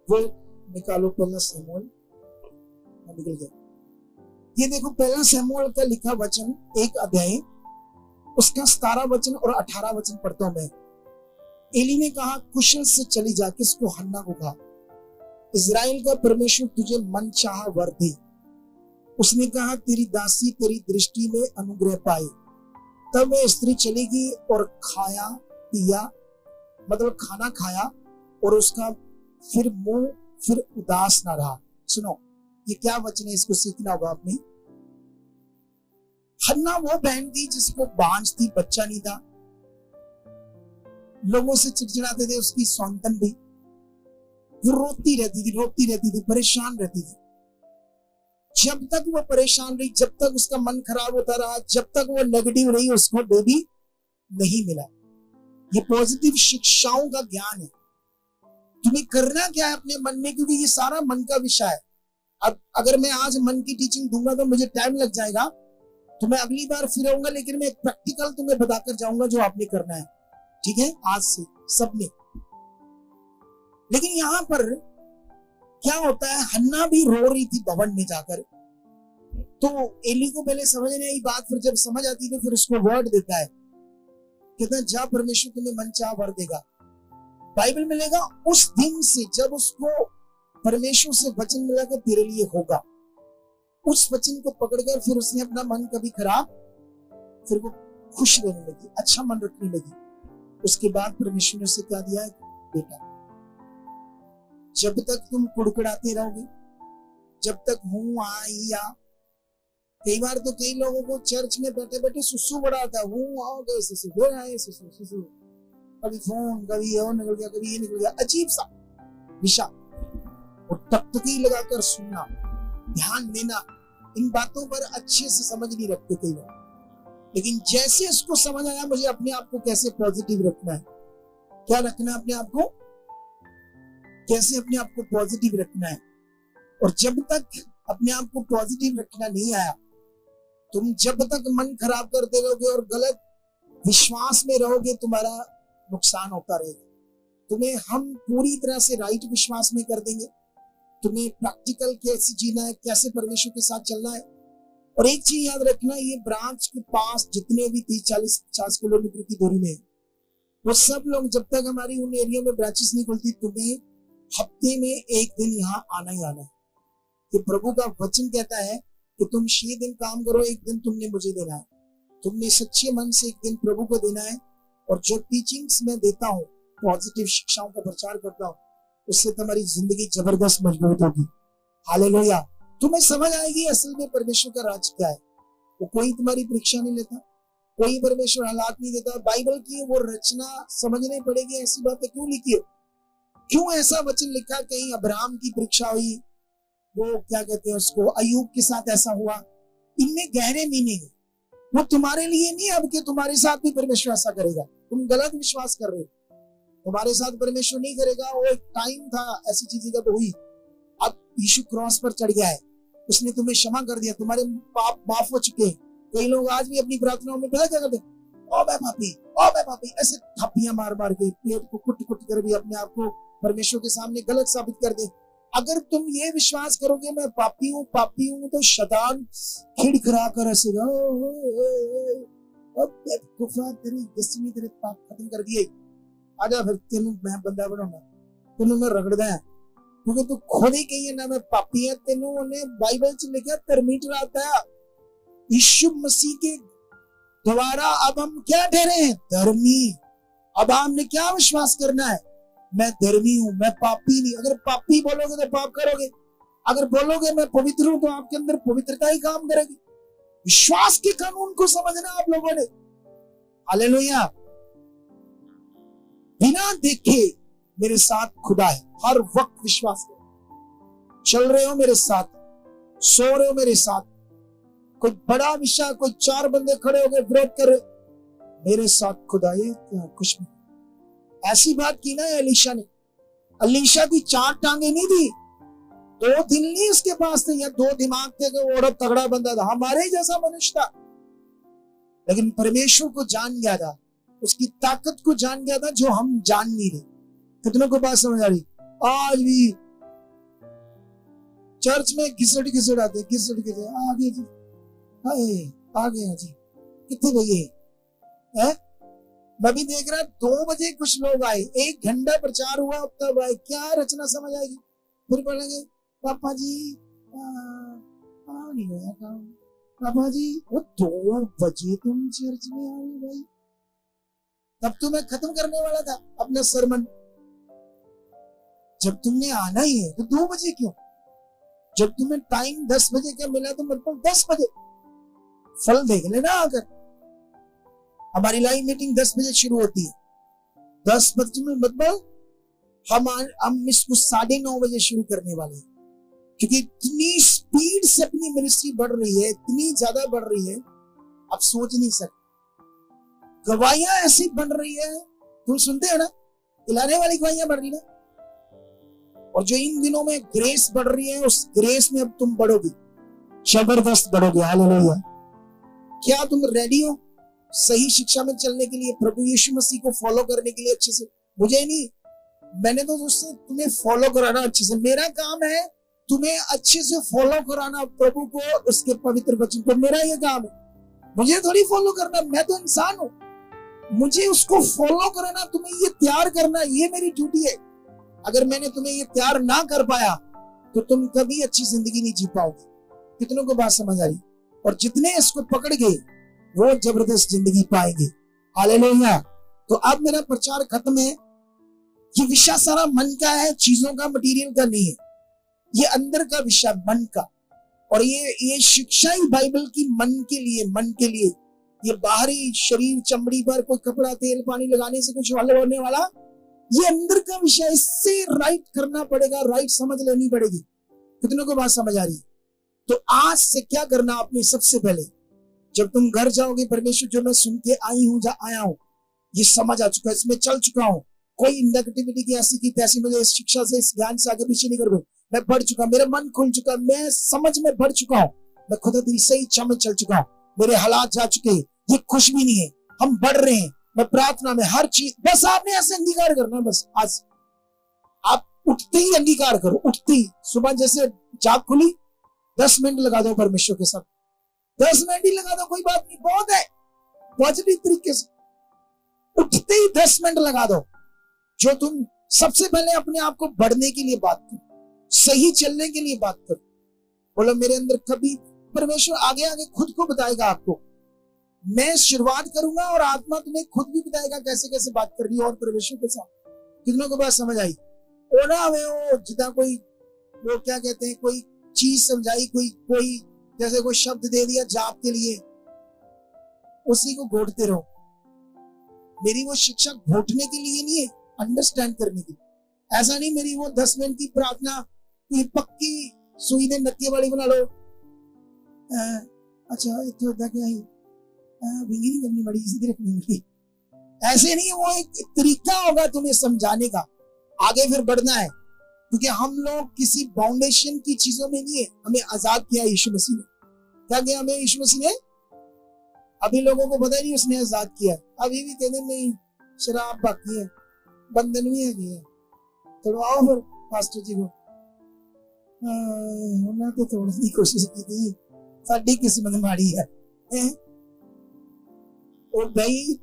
वो निकालो पहला शमूएल, निकल गया। ये देखो पहला शमूएल का लिखा वचन, एक अध्याय, उसका 17 वचन और 18 वचन पढ़ता हूं मैं। एली ने कहा, कुशल से चली जा। किसको? हन्ना को कहा, इजराइल का परमेश्वर तुझे मनचाहा वर दे। उसने कहा, तेरी दासी तेरी दृष्टि में अनुग्रह पाए। तब वह स्त्री चलेगी और खाया पिया, मतलब खाना खाया, और उसका फिर मुंह फिर उदास ना रहा। सुनो, ये क्या वचन है, इसको सीखना होगा आपने। हन्ना वो बहन थी जिसको बांझ थी, बच्चा नहीं था, लोगों से चिड़चिड़ाते थे, उसकी सौंतन भी, वो रोती रहती थी, परेशान रहती थी। जब तक वो परेशान रही, जब तक उसका मन खराब होता रहा, जब तक वो नेगेटिव रही, उसको बेबी नहीं मिला। ये पॉजिटिव शिक्षाओं का ज्ञान है। तुम्हें करना क्या है अपने मन में, क्योंकि ये सारा मन का विषय है। अब अगर मैं आज मन की टीचिंग दूंगा तो मुझे टाइम लग जाएगा, तो मैं अगली बार फिर आऊंगा, लेकिन मैं एक प्रैक्टिकल तुम्हें बताकर जाऊंगा जो आपने करना है, ठीक है, आज से सबने। लेकिन यहां पर क्या होता है, हन्ना भी रो रही थी भवन में जाकर। तो एली को पहले समझ नहीं आई बात, फिर जब समझ आती तो फिर उसको वर्ड देता है, कहता है जा परमेश्वर तुम्हें मन चाह वर देगा। बाइबल में मिलेगा उस दिन से जब उसको परमेश्वर से वचन मिला कि तेरे लिए होगा, उस वचन को पकड़कर फिर उसने अपना मन कभी खराब, फिर वो खुश रहने लगी, अच्छा मन रखने लगी। उसके बाद परमेश्वर ने उसे क्या दिया है, बेटा जब तक तुम कुड़कुड़ाते रहोगे, जब तक हूं आ या, कई बार तो कई लोगों को चर्च में बैठे बैठे सुसु बड़ा आता है, हूं आओ गए सुसु फिर आए सुसु सुसु, कभी फोन, कभी ये निकल गया, कभी ये निकल गया, अजीब सा विषा। और टकटकी लगाकर सुनना, ध्यान देना, इन बातों पर अच्छे से समझ नहीं रखते कई लोग। लेकिन जैसे इसको समझ आया मुझे अपने आप को कैसे पॉजिटिव रखना है, क्या रखना है अपने आप को, कैसे अपने आप को पॉजिटिव रखना है। और जब तक अपने आप को पॉजिटिव रखना नहीं आया, तुम जब तक मन खराब करते रहोगे और गलत विश्वास में रहोगे, तुम्हारा नुकसान होता रहेगा। तुम्हें हम पूरी तरह से राइट विश्वास में कर देंगे, तुम्हें प्रैक्टिकल कैसे जीना है, कैसे परमेश्वर के साथ चलना है। और एक चीज याद रखना, ये ब्रांच के पास जितने भी 30-40-50 किलोमीटर की दूरी में, वो सब लोग जब तक हमारी उन एरिया में ब्रांचेस नहीं खुलती, तुम्हें हफ्ते में एक दिन यहाँ आना ही आना है। ये प्रभु का वचन कहता है कि तुम 6 दिन काम करो, एक दिन तुमने मुझे देना है। तुमने सच्चे मन से एक दिन प्रभु को देना है। और जो टीचिंग्स मैं देता हूँ, पॉजिटिव शिक्षाओं का प्रचार करता हूँ, उससे तुम्हारी जिंदगी जबरदस्त मजबूत होगी। हालेलुया। तुम्हें समझ आएगी असल में परमेश्वर का राज क्या है। वो कोई तुम्हारी परीक्षा नहीं लेता, कोई परमेश्वर हालात नहीं देता। बाइबल की वो रचना समझनी पड़ेगी, ऐसी बातें क्यों लिखी है, क्यों ऐसा वचन लिखा। कहीं अब्राहम की परीक्षा हुई, वो क्या कहते हैं उसको, अयूब के साथ ऐसा हुआ। इनमें गहरे मीनिंग है। वो तुम्हारे लिए नहीं, अब कि तुम्हारे साथ भी परमेश्वर ऐसा करेगा। तुम गलत विश्वास कर रहे हो, तुम्हारे साथ परमेश्वर नहीं करेगा। वो एक टाइम था ऐसी चीजें जब हुई। अब यीशु क्रॉस पर चढ़ गया है, उसने तुम्हें क्षमा कर दिया, तुम्हारे पाप माफ हो चुके हैं। कई लोग आज भी अपनी प्रार्थनाओं में पता क्या करते, ओ मैं पापी, ऐसे थापियां मार मार के पेट को कुट कुट कर भी अपने आप को परमेश्वर के सामने गलत साबित कर दे। अगर तुम ये विश्वास करोगे मैं पापी हूँ, तो शैतान खिड़खिड़ा कर हंसेगा, अब तेरी दसवीं तेरे पाप खत्म कर दिए, आजा फिर तेनू मैं बंदा बनाऊंगा, तेनू मैं रगड़दा है, क्योंकि तू खुद ही कही है ना मैं पापी है। तेनू उन्हें बाइबल च लिखा धर्मी ठहराता है। यीशु मसीह के द्वारा अब हम क्या ठहरे हैं, धर्मी। अब हमने क्या विश्वास करना है, मैं धर्मी हूं, मैं पापी नहीं। अगर पापी बोलोगे तो पाप करोगे, अगर बोलोगे मैं पवित्र हूं तो आपके अंदर पवित्रता ही काम करेगी। विश्वास के कानून को समझना आप लोगों ने। हालेलुया। बिना देखे मेरे साथ खुदा है, हर वक्त विश्वास करो। चल रहे हो मेरे साथ, सो रहे हो मेरे साथ, कोई बड़ा विषय, कोई 4 बंदे खड़े हो गए विरोध कर रहे, मेरे साथ खुदा है, क्या कुछ नहीं। ऐसी बात की ना एलीशा ने। एलीशा की 4 टांगे नहीं थी, 2 दिल नहीं उसके पास थे, या 2 दिमाग थे, कि वो तगड़ा बंदा था, हमारे जैसा मनुष्य था। लेकिन परमेश्वर को जान गया था, उसकी ताकत को जान गया था, जो हम जान नहीं रहे। कितनों को बात समझ आ रही। आज भी चर्च में घिसट आते, आगे जी, आगे जी, कितने बजे है। मैं भी देख रहा 2 बजे कुछ लोग आए, 1 घंटा प्रचार हुआ, तब आए। क्या रचना समझ आएगी। फिर बोलेंगे पापा जी नहीं होया काम, पापा जी वो 2 बजे तुम चर्च में आए भाई। तब तो मैं खत्म करने वाला था अपना सरमन। जब तुमने आना ही है तो 2 बजे क्यों। जब तुम्हें टाइम 10 बजे का मिला तो मतलब 10 बजे फल देख लेना। आकर हमारी लाइव मीटिंग 10 बजे शुरू होती है, 10 बजे में मतलब हम इसको 9:30 बजे शुरू करने वाले हैं, क्योंकि इतनी स्पीड से अपनी मिनिस्ट्री बढ़ रही है, इतनी ज्यादा बढ़ रही है, आप सोच नहीं सकते। गवाहियां ऐसी बन रही है, तुम सुनते हो ना, खिलाने वाली गवाहियां बढ़ रही है। और जो इन दिनों में ग्रेस बढ़ रही है, उस ग्रेस में अब तुम बढ़ोगे, जबरदस्त बढ़ोगे। हालेलुया। क्या तुम रेडी हो सही शिक्षा में चलने के लिए, प्रभु यीशु मसीह को फॉलो करने के लिए अच्छे से? मुझे नहीं, मैंने तो उससे तुम्हें फॉलो कराना अच्छे से। मेरा काम है तुम्हें अच्छे से फॉलो कराना प्रभु को, उसके पवित्र वचन को। मेरा ये काम है, मुझे थोड़ी फॉलो करना, मैं तो इंसान हूं, मुझे उसको फॉलो कराना, तुम्हें ये तैयार करना, ये मेरी ड्यूटी है। अगर मैंने तुम्हें ये तैयार ना कर पाया तो तुम कभी अच्छी जिंदगी नहीं जी पाओगे। कितनों को बात समझ आ रही? और जितने इसको पकड़ गए वो जबरदस्त जिंदगी पाएंगे। हालेलुया। तो अब मेरा प्रचार खत्म है। ये विषय सारा मन का है, चीजों का, मटेरियल का नहीं है। ये अंदर का विषय मन का, और ये शिक्षा ही बाइबल की मन के लिए, मन के लिए। ये बाहरी शरीर चमड़ी पर कोई कपड़ा तेल पानी लगाने से कुछ वाले होने वाला, ये अंदर का विषय। इससे राइट करना पड़ेगा, राइट समझ लेनी पड़ेगी। कितनों को बात समझ आ रही? तो आज से क्या करना आपने? सबसे पहले जब तुम घर जाओगे, परमेश्वर जो मैं सुन के आई हूं, जा आया हूं, ये समझ आ चुका है, इसमें चल चुका हूं, कोई नेगेटिविटी की ऐसी की तैसी मुझे इस शिक्षा से, इस ज्ञान से आगे पीछे नहीं कर, मैं बढ़ चुका, मेरा मन खुल चुका, मैं समझ में बढ़ चुका हूं, मैं खुदा तेरी सही इच्छा में चल चुका हूं, मेरे हालात जा चुके हैं, ये कुछ भी नहीं है, हम बढ़ रहे हैं, मैं प्रार्थना में हर चीज। बस आपने ऐसे अंगीकार करना। बस आज आप उठते ही अंगीकार करो, उठते ही सुबह जैसे जाग खुली 10 मिनट लगा दो परमेश्वर के साथ, 10 मिनट ही लगा दो, कोई बात नहीं, बहुत है। पॉजिटिव तरीके से उठते ही 10 मिनट लगा दो, जो तुम सबसे पहले अपने आप को बढ़ने के लिए बात करो, सही चलने के लिए बात करो। बोलो मेरे अंदर कभी, परमेश्वर आगे आगे खुद को बताएगा आपको। मैं शुरुआत करूंगा और आत्मा तुम्हें खुद भी बताएगा कैसे कैसे बात करनी है और परमेश्वर के साथ। कितनों को बात समझ आई? ओना वे वो जितना कोई वो क्या कहते हैं, कोई चीज समझाई, कोई जैसे कोई शब्द दे दिया जाप के लिए, उसी को घोटते रहो। मेरी वो शिक्षा घोटने के लिए नहीं है, अंडरस्टैंड करने के लिए। ऐसा नहीं मेरी वो 10 मिनट की प्रार्थना कोई पक्की सुई ने नक्के वाली बना लो। अच्छा इतना होता क्या है, विंगी नहीं करनी पड़ी, सीधी रखनी पड़ी, ऐसे नहीं। वो एक तरीका होगा तुम्हें समझाने का, आगे फिर बढ़ना है। क्योंकि हम लोग किसी फाउंडेशन की चीजों में नहीं है, हमें आजाद किया यीशु मसीह ने। क्या किया हमें यीशु मसीह ने? अभी लोगों को पता नहीं उसने आजाद किया। अभी भी कहते नहीं शराब बाकी है, बंधन भी है, तोड़वाओ फिर पास्टर जी को। उन्होंने तो तोड़ने की कोशिश की थी, साड़ी किस्मत माड़ी है। और भाई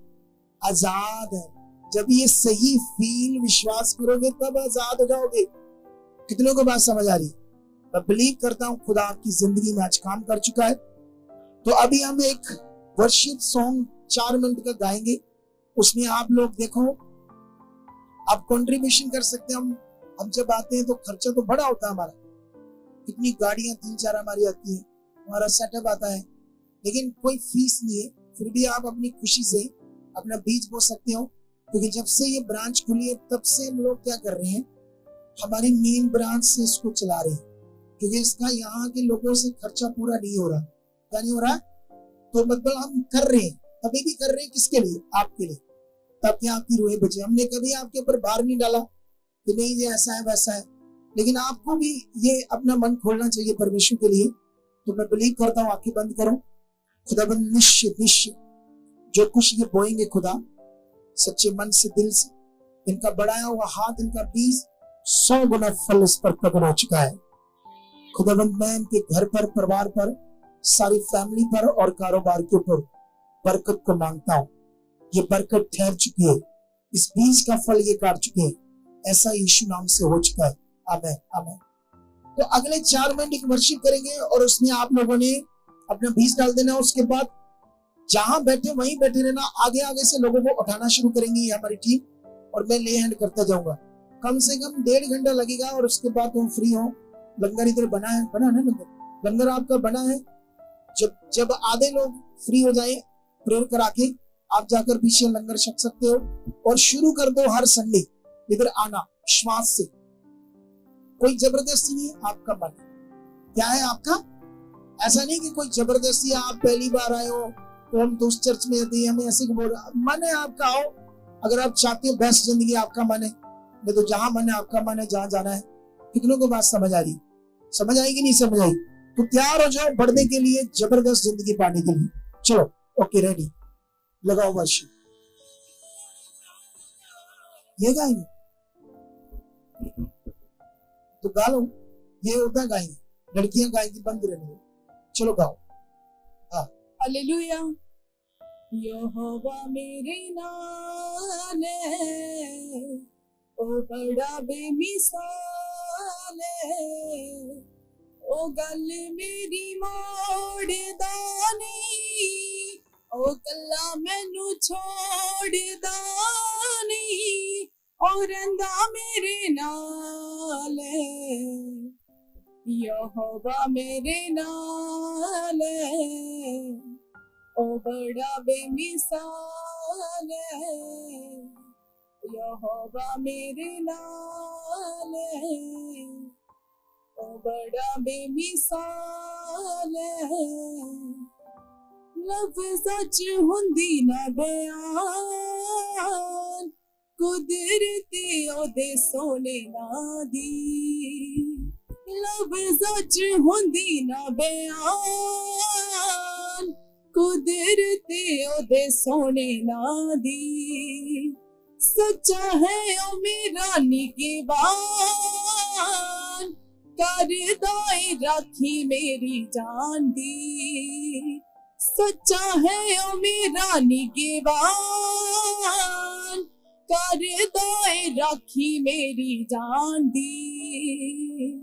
आजाद है, जब ये सही फील विश्वास करोगे तब आजाद हो जाओगे। कितनों को बात समझ आ रही? मैं बिलीव करता हूं खुदा आपकी जिंदगी में आज काम कर चुका है। तो अभी हम एक वर्शिप सॉन्ग 4 मिनट का गाएंगे, उसमें आप लोग देखो, आप कंट्रीब्यूशन कर सकते हैं। हम जब आते हैं तो खर्चा तो बड़ा होता है हमारा, कितनी गाड़ियां 3-4 हमारी आती है, हमारा सेटअप आता है, लेकिन कोई फीस नहीं है। फिर भी आप अपनी खुशी से अपना बीज बो सकते हो। क्योंकि जब से ये ब्रांच खुली है तब से हम लोग क्या कर रहे हैं, हमारी मेन ब्रांच से इसको चला रहे हैं, क्योंकि इसका यहाँ के लोगों से खर्चा पूरा नहीं हो रहा। क्या नहीं हो रहा? तो मतलब हम कर रहे हैं, अभी भी कर रहे हैं, किसके लिए? आपके लिए, ताकि आपकी रूहें बचे। हमने कभी आपके ऊपर भार नहीं डाला कि नहीं ये ऐसा है वैसा है, लेकिन आपको भी ये अपना मन खोलना चाहिए परमेश्वर के लिए। तो मैं बिलीव करता हूँ, आंखें बंद करो। खुदाबंद निश्चित जो कुछ ये बोएंगे खुदा, सच्चे मन से, दिल से, इनका बढ़ाया हुआ हाथ, इनका बीज 100 गुना फल इस पर प्रकट हो चुका है। खुदाबंद मैं इनके घर पर, परिवार पर, सारी फैमिली पर और कारोबार के ऊपर बरकत को मांगता हूँ। ये बरकत ठहर चुकी है, इस बीज का फल ये काट चुके हैं, ऐसा यीशु नाम से हो चुका है। आमीन आमीन। तो अगले 4 मिनट एक वर्शिप करेंगे और उसमें आप लोगों ने अपना बीज डाल देना। उसके बाद जहां बैठे वहीं बैठे रहना, आगे आगे से लोगों को उठाना शुरू करेंगी हमारी टीम, और मैं ले हैंड करता जाऊंगा। कम से कम 1.5 घंटा लगेगा और उसके बाद तुम फ्री हो। लंगर इधर बना है लंगर आपका बना है। जब आधे लोग फ्री हो जाए प्रेयर करा के, आप जाकर पीछे लंगर छक सकते हो और शुरू कर दो हर संडे इधर आना विश्वास से। कोई जबरदस्ती नहीं, आपका मन क्या है आपका। ऐसा नहीं कि कोई जबरदस्ती, आप पहली बार आए हो तो हम तो उस चर्च में थे, हमें ऐसे बोल रहा, मन है आपका, आओ। अगर आप चाहते हो बेस्ट जिंदगी, आपका मन है, नहीं तो जहां मन है आपका मन है, जहां जाना है। कितनों को बात समझ आ रही, समझ आएगी नहीं समझ आई, तो तैयार हो जाओ बढ़ने के लिए, जबरदस्त जिंदगी पाने के लिए। चलो ओके रेडी, लगाओ वर्ष। ये गाएंगे तो गा लो, ये होता गाएंगे, लड़कियां गाएंगी बंद रहने दो। चलो गाओ। हालेलुया। यहोवा मेरे नाल है, ओ बड़ा बेमिसाल है, ओ गल मेरी मोड़दा नहीं, ओ कल्ला मैनू छोड़दा नहीं, ओ रंदा मेरे नाल है। यहोवा मेरे नाल है, ओ बड़ा बेमिसाल है, यहोवा मेरे नाल है, ओ बड़ा बेमिसाल है। लफ्ज़ां च हुंदी ना बयान, कुदरती ओदे सोने ना दी। लफ्ज़ां च हुंदी ना बयान, कुदरती ओदे सोने ना दी। सच्चा है ओ मेरा निगहबान, करदा ए राखी मेरी जान दी। सच्चा है ओ मेरा निगहबान, करदा ए राखी मेरी जान दी।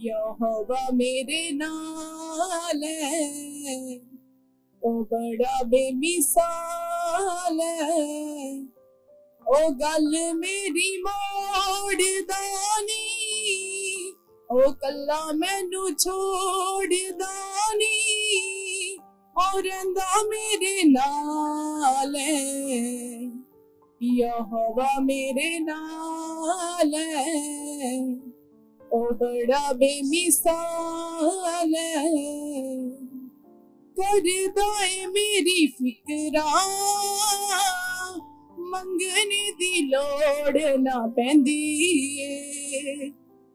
यहोवा मेरे नाल है, ओ बड़ा बेमिसाल है, ओ गल मेरी मोड़दा नहीं, ओ कल्ला मैनू छोड़दा नहीं, ओ रंदा मेरे नाल है। यहोवा मेरे नाल है, ओ बड़ा बेमिसाल है, करदा ए मेरी फिकरा, मंगने दी लोड़ ना पैंदी ए,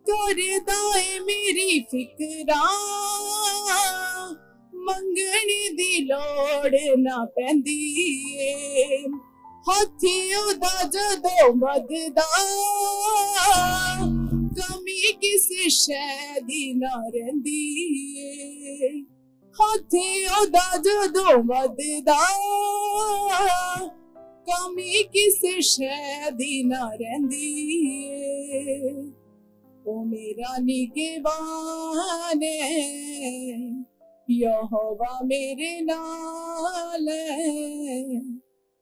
करदा ए मेरी फिकरा, मंगने दी लोड़ ना पैंदी ए। हाथी ओदा जदों वधदा, कमी किसे शै दी ना रहिंदी ए। हाथी ओदा जदों वधदा, कमी किसे शै दी ना रहिंदी ए। ओ मेरा निगहबान है, यहोवा मेरे नाल है,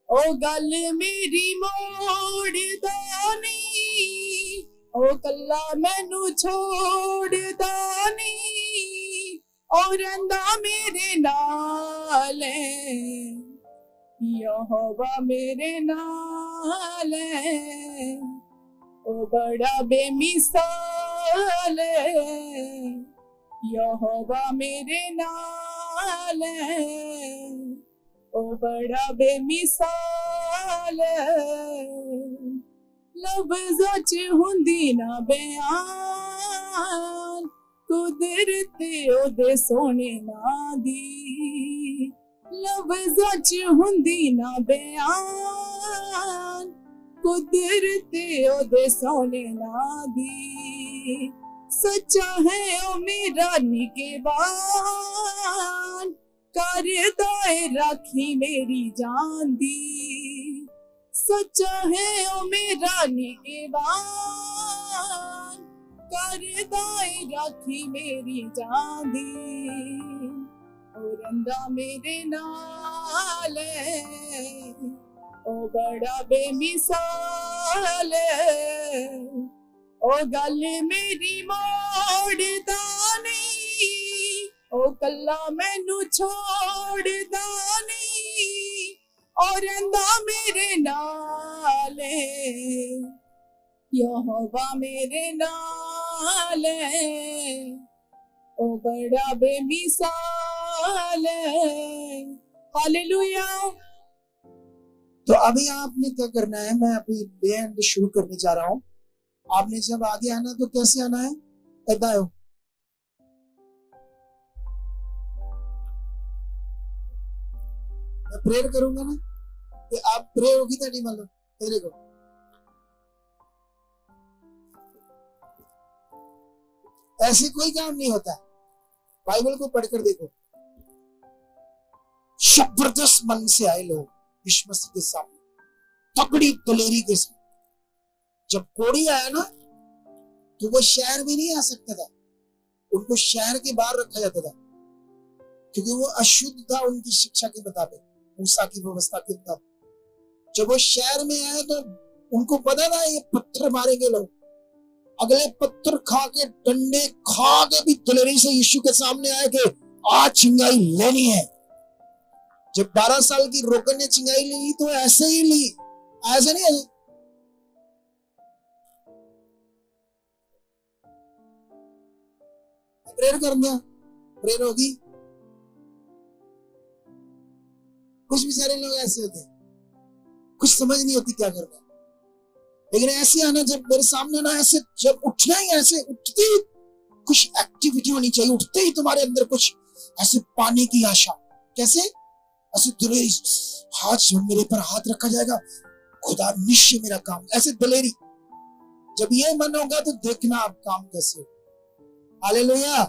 ओ गल मेरी मोड़दा नहीं, ओ कल्ला मैनू छोड़दा नहीं, ओ रंदा मेरे नाल है। यहोवा मेरे नाल है, ओ बड़ा बेमिसाल है, यहोवा मेरे नाल है, ओ बड़ा बेमिसाल है। लफ्ज़ां च हुंदी ना बयान, कुदरती ओदे सोने ना दी। लफ्ज़ां च हुंदी ना बयान, कुदरती ओदे सोने ना दी। सच्चा है ओ मेरा निगहबान, करदा ए राखी मेरी जान दी। सच्चा है ओ मेरा निगहबान, करदा ए राखी मेरी जान दी। ओ रंदा मेरे नाल है, ओ बड़ा बेमिसाल है, ओ गल मेरी मोड़दा नहीं, ओ कल्ला मैनू छोड़दा नहीं, ओ और रंदा मेरे नाले यहोवा मेरे नाल है, ओ बड़ा बेमिसाल है। हालेलुया। तो अभी आपने क्या करना है, मैं अभी बैंड शुरू करने जा रहा हूं। आपने जब आगे आना तो कैसे आना है, ऐसा हो। मैं प्रेयर करूंगा ना, कि आप प्रे होगी तो नहीं मालूम। इधर देखो, ऐसे कोई काम नहीं होता। बाइबल को पढ़कर देखो, जबरदस्त मन से आए लोग यीशु मसीह के सामने, तगड़ी दलेरी के साथ। जब कोड़ी आया ना, तो वो शहर में नहीं आ सकता था, उनको शहर के बाहर रखा जाता था, क्योंकि वो अशुद्ध था उनकी शिक्षा के मुताबिक, मूसा की व्यवस्था के मुताबिक। जब वो शहर में आए तो उनको पता था ये पत्थर मारेंगे लोग। अगले पत्थर खा के, डंडे खा के भी दलेरी से यीशु के सामने आए कि आज चिंगाई लेनी है। जब 12 साल की रोकन ने चिंगाई ली तो ऐसे ही ली, ऐसे नहीं है। प्रेयर कर दिया, प्रेयर होगी। कुछ बेचारे लोग ऐसे होते हैं, कुछ समझ नहीं होती क्या करना है। लेकिन ऐसे आना, जब मेरे सामने ना, ऐसे जब उठना ही, ऐसे उठते ही कुछ एक्टिविटी होनी चाहिए। उठते ही तुम्हारे अंदर कुछ ऐसे पाने की आशा। कैसे? ऐसे दलेरी, हाथ जब मेरे पर हाथ रखा जाएगा, खुदा निश्चय मेरा काम, ऐसे दलेरी। जब ये मन होगा तो देखना आप काम कैसे हो। हालेलुया।